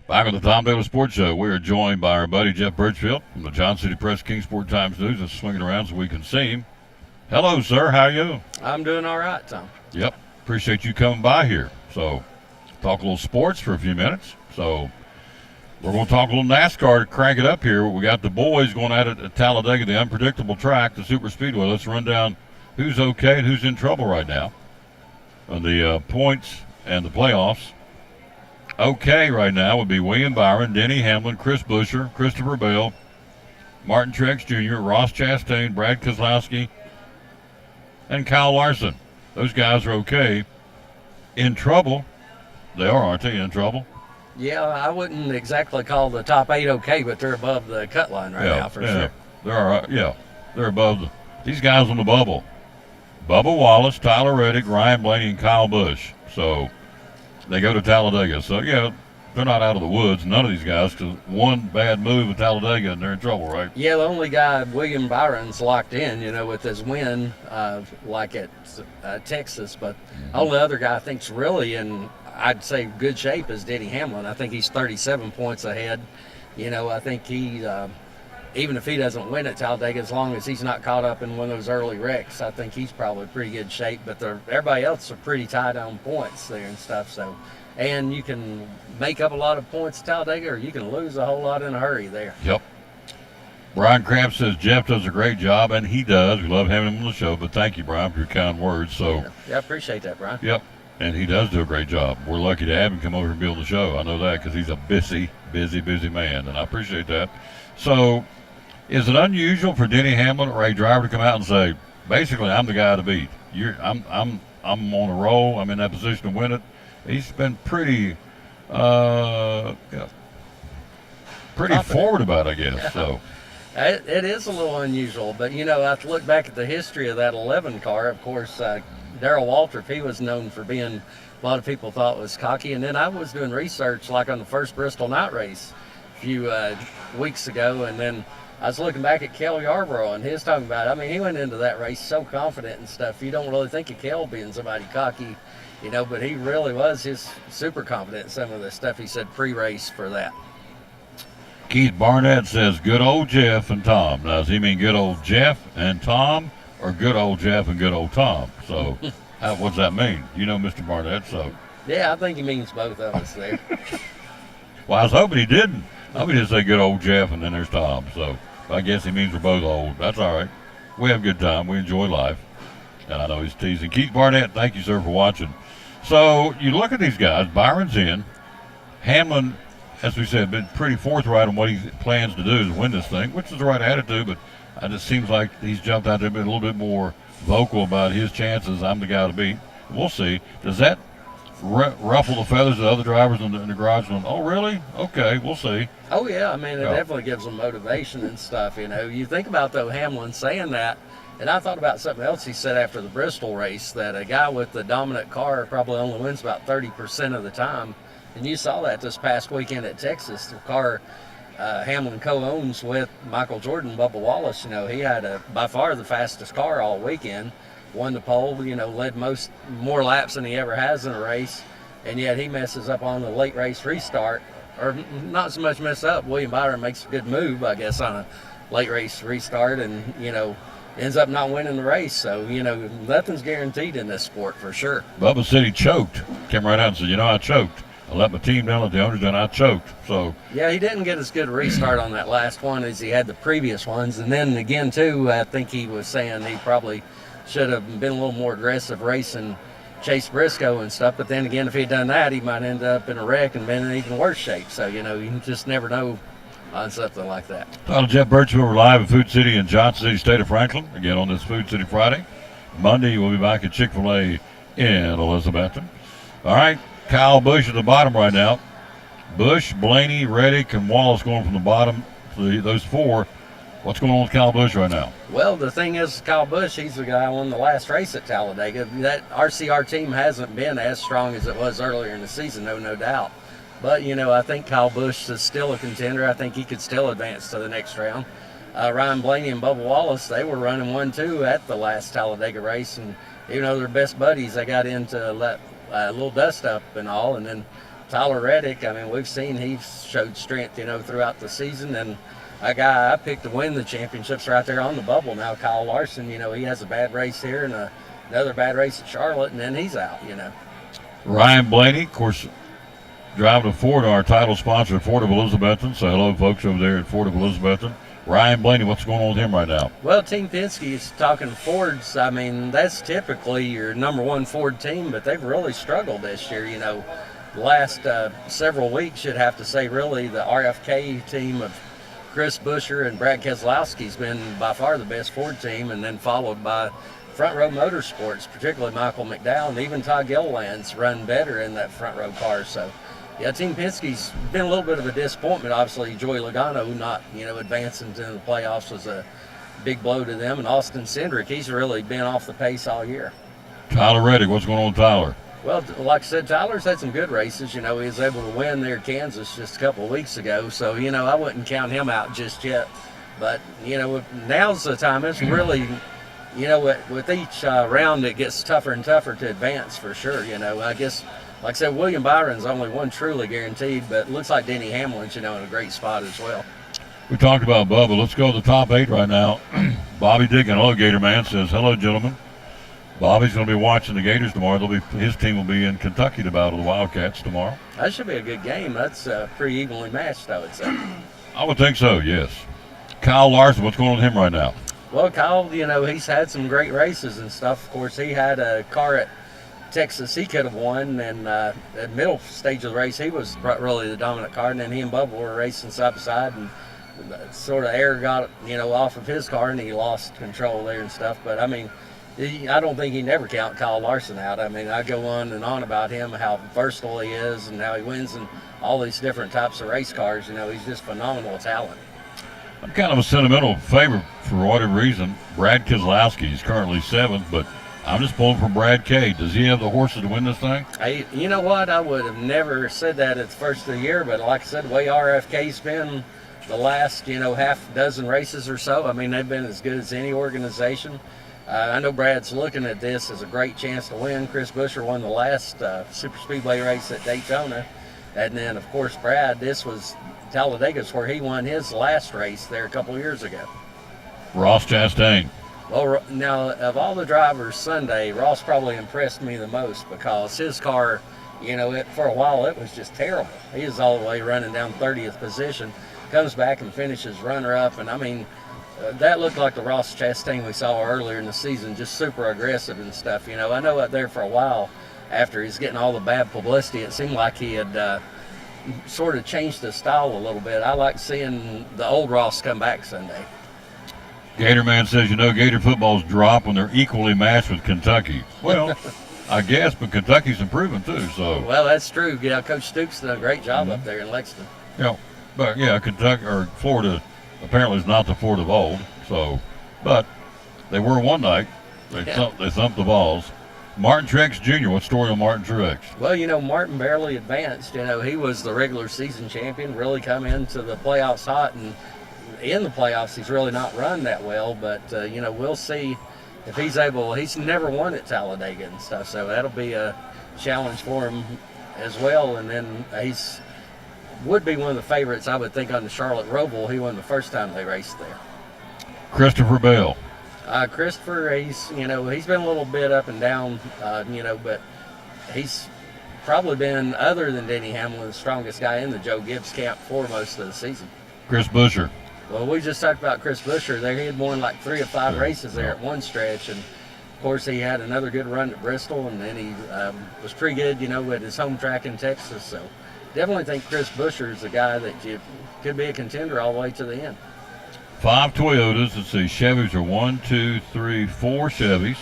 Back on the Tom Taylor Sports Show, we are joined by our buddy Jeff Birchfield from the Johnson City Press Kingsport Times News. That's swinging around so we can see him. Hello, sir. How are you? I'm doing all right, Tom. Yep. Appreciate you coming by here. So, talk a little sports for a few minutes. So, we're going to talk a little NASCAR to crank it up here. We got the boys going at it at Talladega, the unpredictable track, the super speedway. Let's run down who's okay and who's in trouble right now on the points and the playoffs. Okay right now would be William Byron, Denny Hamlin, Chris Buescher, Christopher Bell, Martin Truex Jr., Ross Chastain, Brad Keselowski, and Kyle Larson. Those guys are okay. In trouble. They are, aren't they, in trouble? Yeah, I wouldn't exactly call the top 8 okay, but they're above the cut line right now for sure. They're above these guys on the bubble. Bubba Wallace, Tyler Reddick, Ryan Blaney, and Kyle Busch. So they go to Talladega. So, yeah, they're not out of the woods, none of these guys, because one bad move at Talladega and they're in trouble, right? Yeah, the only guy, William Byron's locked in, with his win, like at Texas. But the only other guy I think's really in, I'd say, good shape is Denny Hamlin. I think he's 37 points ahead. I think he, even if he doesn't win at Talladega, as long as he's not caught up in one of those early wrecks, I think he's probably pretty good shape. But everybody else are pretty tight on points there and stuff. So, and you can make up a lot of points at Talladega, or you can lose a whole lot in a hurry there. Yep. Brian Kraft says Jeff does a great job, and he does. We love having him on the show, but thank you, Brian, for your kind words. So, yeah, I appreciate that, Brian. Yep, and he does do a great job. We're lucky to have him come over and be on the show. I know that because he's a busy man, and I appreciate that. So, is it unusual for Denny Hamlin or Ray Driver to come out and say, basically, I'm the guy to beat? I'm on a roll. I'm in that position to win it. He's been pretty forward about it, I guess. Yeah. So it is a little unusual, but I have to look back at the history of that 11 car. Of course, Darrell Waltrip, he was known for being, a lot of people thought was cocky. And then I was doing research like on the first Bristol night race a few weeks ago, and then I was looking back at Cale Yarborough, and he was talking about, he went into that race so confident and stuff. You don't really think of Cale being somebody cocky, but he really was just super confident in some of the stuff he said pre-race for that. Keith Barnett says, good old Jeff and Tom. Now, does he mean good old Jeff and Tom, or good old Jeff and good old Tom? So, what's that mean? Mr. Barnett, so. Yeah, I think he means both of us there. Well, I was hoping he didn't. I would just say good old Jeff, and then there's Tom. So I guess he means we're both old. That's all right. We have a good time. We enjoy life. And I know he's teasing. Keith Barnett, thank you, sir, for watching. So you look at these guys. Byron's in. Hamlin, as we said, been pretty forthright on what he plans to do is win this thing, which is the right attitude, but it just seems like he's jumped out there been a little bit more vocal about his chances. I'm the guy to beat. We'll see. Does that ruffle the feathers of the other drivers in the garage? Going, oh, really? Okay, we'll see. Oh, yeah. I mean, it definitely gives them motivation and stuff, you know. You think about, though, Hamlin saying that, and I thought about something else he said after the Bristol race, that a guy with the dominant car probably only wins about 30% of the time. And you saw that this past weekend at Texas. The car Hamlin co-owns with Michael Jordan, Bubba Wallace, you know, he had by far the fastest car all weekend, won the pole, you know, led more laps than he ever has in a race, and yet he messes up on the late race restart, or not so much mess up. William Byron makes a good move, I guess, on a late race restart, and, you know, ends up not winning the race. So, you know, nothing's guaranteed in this sport for sure. Bubba said he choked. Came right out and said, you know, I choked. I let my team down, let the owners down, I choked. So yeah, he didn't get as good a restart on that last one as he had the previous ones. And then again, too, I think he was saying he probably should have been a little more aggressive racing Chase Briscoe and stuff. But then again, if he'd done that, he might end up in a wreck and been in even worse shape. So, you know, you just never know on something like that. Tyler Jeff Birchfield, we're live at Food City in Johnson City, state of Franklin. Again on this Food City Friday. Monday, we'll be back at Chick-fil-A in Elizabethton. All right, Kyle Busch at the bottom right now. Busch, Blaney, Reddick, and Wallace going from the bottom to those four. What's going on with Kyle Busch right now? Well, the thing is, Kyle Busch, he's the guy who won the last race at Talladega. That RCR team hasn't been as strong as it was earlier in the season, no doubt. But, you know, I think Kyle Busch is still a contender. I think he could still advance to the next round. Ryan Blaney and Bubba Wallace, they were running 1-2 at the last Talladega race. And even though they're best buddies, they got into a little dust up and all. And then Tyler Reddick, I mean, we've seen he's showed strength, you know, throughout the season. And a guy I picked to win the championships right there on the bubble now, Kyle Larson, you know, he has a bad race here and another bad race at Charlotte, and then he's out, you know. Ryan Blaney, of course, driving a Ford, our title sponsor, Ford of Elizabethton. So hello, folks over there at Ford of Elizabethton. Ryan Blaney, what's going on with him right now? Well, Team Penske is talking Fords. I mean, that's typically your number one Ford team, but they've really struggled this year. You know, the last several weeks, you'd have to say, really, the RFK team of Chris Buescher and Brad Keselowski's been by far the best Ford team, and then followed by Front Row Motorsports, particularly Michael McDowell, and even Todd Gilliland's run better in that front row car. So, yeah, Team Penske's been a little bit of a disappointment. Obviously, Joey Logano not, you know, advancing to the playoffs was a big blow to them. And Austin Cindric, he's really been off the pace all year. Tyler Reddick, what's going on with Tyler? Well, like I said, Tyler's had some good races. You know, he was able to win there at Kansas just a couple of weeks ago. So, you know, I wouldn't count him out just yet. But, you know, now's the time. It's really, you know, with each round, it gets tougher and tougher to advance for sure. You know, I guess, like I said, William Byron's only one truly guaranteed, but it looks like Denny Hamlin's, you know, in a great spot as well. We talked about Bubba. Let's go to the top 8 right now. Bobby Dick and Hello Gator Man says, hello, gentlemen. Bobby's going to be watching the Gators tomorrow. His team will be in Kentucky to battle the Wildcats tomorrow. That should be a good game. That's pretty evenly matched, I would say. I would think so, yes. Kyle Larson, what's going on with him right now? Well, Kyle, you know, he's had some great races and stuff. Of course, he had a car at Texas he could have won, and at middle stage of the race, he was really the dominant car, and then he and Bubba were racing side by side, and sort of air got, you know, off of his car, and he lost control there and stuff. But, I mean, I don't think he never count Kyle Larson out. I mean, I go on and on about him, how versatile he is and how he wins in all these different types of race cars. You know, he's just phenomenal talent. I'm kind of a sentimental favorite for whatever reason. Brad Keselowski is currently 7th, but I'm just pulling for Brad K. Does he have the horses to win this thing? Hey, you know what? I would have never said that at the first of the year, but like I said, the way RFK's been the last, you know, half dozen races or so, I mean, they've been as good as any organization. I know Brad's looking at this as a great chance to win. Chris Buescher won the last super speedway race at Daytona. And then, of course, Brad, this was Talladega's where he won his last race there a couple years ago. Ross Chastain. Well, now, of all the drivers Sunday, Ross probably impressed me the most because his car for a while it was just terrible. He was all the way running down 30th position, comes back and finishes runner-up, and I mean, that looked like the Ross Chastain we saw earlier in the season, just super aggressive and stuff. I know up there for a while, after he's getting all the bad publicity, it seemed like he had sort of changed his style a little bit. I like seeing the old Ross come back Sunday. Gatorman says, Gator football's drop when they're equally matched with Kentucky. Well, I guess, but Kentucky's improving too. So. Well, that's true. Yeah, Coach Stoops done a great job up there in Lexington. Yeah, but Kentucky or Florida apparently is not the Florida of old. So, but they were one night. They thumped the balls. Martin Truex Jr. What story on Martin Truex? Well, Martin barely advanced. He was the regular season champion. Really come into the playoffs hot, and in the playoffs he's really not run that well. But we'll see if he's able. He's never won at Talladega and stuff, so that'll be a challenge for him as well. And then would be one of the favorites, I would think, on the Charlotte Roval. He won the first time they raced there. Christopher Bell. Christopher, he's been a little bit up and down, but he's probably been, other than Denny Hamlin, the strongest guy in the Joe Gibbs camp for most of the season. Chris Buescher. Well, we just talked about Chris Buescher there. He had won like 3 or 5 races there at one stretch, and of course he had another good run at Bristol, and then he was pretty good, at his home track in Texas. So definitely think Chris Buescher is a guy that could be a contender all the way to the end. 5 Toyotas. Let's see, Chevys are 1, 2, 3, 4 Chevys,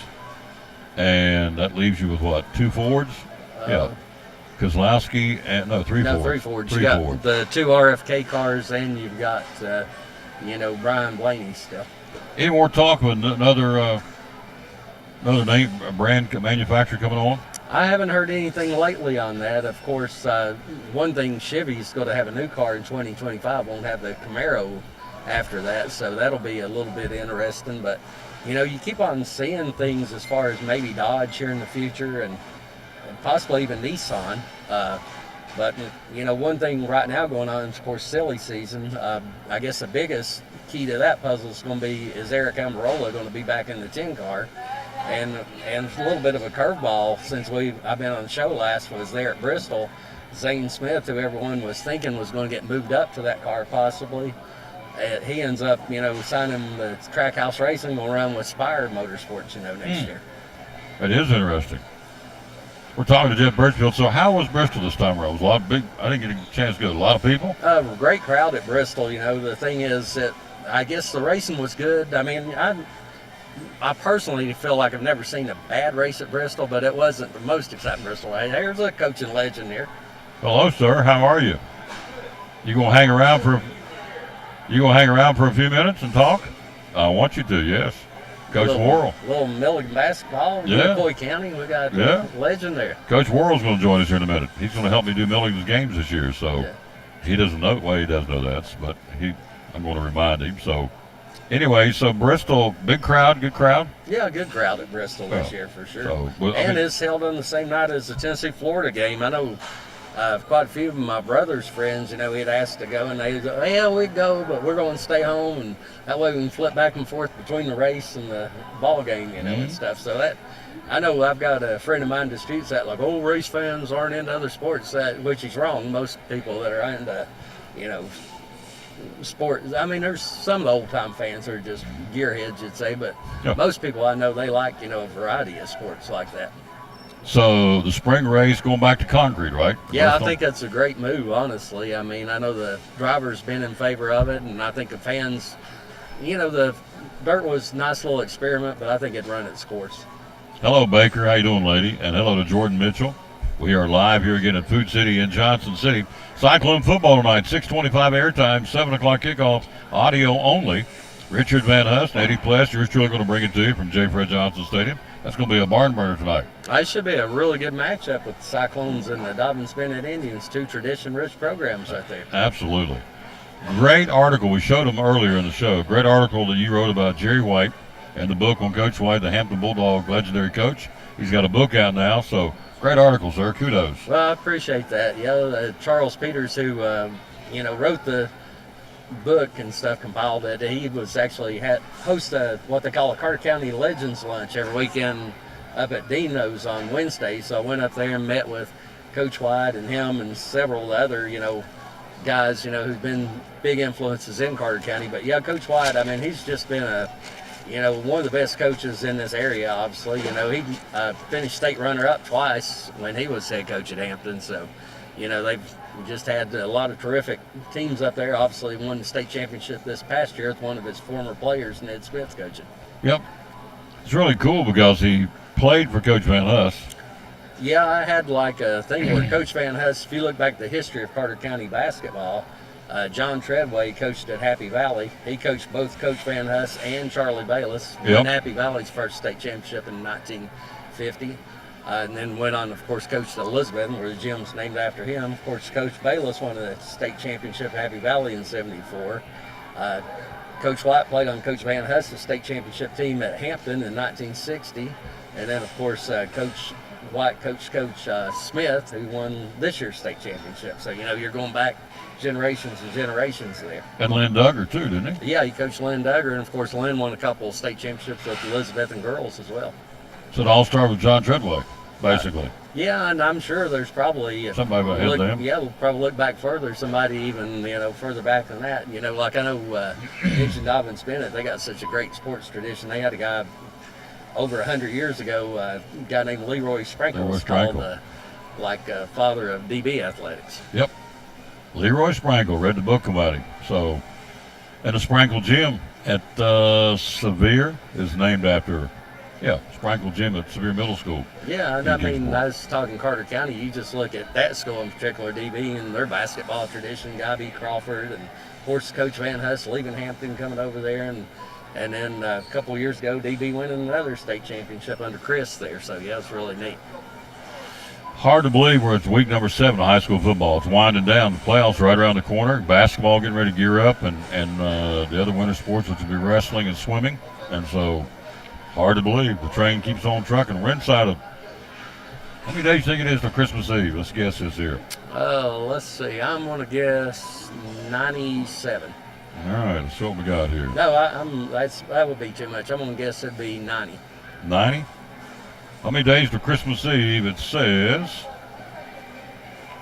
and that leaves you with what? 2 Fords? Kozlowski and 3 Fords. 3 Fords. You got the 2 RFK cars, and you've got Brian Blaney still. Any more talk with another name brand manufacturer coming on? I haven't heard anything lately on that. Of course, one thing, Chevy's going to have a new car in 2025. Won't have the Camaro after that, so that'll be a little bit interesting. But you keep on seeing things as far as maybe Dodge here in the future, and possibly even Nissan. But one thing right now going on is, of course, silly season. I guess the biggest key to that puzzle is going to be, is Eric Almirola going to be back in the 10 car? And a little bit of a curveball, since I've been on the show last, was there at Bristol. Zane Smith, who everyone was thinking was going to get moved up to that car possibly, he ends up, signing the Trackhouse Racing, going to run with Spire Motorsports, next year. It is interesting. We're talking to Jeff Birchfield. So how was Bristol this time around? It was a lot of I didn't get a chance to go. A lot of people? Great crowd at Bristol. The thing is that I guess the racing was good. I mean, I personally feel like I've never seen a bad race at Bristol, but it wasn't the most exciting Bristol. Hey, here's a coaching legend here. Hello, sir. How are you? You gonna hang around for a few minutes and talk? I want you to. Yes, Coach Worrell. Little Milligan basketball. Yeah. McCoy County. We got a legend there. Coach Worrell's going to join us here in a minute. He's going to help me do Milligan's games this year. So he doesn't know. Well, he does know that, but I'm going to remind him. So. Anyway, so Bristol, big crowd, good crowd? Yeah, good crowd at Bristol this year for sure. So, it's held on the same night as the Tennessee-Florida game. I know quite a few of my brother's friends, he'd asked to go, and they go, yeah, we'd go, but we're going to stay home, and that way we can flip back and forth between the race and the ball game, and stuff. So that, I know I've got a friend of mine disputes that, like, race fans aren't into other sports, which he's wrong. Most people that are into, sports. I mean, there's some of the old-time fans who are just gearheads, you'd say, but most people I know, they like, a variety of sports like that. So the spring race going back to concrete, right? Yeah, Bristol? I think that's a great move, honestly. I mean, I know the driver's been in favor of it, and I think the fans, the dirt was a nice little experiment, but I think it'd run its course. Hello, Baker. How you doing, lady? And hello to Jordan Mitchell. We are live here again at Food City in Johnson City. Cyclone football tonight, 6:25 airtime, 7 o'clock kickoff, audio only. Richard Van Hust and Eddie Pless, yours truly going to bring it to you from J. Fred Johnson Stadium. That's going to be a barn burner tonight. It should be a really good matchup with the Cyclones and the Dobbins-Bennett Indians, 2 tradition-rich programs right there. Absolutely. Great article. We showed them earlier in the show. Great article that you wrote about Jerry White and the book on Coach White, the Hampton Bulldog legendary coach. He's got a book out now, so great article, sir. Kudos. Well, I appreciate that. Charles Peters, who, wrote the book and stuff, compiled it. He was actually host what they call a Carter County Legends Lunch every weekend up at Dino's on Wednesday. So I went up there and met with Coach White and him and several other, guys, who've been big influences in Carter County. But yeah, Coach White, I mean, he's just been one of the best coaches in this area, obviously. He finished state runner-up twice when he was head coach at Hampton. So, they've just had a lot of terrific teams up there. Obviously won the state championship this past year with one of his former players, Ned Smith, coaching. Yep. It's really cool because he played for Coach Van Huss. Yeah, I had like a thing where Coach Van Huss, if you look back at the history of Carter County basketball, John Treadway coached at Happy Valley. He coached both Coach Van Huss and Charlie Bayless. Won Happy Valley's first state championship in 1950. And then went on, of course, coached at Elizabeth, where the gym's named after him. Of course, Coach Bayless won the state championship at Happy Valley in '74. Coach White played on Coach Van Huss's state championship team at Hampton in 1960. And then, of course, Coach White coached Coach Smith, who won this year's state championship. So, you're going back generations and generations there. And Lynn Duggar, too, didn't he? Yeah, he coached Lynn Duggar. And, of course, Lynn won a couple of state championships with Elizabeth and girls as well. So it all started with John Treadway, basically. Yeah, and I'm sure there's probably somebody ahead of them. Yeah, we'll probably look back further. Somebody even further back than that. Like I know Hitch and Dobbins Bennett. They got such a great sports tradition. They had a guy over 100 years ago, a guy named Leroy Sprankle, was called the father of DB athletics. Yep, Leroy Sprankle. Read the book about him. So, and the Sprankle Gym at Sevier is named after. Yeah, Sprankle Gym at Sevier Middle School. Yeah, and I mean, I was talking Carter County. You just look at that school in particular, DB, and their basketball tradition. Guy B. Crawford, and of course Coach Van Huss leaving Hampton, coming over there, and then a couple years ago, DB winning another state championship under Chris there. So yeah, it's really neat. Hard to believe we're at week number 7 of high school football. It's winding down. The playoffs right around the corner. Basketball getting ready to gear up, and the other winter sports, which will be wrestling and swimming, and so. Hard to believe. The train keeps on trucking. We're inside of, how many days do you think it is for Christmas Eve? Let's guess this here. Let's see. I'm going to guess 97. All right, let's see what we got here. No, that would be too much. I'm going to guess it'd be 90. 90? How many days for Christmas Eve? It says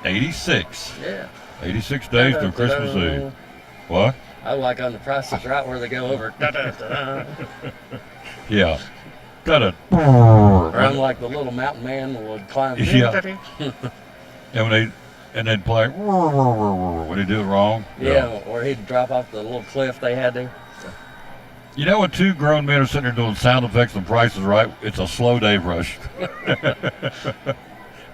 86. Yeah. 86 days for Christmas Eve. What? I like on The Price is Right where they go over. Yeah. Got it. Or unlike the little mountain man would climb. Yeah. and they'd play when he do it wrong. Yeah, or he'd drop off the little cliff they had there. So. You know when 2 grown men are sitting there doing sound effects and Price is Right? It's a slow Dave Rush.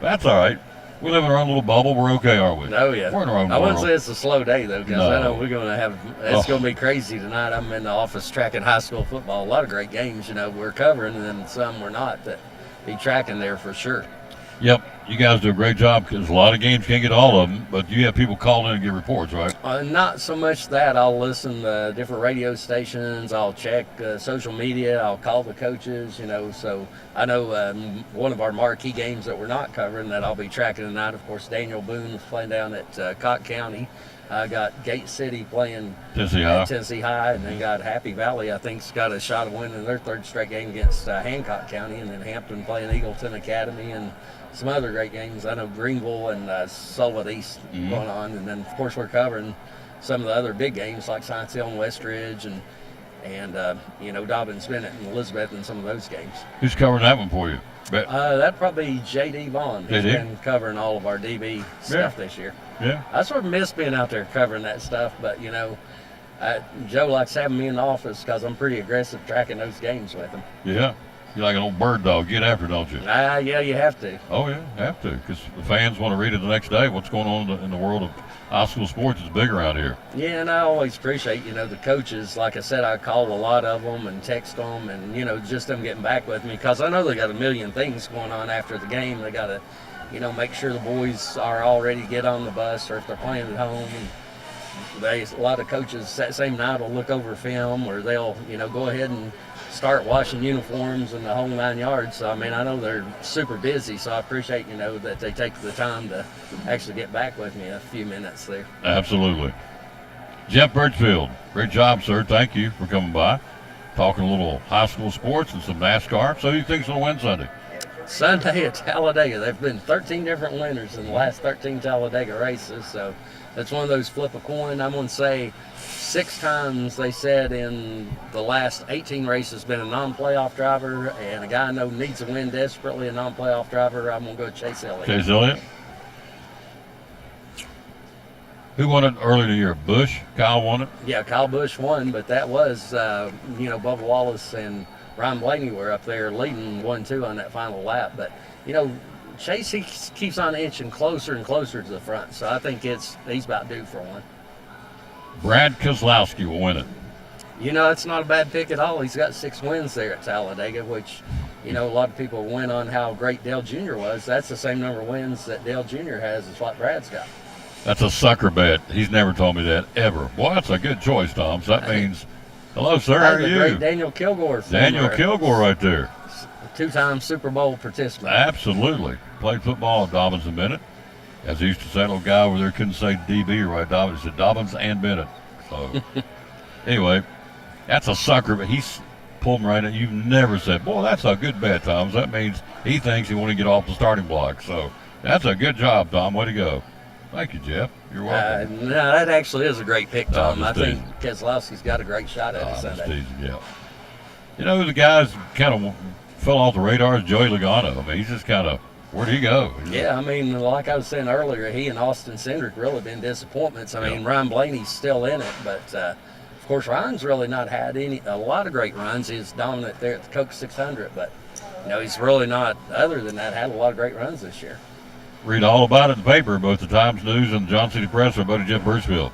That's all right. We live in our own little bubble. We're okay, aren't we? Oh, yeah. We're in our own I wouldn't world. say it's a slow day, though, because I know we're going to have – it's going to be crazy tonight. I'm in the office tracking high school football. A lot of great games, we're covering, and then some we're not, that be tracking there for sure. Yep. You guys do a great job because a lot of games can't get all of them, but you have people call in and get reports, right? Not so much that. I'll listen to different radio stations. I'll check social media. I'll call the coaches, So I know one of our marquee games that we're not covering that I'll be tracking tonight, of course, Daniel Boone is playing down at Cott County. I got Gate City playing Tennessee High, and then got Happy Valley, I think's got a shot of winning their 3rd straight game against Hancock County, and then Hampton playing Eagleton Academy, and some other great games. I know Greenville and Sullivan East going on, and then of course we're covering some of the other big games like Science Hill and Westridge, and Dobbins Bennett and Elizabeth and some of those games. Who's covering that one for you? That'd probably be J.D. Vaughn. He's been covering all of our DB stuff this year. Yeah. I sort of miss being out there covering that stuff, but Joe likes having me in the office because I'm pretty aggressive tracking those games with him. Yeah. You're like an old bird dog. Get after it, don't you? Yeah, you have to. Oh, yeah, have to, because the fans want to read it the next day. What's going on in the world of high school sports is big around here. Yeah, and I always appreciate, the coaches. Like I said, I call a lot of them and text them and, just them getting back with me because I know they got a million things going on after the game. They got to, make sure the boys are all ready to get on the bus or if they're playing at home. And a lot of coaches that same night will look over film or they'll, go ahead and start washing uniforms and the whole 9 yards. So, I know they're super busy, so I appreciate, that they take the time to actually get back with me a few minutes there. Absolutely. Jeff Birchfield, great job, sir. Thank you for coming by, talking a little high school sports and some NASCAR. So who do you think's going to win Sunday? Sunday at Talladega. There've been 13 different winners in the last 13 Talladega races, so that's one of those flip a coin. I'm going to say 6 times they said in the last 18 races been a non-playoff driver, and a guy I know needs a win desperately, a non-playoff driver. I'm going to go Chase Elliott. Chase Elliott. Who won it earlier in the year? Busch? Kyle won it? Yeah, Kyle Busch won, but that was, Bubba Wallace and Ryan Blaney were up there leading 1-2 on that final lap. But, Chase, he keeps on inching closer and closer to the front, so I think he's about due for one. Brad Keselowski will win it. It's not a bad pick at all. He's got 6 wins there at Talladega, which, a lot of people went on how great Dale Jr. was. That's the same number of wins that Dale Jr. has as what Brad's got. That's a sucker bet. He's never told me that, ever. Boy, that's a good choice, Tom. So that means, hello, sir, how are you? Great Daniel Kilgore. Daniel Kilgore right there. 2-time Super Bowl participant. Absolutely. Played football at Dobbins and Bennett. As he used to say, little guy over there couldn't say DB right, Dobbins. He said Dobbins and Bennett. So, anyway, that's a sucker, but he's pulled me right in. You've never said, boy, that's a good bet, Tom. So that means he thinks he want to get off the starting block. So, that's a good job, Tom. Way to go. Thank you, Jeff. You're welcome. No, that actually is a great pick, Tom. I teasing. think Keselowski's got a great shot at it Sunday. Yeah. The guys kind of fell off the radar is Joey Logano. I mean, he's just kind of, where'd he go? Yeah, like I was saying earlier, he and Austin Cindric really been disappointments. Ryan Blaney's still in it, but of course Ryan's really not had a lot of great runs. He's dominant there at the Coke 600, but he's really not, other than that, had a lot of great runs this year. Read all about it in the paper, both the Times News and the Johnson City Press, our buddy Jeff Birchfield.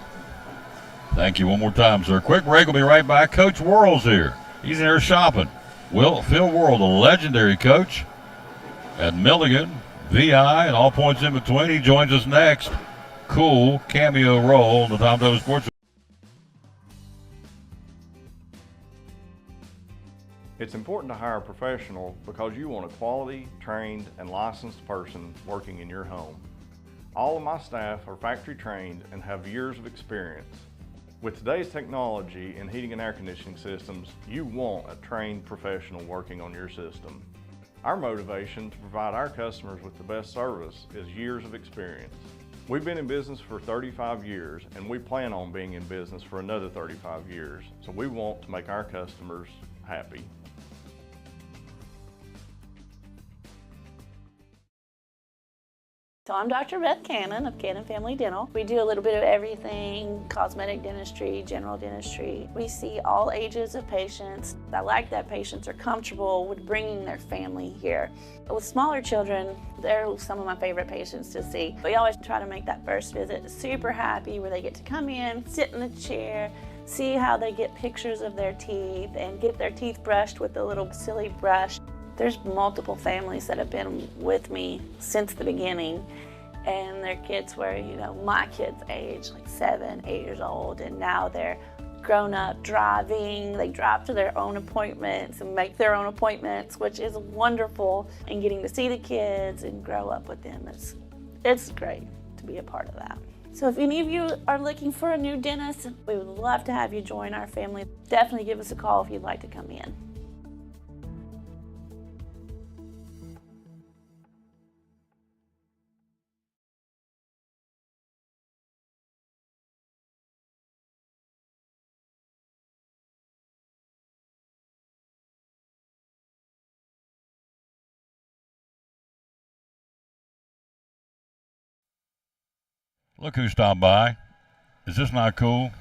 Thank you one more time, sir. Quick break, we'll be right back. Coach Worrell's here. He's in here shopping. Phil Worrell, the legendary coach at Milligan, VI, and all points in between. He joins us next. Cool cameo role in the Tom Taylor Sports. It's important to hire a professional because you want a quality, trained, and licensed person working in your home. All of my staff are factory trained and have years of experience. With today's technology in heating and air conditioning systems, you want a trained professional working on your system. Our motivation to provide our customers with the best service is years of experience. We've been in business for 35 years and we plan on being in business for another 35 years, so we want to make our customers happy. So I'm Dr. Beth Cannon of Cannon Family Dental. We do a little bit of everything, cosmetic dentistry, general dentistry. We see all ages of patients. I like that patients are comfortable with bringing their family here. With smaller children, they're some of my favorite patients to see. We always try to make that first visit super happy, where they get to come in, sit in the chair, see how they get pictures of their teeth and get their teeth brushed with a little silly brush. There's multiple families that have been with me since the beginning, and their kids were, my kids' age, like 7, 8 years old, and now they're grown up driving. They drive to their own appointments and make their own appointments, which is wonderful, and getting to see the kids and grow up with them. It's great to be a part of that. So if any of you are looking for a new dentist, we would love to have you join our family. Definitely give us a call if you'd like to come in. Look who stopped by. Is this not cool?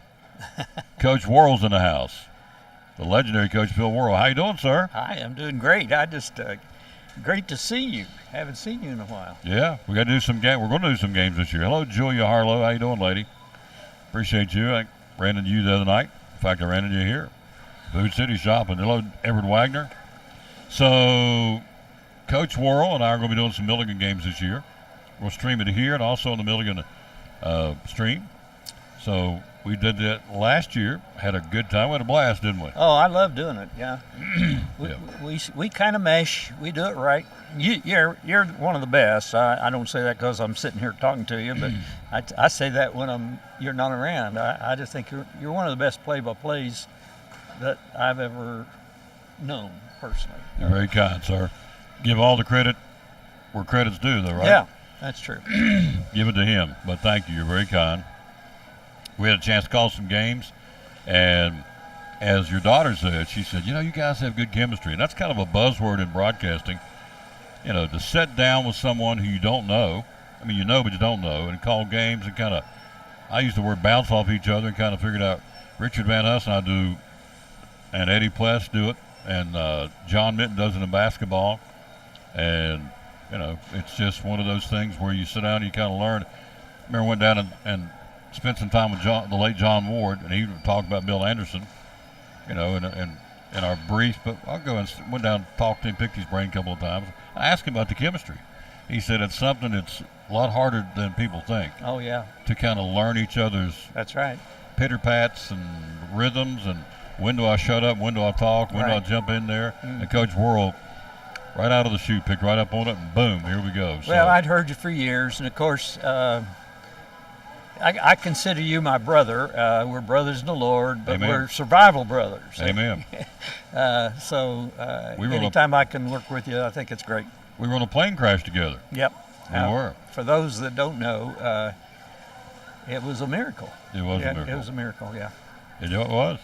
Coach Worrell's in the house. The legendary Coach Phil Worrell. How you doing, sir? Hi, I'm doing great. I just great to see you. Haven't seen you in a while. Yeah, we got to do some game. We're going to do some games this year. Hello, Julia Harlow. How you doing, lady? Appreciate you. I ran into you the other night. In fact, I ran into you here. Food City shopping. Hello, Everett Wagner. So, Coach Worrell and I are going to be doing some Milligan games this year. We'll stream it here and also on the Milligan stream. So we did that last year. Had a good time. We had a blast, didn't we? Oh, I love doing it. Yeah. we kind of mesh. We do it right. You're one of the best. I don't say that because I'm sitting here talking to you, but I say that when you're not around. I just think you're one of the best play-by-plays that I've ever known personally. You're very kind, sir. Give all the credit where credit's due, though, right? Yeah, that's true. Give it to him. But thank you. You're very kind. We had a chance to call some games, and as your daughter said, she said, you guys have good chemistry. And that's kind of a buzzword in broadcasting, to sit down with someone who you don't know. I mean, but you don't know, and call games and kind of, I use the word bounce off each other and kind of figured out Richard Van Huss and I do, and Eddie Pless do it, and John Minton does it in basketball. And, it's just one of those things where you sit down and you kind of learn. I remember went down and spent some time with the late John Ward, and he talked about Bill Anderson, in our brief. But I'll go and went down and talked to him, picked his brain a couple of times. I asked him about the chemistry. He said it's something that's a lot harder than people think. Oh, yeah. To kind of learn each other's That's right. pitter-pats and rhythms, and when do I shut up, when do I talk, when do I jump in there. And Coach Worrell, right out of the chute, picked right up on it, and boom, here we go. So, well, I'd heard you for years, and of course, I consider you my brother. We're brothers in the Lord, but Amen. We're survival brothers. Amen. Anytime I can work with you, I think it's great. We were on a plane crash together. Yep. We were. For those that don't know, it was a miracle. It was a miracle. It was a miracle, yeah. It was.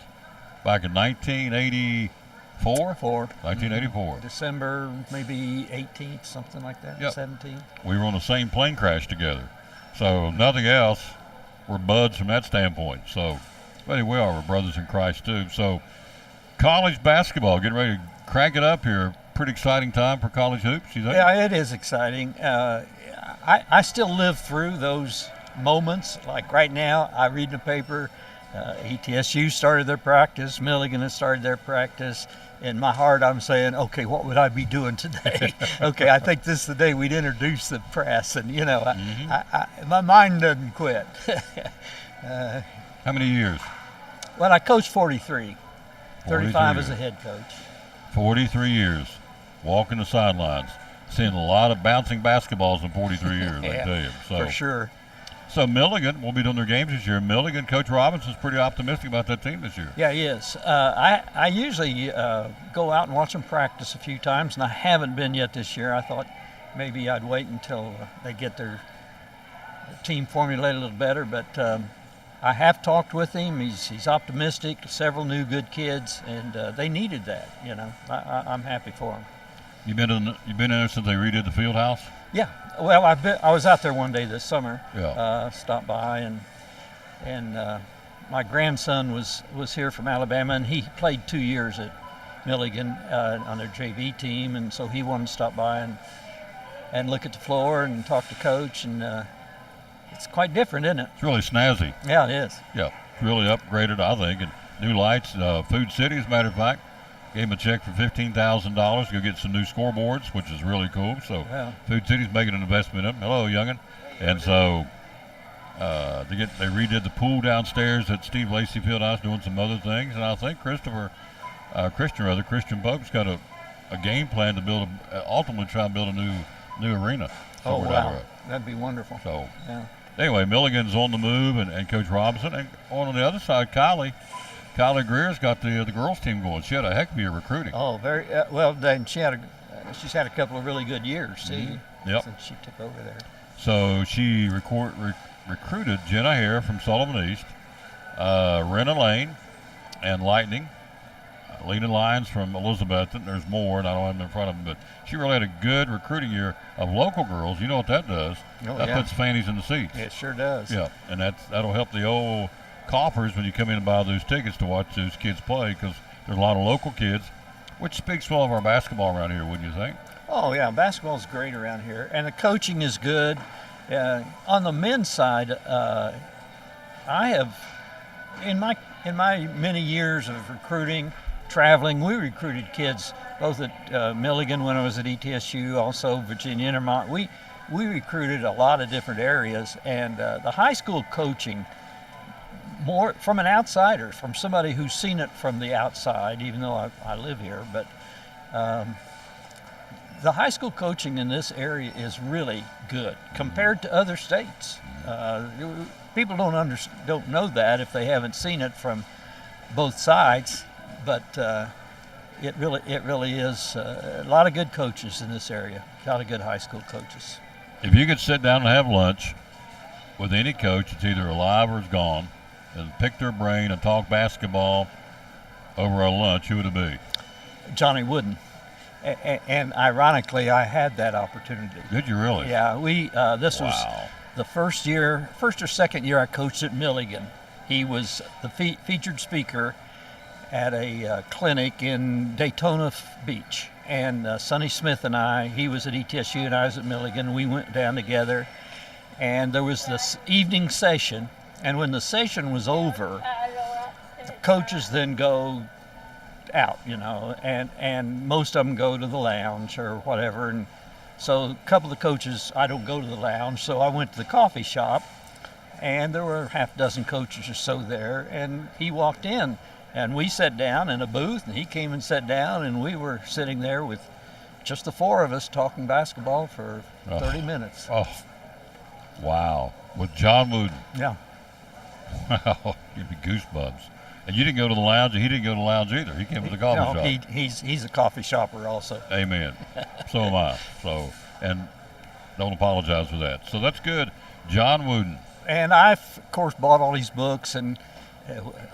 Back in 1984? 1984. December maybe 18th, something like that, Yep. 17th. We were on the same plane crash together. So nothing else, we're buds from that standpoint. So, but we are. We're brothers in Christ too. So college basketball, getting ready to crank it up here. Pretty exciting time for college hoops, you think? Yeah, it is exciting. I still live through those moments. Like right now, I read in the paper, ETSU started their practice, Milligan has started their practice. In my heart, I'm saying, okay, what would I be doing today? Okay, I think this is the day we'd introduce the press, and my mind doesn't quit. How many years? Well, I coached 43, 35 as a head coach. 43 years, walking the sidelines, seeing a lot of bouncing basketballs in 43 years, I tell you. So, for sure. So Milligan will be doing their games this year. Milligan, Coach Robinson's pretty optimistic about that team this year. Yeah, he is. I usually go out and watch them practice a few times, and I haven't been yet this year. I thought maybe I'd wait until they get their team formulated a little better, but I have talked with him. He's optimistic, several new good kids, and they needed that. I'm happy for them. You've been in there since they redid the field house? Yeah. Well, I was out there one day this summer. Yeah. Stopped by, and my grandson was here from Alabama, and he played 2 years at Milligan on their JV team, and so he wanted to stop by and look at the floor and talk to Coach, and it's quite different, isn't it? It's really snazzy. Yeah, it is. Yeah, it's really upgraded, I think, and new lights. Food City, as a matter of fact, gave him a check for $15,000 to go get some new scoreboards, which is really cool. So Food City's making an investment in them. Hello, youngin'. And so they redid the pool downstairs at Steve Lacey Fieldhouse, doing some other things. And I think Christian Pope's got a game plan to ultimately try and build a new arena. Oh, wow. That'd be wonderful. So yeah. Anyway, Milligan's on the move, and Coach Robinson. And on the other side, Kylie Greer's got the girls team going. She had a heck of a year recruiting. Oh, very well. Then she's had a couple of really good years. Since she took over there. So she recruited Jenna Hare from Sullivan East, Renna Lane, and Lightning, Lena Lyons from Elizabethton. There's more, and I don't have them in front of them, but she really had a good recruiting year of local girls. You know what that does? That puts fannies in the seats. It sure does. Yeah, and that'll help the old coffers when you come in and buy those tickets to watch those kids play, because there's a lot of local kids, which speaks well of our basketball around here, wouldn't you think? Oh yeah, basketball's great around here, and the coaching is good. On the men's side, I have in my many years of recruiting, traveling, we recruited kids both at Milligan when I was at ETSU, also Virginia Intermont. We recruited a lot of different areas, and the high school coaching, more from an outsider, from somebody who's seen it from the outside, even though I live here, but the high school coaching in this area is really good compared to other states. People don't know that if they haven't seen it from both sides, but it really is a lot of good coaches in this area. A lot of good high school coaches. If you could sit down and have lunch with any coach that's either alive or is gone and pick their brain and talk basketball over a lunch, who would it be? Johnny Wooden. And ironically, I had that opportunity. Did you really? Yeah, this was Wow. the first or second year I coached at Milligan. He was the featured speaker at a clinic in Daytona Beach. And Sonny Smith and he was at ETSU and I was at Milligan. We went down together. And there was this evening session. And when the session was over, the coaches then go out, and most of them go to the lounge or whatever. And so a couple of the coaches, I don't go to the lounge, so I went to the coffee shop, and there were half a dozen coaches or so there, and he walked in, and we sat down in a booth, and he came and sat down, and we were sitting there with just the four of us talking basketball for 30 minutes. Oh, wow. With John Wooden. Yeah. Wow, give me goosebumps. And you didn't go to the lounge, and he didn't go to the lounge either. He came to the coffee shop. He's a coffee shopper also. Amen. So am I. So, and don't apologize for that. So that's good. John Wooden. And I, of course, bought all these books, and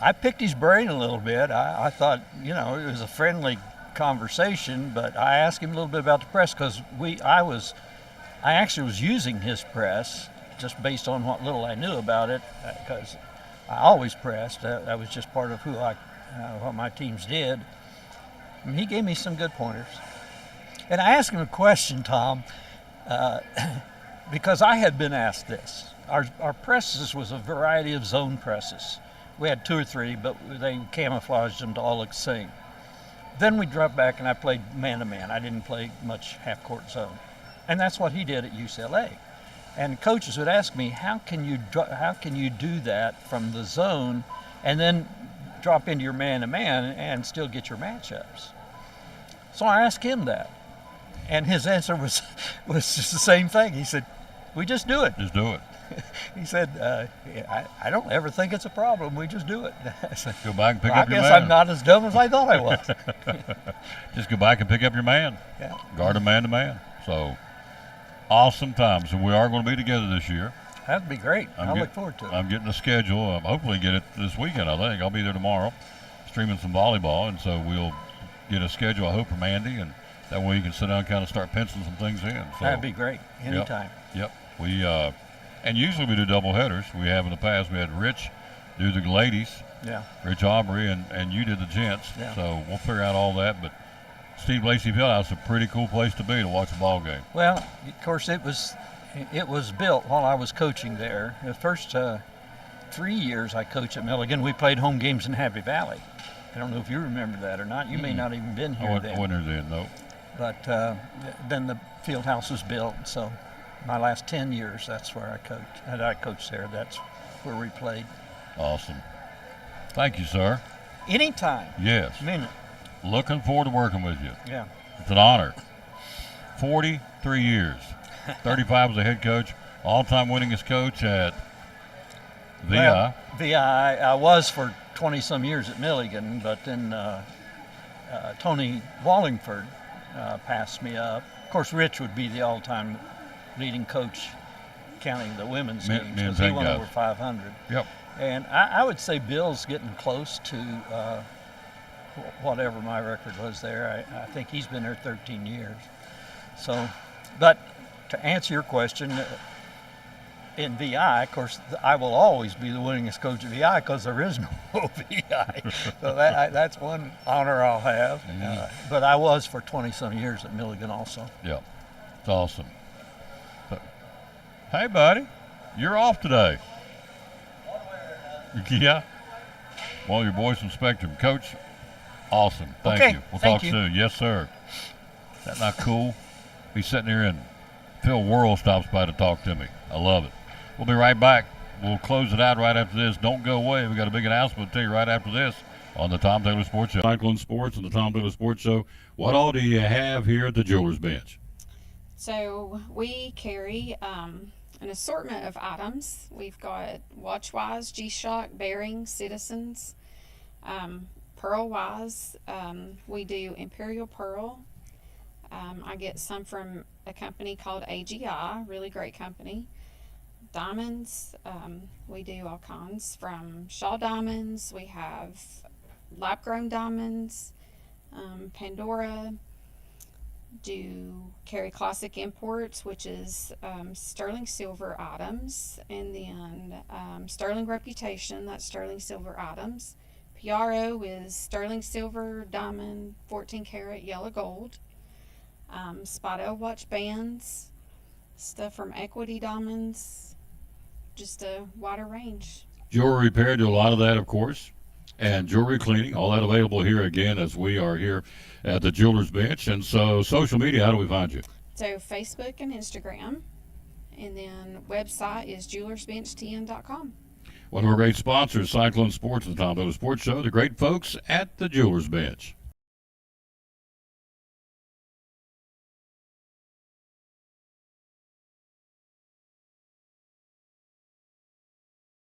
I picked his brain a little bit. I thought, it was a friendly conversation, but I asked him a little bit about the press because I actually was using his press just based on what little I knew about it, because I always pressed. That was just part of what my teams did. And he gave me some good pointers. And I asked him a question, Tom, because I had been asked this. Our presses was a variety of zone presses. We had 2 or 3, but they camouflaged them to all look the same. Then we dropped back and I played man-to-man. I didn't play much half-court zone. And that's what he did at UCLA. And coaches would ask me, how can you do that from the zone and then drop into your man-to-man and still get your matchups? So I asked him that. And his answer was just the same thing. He said, we just do it. Just do it. He said, I don't ever think it's a problem. We just do it. Said, go back and pick up your man. I guess I'm not as dumb as I thought I was. Just go back and pick up your man. Yeah. Guard him man-to-man. So, awesome times. And we are going to be together this year. That'd be great. I look forward to it. I'm getting the schedule. Hopefully get it this weekend, I think. I'll be there tomorrow streaming some volleyball. And so we'll get a schedule, I hope, from Andy. And that way you can sit down and kind of start penciling some things in. So, that'd be great. Anytime. Yep. We and usually we do double headers. We have in the past. We had Rich do the ladies. Yeah. Rich Aubrey and you did the gents. Yeah. So we'll figure out all that. But Steve Lacey Fieldhouse is a pretty cool place to be to watch a ball game. Well, of course, it was built while I was coaching there. The first 3 years I coached at Milligan, we played home games in Happy Valley. I don't know if you remember that or not. You may not even been here then. I wasn't here then, no. But then the field house was built, so my last 10 years, that's where I coached. And I coached there. That's where we played. Awesome. Thank you, sir. Anytime. Yes. I mean, looking forward to working with you. Yeah. It's an honor. 43 years. 35 as a head coach, all-time winningest coach at VI. Well, VI, I was for 20-some years at Milligan, but then Tony Wallingford passed me up. Of course, Rich would be the all-time leading coach counting the women's games because he won over 500. Yep. And I would say Bill's getting close to whatever my record was there. I think he's been there 13 years. So, but to answer your question, in VI, of course, I will always be the winningest coach at VI because there is no VI. So that's one honor I'll have. But I was for 20-some years at Milligan also. Yeah, it's awesome. So, hey, buddy, you're off today. Yeah. Well, your boys from Spectrum. Coach, awesome. Thank you. We'll talk soon. Yes, sir. Is that not cool? He's sitting here and Phil Worrell stops by to talk to me. I love it. We'll be right back. We'll close it out right after this. Don't go away. We got a big announcement to tell you right after this on the Tom Taylor Sports Show. Cyclone Sports and the Tom Taylor Sports Show. What all do you have here at the Jewelers Bench? So we carry an assortment of items. We've got Watchwise, G-Shock, Bearing, Citizens, pearl wise, we do Imperial Pearl. I get some from a company called AGI, really great company. Diamonds, we do all kinds from Shaw diamonds. We have lab grown diamonds, Pandora. Do carry classic imports, which is sterling silver items, and then sterling reputation, that's sterling silver items. Piaro is sterling silver, diamond, 14 karat yellow gold. Spotto watch bands, stuff from Equity Diamonds, just a wider range. Jewelry repair, do a lot of that, of course, and jewelry cleaning, all that available here again as we are here at the Jewelers Bench. And so social media, how do we find you? So Facebook and Instagram, and then website is jewelersbench10.com. One of our great sponsors, Cyclone Sports, the Tom Taylor Sports Show, the great folks at the Jewelers Bench.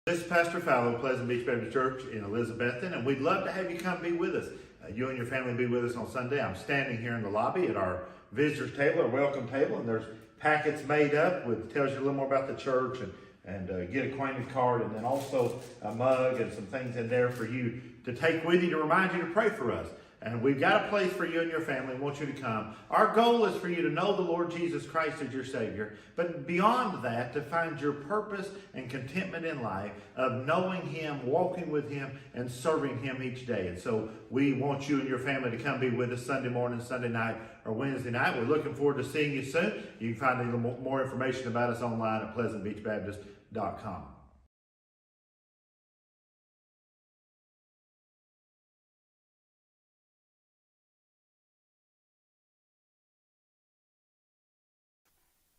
This is Pastor Fallow of Pleasant Beach Baptist Church in Elizabethton, and we'd love to have you come be with us. You and your family be with us on Sunday. I'm standing here in the lobby at our visitors table, our welcome table, and there's packets made up with tells you a little more about the church and get acquainted card, and then also a mug and some things in there for you to take with you to remind you to pray for us. And we've got a place for you and your family. We want you to come. Our goal is for you to know the Lord Jesus Christ as your Savior. But beyond that, to find your purpose and contentment in life of knowing Him, walking with Him, and serving Him each day. And so we want you and your family to come be with us Sunday morning, Sunday night, or Wednesday night. We're looking forward to seeing you soon. You can find a little more information about us online at pleasantbeachbaptist.com.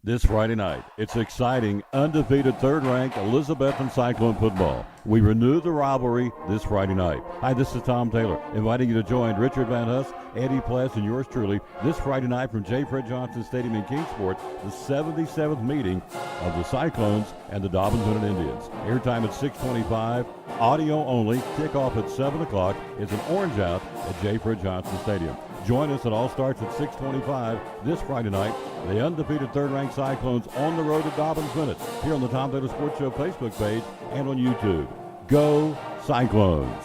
This Friday night, it's exciting, undefeated third-ranked Elizabethton Cyclone football. We renew the rivalry this Friday night. Hi, this is Tom Taylor, inviting you to join Richard Van Huss, Eddie Pless, and yours truly this Friday night from J. Fred Johnson Stadium in Kingsport, the 77th meeting of the Cyclones and the Dobbins Minute Indians. Airtime at 6:25, audio only. Kickoff at 7 o'clock. It's an orange out at J. Fred Johnson Stadium. Join us. It all starts at 6:25 this Friday night. The undefeated third-ranked Cyclones on the road at Dobbins Minute here on the Tom Taylor Sports Show Facebook page and on YouTube. Go Cyclones!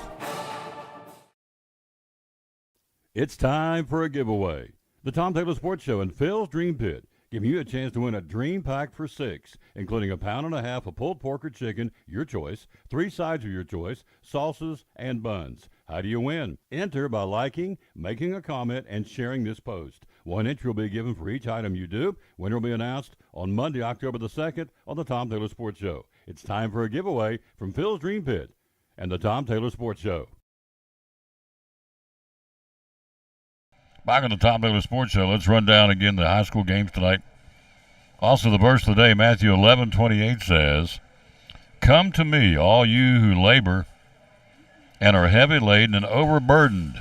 It's time for a giveaway. The Tom Taylor Sports Show and Phil's Dream Pit giving you a chance to win a dream pack for 6, including a pound and a half of pulled pork or chicken, your choice, 3 sides of your choice, salsas, and buns. How do you win? Enter by liking, making a comment, and sharing this post. 1 entry will be given for each item you do. Winner will be announced on Monday, October the 2nd on the Tom Taylor Sports Show. It's time for a giveaway from Phil's Dream Pit and the Tom Taylor Sports Show. Back on the Tom Taylor Sports Show, let's run down again the high school games tonight. Also, the verse of the day, Matthew 11:28 says, "Come to me, all you who labor and are heavy laden and overburdened."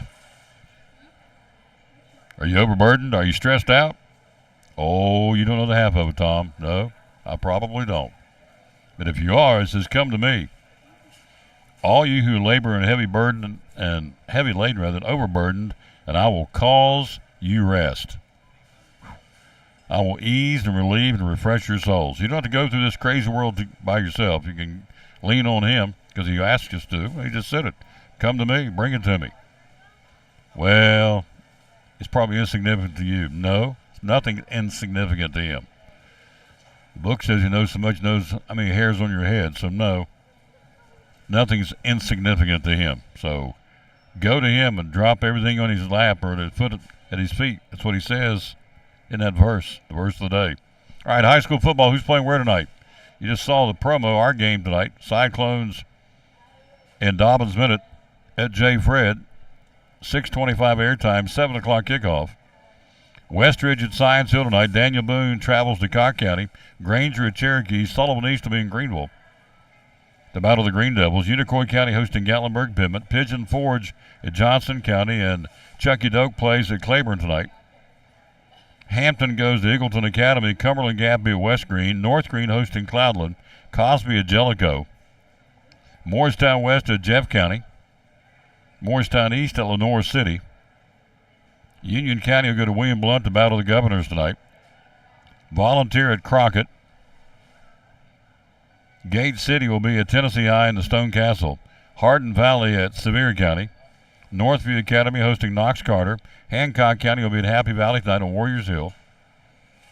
Are you overburdened? Are you stressed out? Oh, you don't know the half of it, Tom. No, I probably don't. But if you are, it says, "Come to me, all you who labor and heavy burden and heavy laden rather than overburdened, and I will cause you rest." I will ease and relieve and refresh your souls. You don't have to go through this crazy world by yourself. You can lean on Him because He asked us to. He just said it. Come to me, bring it to me. Well, it's probably insignificant to you. No, it's nothing insignificant to Him. The book says He knows so much, knows how many hairs on your head. So no, nothing's insignificant to Him. So go to Him and drop everything on His lap or at His feet. That's what He says in that verse, the verse of the day. All right, high school football, who's playing where tonight? You just saw the promo, our game tonight, Cyclones and Dobbins Minute at J. Fred, 6:25 airtime, 7 o'clock kickoff. Westridge at Science Hill tonight. Daniel Boone travels to Cobb County. Granger at Cherokee. Sullivan East will be in Greenville. The Battle of the Green Devils. Unicoi County hosting Gatlinburg Pittman. Pigeon Forge at Johnson County. And Chucky Doak plays at Claiborne tonight. Hampton goes to Eagleton Academy. Cumberland Gap at West Green. North Green hosting Cloudland. Cosby at Jellicoe. Morristown West at Jeff County. Morristown East at Lenore City. Union County will go to William Blount to battle the Governors tonight. Volunteer at Crockett. Gate City will be at Tennessee High in the Stone Castle. Hardin Valley at Sevier County. Northview Academy hosting Knox Carter. Hancock County will be at Happy Valley tonight on Warriors Hill.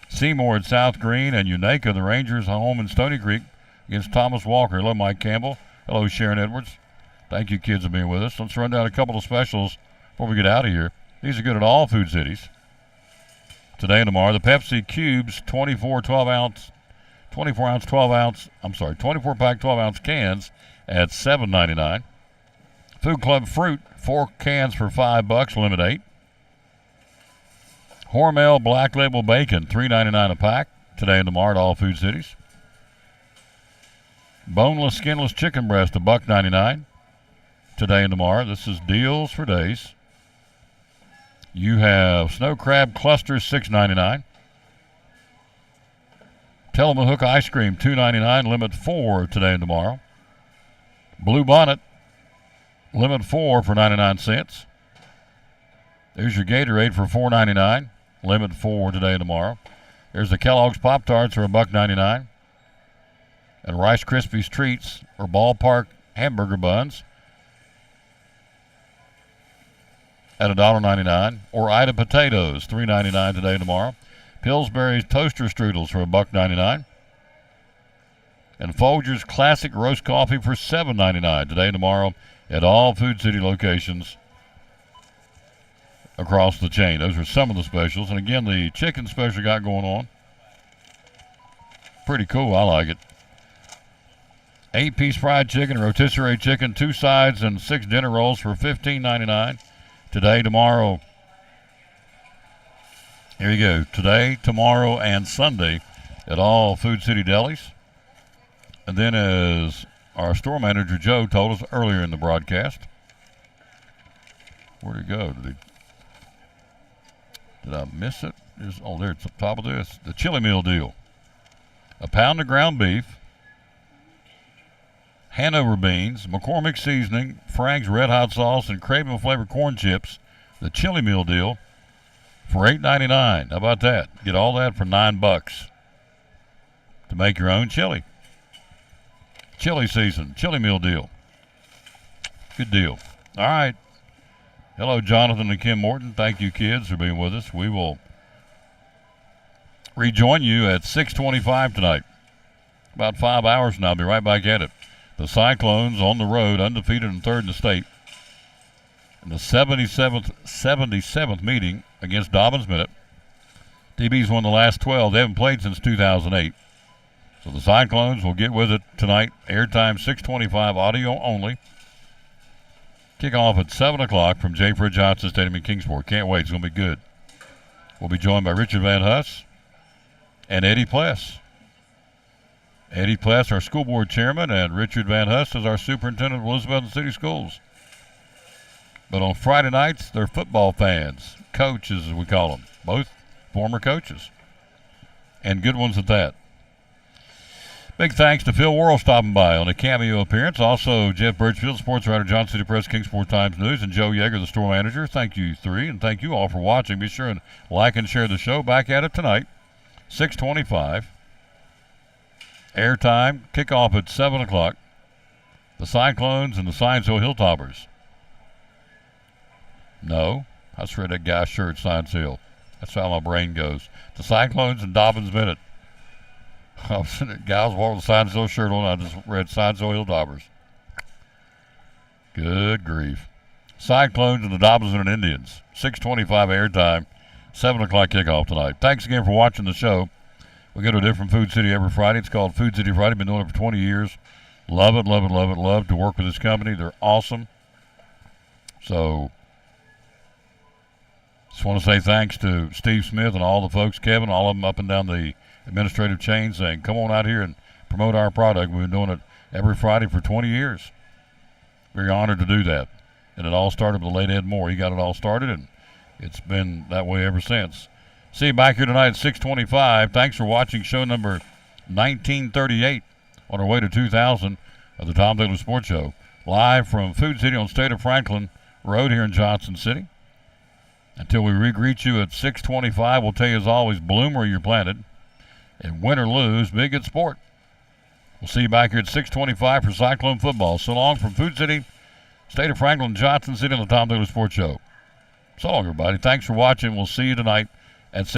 Seymour at South Green, and Unaka, the Rangers, home in Stony Creek against Thomas Walker. Hello, Mike Campbell. Hello, Sharon Edwards. Thank you, kids, for being with us. Let's run down a couple of specials before we get out of here. These are good at all Food Cities. Today and tomorrow, the Pepsi Cubes 24 pack 12-ounce cans at $7.99. Food Club Fruit, 4 cans for $5, limit 8. Hormel Black Label Bacon, $3.99 a pack, today and tomorrow at all Food Cities. Boneless, skinless chicken breast, $1.99, today and tomorrow. This is deals for days. You have snow crab clusters, $6.99. Tillamook ice cream, $2.99, limit 4 today and tomorrow. Blue Bonnet, limit 4 for 99 cents. There's your Gatorade for $4.99, limit 4 today and tomorrow. There's the Kellogg's Pop-Tarts for $1.99. And Rice Krispies Treats or Ballpark hamburger buns at $1.99. Or Ida Potatoes, $3.99 today and tomorrow. Pillsbury's Toaster Strudels for $1.99. And Folgers Classic Roast Coffee for $7.99 today and tomorrow at all Food City locations across the chain. Those are some of the specials. And again, the chicken special got going on. Pretty cool. I like it. 8-piece fried chicken, rotisserie chicken, 2 sides, and 6 dinner rolls for $15.99 today, tomorrow. Here you go. Today, tomorrow, and Sunday at all Food City delis. And then, as our store manager Joe told us earlier in the broadcast, where'd he go? Did I miss it? There it's up top of this. The chili meal deal. A pound of ground beef, Hanover beans, McCormick seasoning, Frank's red hot sauce, and Craven flavored corn chips. The chili meal deal for $8.99. How about that? Get all that for $9 to make your own chili. Chili season, chili meal deal. Good deal. All right. Hello, Jonathan and Kim Morton. Thank you, kids, for being with us. We will rejoin you at 6:25 tonight. About 5 hours from now. I'll be right back at it. The Cyclones on the road, undefeated and third in the state. In the 77th meeting against Dobbins Minute. DB's won the last 12. They haven't played since 2008. So the Cyclones will get with it tonight. Airtime 6:25, audio only. Kickoff at 7 o'clock from J. Fred Johnson Stadium in Kingsport. Can't wait. It's going to be good. We'll be joined by Richard Van Huss and Eddie Pless. Eddie Pless, our school board chairman, and Richard Van Huss is our superintendent of Elizabeth City Schools. But on Friday nights, they're football fans, coaches as we call them, both former coaches, and good ones at that. Big thanks to Phil Worrell stopping by on a cameo appearance. Also, Jeff Birchfield, sports writer, Johnson City Press, Kingsport Times News, and Joe Yeager, the store manager. Thank you, three, and thank you all for watching. Be sure and like and share the show. Back at it tonight, 6:25. Airtime, kickoff at 7 o'clock. The Cyclones and the Science Hill Hilltoppers. No, I just read that guy's shirt, Science Hill. That's how my brain goes. The Cyclones and Dobbins Minute. I was in it. Guys walking with the Science Hill shirt on. I just read Science Hill Hilltoppers. Good grief. Cyclones and the Dobbins Minute Indians. 6:25 airtime, 7 o'clock kickoff tonight. Thanks again for watching the show. We go to a different Food City every Friday. It's called Food City Friday. Been doing it for 20 years. Love it, love it, love it, love to work with this company. They're awesome. So, just want to say thanks to Steve Smith and all the folks, Kevin, all of them up and down the administrative chain, saying, come on out here and promote our product. We've been doing it every Friday for 20 years. Very honored to do that. And it all started with the late Ed Moore. He got it all started, and it's been that way ever since. See you back here tonight at 6:25. Thanks for watching show number 1938 on our way to 2000 of the Tom Taylor Sports Show. Live from Food City on State of Franklin Road here in Johnson City. Until we re-greet you at 6:25, we'll tell you as always, bloom where you're planted, and win or lose, be a good sport. We'll see you back here at 6:25 for Cyclone football. So long from Food City, State of Franklin, Johnson City on the Tom Taylor Sports Show. So long, everybody. Thanks for watching. We'll see you tonight at 6.